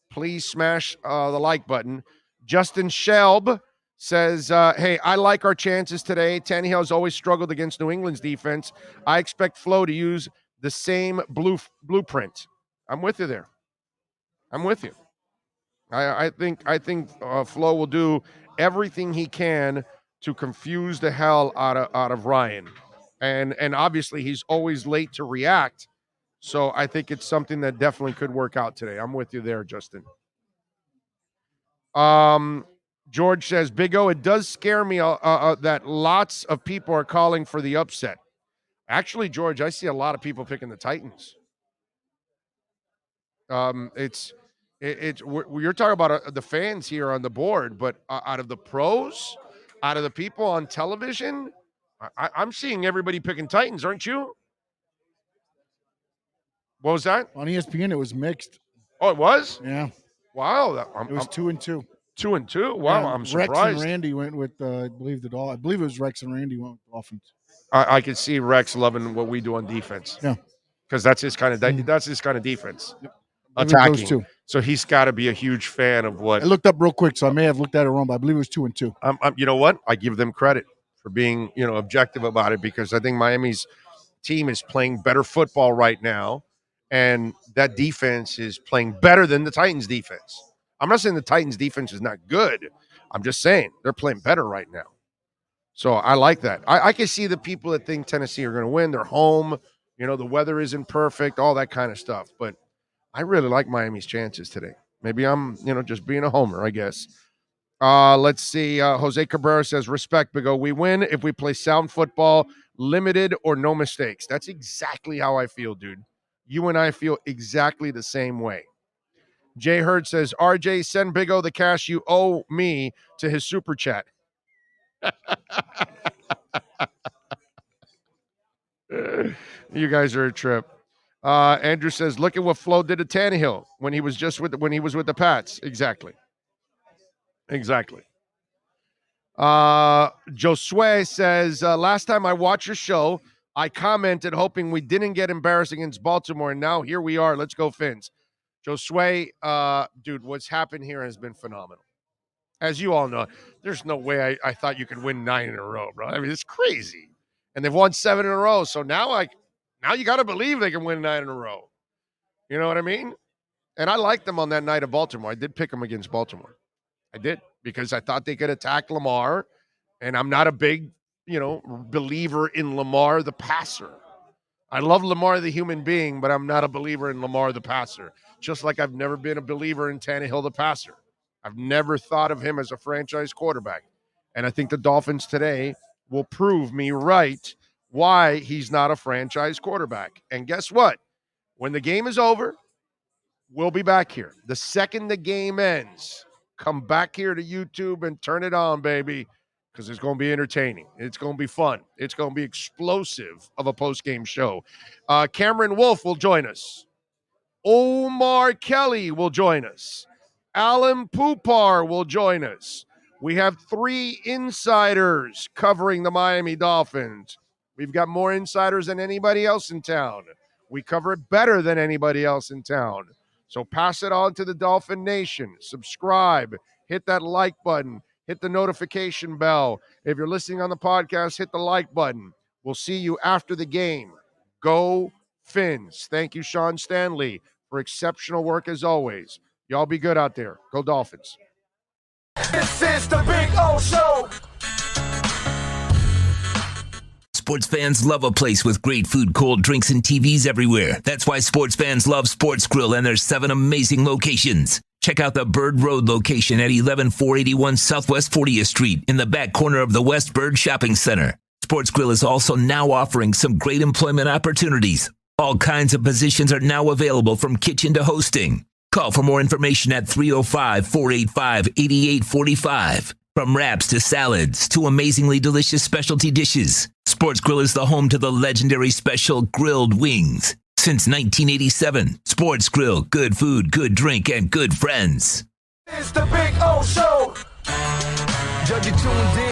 Please smash the like button. Justin Shelb says, hey, I like our chances today. Tannehill has always struggled against New England's defense. I expect Flo to use the same blueprint. I'm with you there. I'm with you. I think Flo will do everything he can to confuse the hell out of Ryan. And obviously he's always late to react. So I think it's something that definitely could work out today. I'm with you there, Justin. George says, Big O, it does scare me that lots of people are calling for the upset. Actually, George, I see a lot of people picking the Titans. You're talking about the fans here on the board, but out of the pros, out of the people on television, I'm seeing everybody picking Titans, aren't you? What was that? On ESPN, it was mixed. Oh, it was? Yeah. Wow. It was 2-2. 2-2? Wow, Yeah, I'm surprised. Rex and Randy went with, I believe it was Rex and Randy went with Dolphins. I could see Rex loving what we do on defense. Yeah. Because that's his kind of defense. Yep. Attacking. Those 2. So he's got to be a huge fan of what. I looked up real quick, so I may have looked at it wrong, but I believe it was 2-2. You know what? I give them credit for being, objective about it, because I think Miami's team is playing better football right now, and that defense is playing better than the Titans defense. I'm not saying the Titans defense is not good. I'm just saying they're playing better right now. So I like that. I can see the people that think Tennessee are going to win. They're home. The weather isn't perfect, all that kind of stuff. But I really like Miami's chances today. Maybe I'm, just being a homer, I guess. Let's see. Jose Cabrera says, respect, Big O. We win if we play sound football, limited or no mistakes. That's exactly how I feel, dude. You and I feel exactly the same way. Jay Hurd says, RJ, send Big O the cash you owe me to his super chat. You guys are a trip. Andrew says, look at what Flo did to Tannehill when he was with the Pats. Exactly. Josue says, last time I watched your show, I commented hoping we didn't get embarrassed against Baltimore, and now here we are. Let's go, Fins. Josue, dude, what's happened here has been phenomenal. As you all know, there's no way I thought you could win 9 in a row, bro. I mean, it's crazy. And they've won 7 in a row. So now you got to believe they can win 9 in a row. You know what I mean? And I liked them on that night of Baltimore. I did pick them against Baltimore. I did, because I thought they could attack Lamar. And I'm not a big, believer in Lamar the passer. I love Lamar the human being, but I'm not a believer in Lamar the passer. Just like I've never been a believer in Tannehill the passer. I've never thought of him as a franchise quarterback. And I think the Dolphins today will prove me right why he's not a franchise quarterback. And guess what? When the game is over, we'll be back here. The second the game ends, come back here to YouTube and turn it on, baby, because it's going to be entertaining. It's going to be fun. It's going to be explosive of a post-game show. Cameron Wolf will join us. Omar Kelly will join us. Alan Poupar will join us. We have 3 insiders covering the Miami Dolphins. We've got more insiders than anybody else in town. We cover it better than anybody else in town. So pass it on to the Dolphin Nation. Subscribe. Hit that like button. Hit the notification bell. If you're listening on the podcast, hit the like button. We'll see you after the game. Go Fins. Thank you, Sean Stanley, for exceptional work as always. Y'all be good out there. Go Dolphins. This is the Big O Show. Sports fans love a place with great food, cold drinks, and TVs everywhere. That's why sports fans love Sports Grill and their 7 amazing locations. Check out the Bird Road location at 11481 Southwest 40th Street in the back corner of the West Bird Shopping Center. Sports Grill is also now offering some great employment opportunities. All kinds of positions are now available, from kitchen to hosting. Call for more information at 305-485-8845. From wraps to salads to amazingly delicious specialty dishes, Sports Grill is the home to the legendary special grilled wings. Since 1987, Sports Grill, good food, good drink, and good friends. It's the Big O Show. Judge, you tuned in.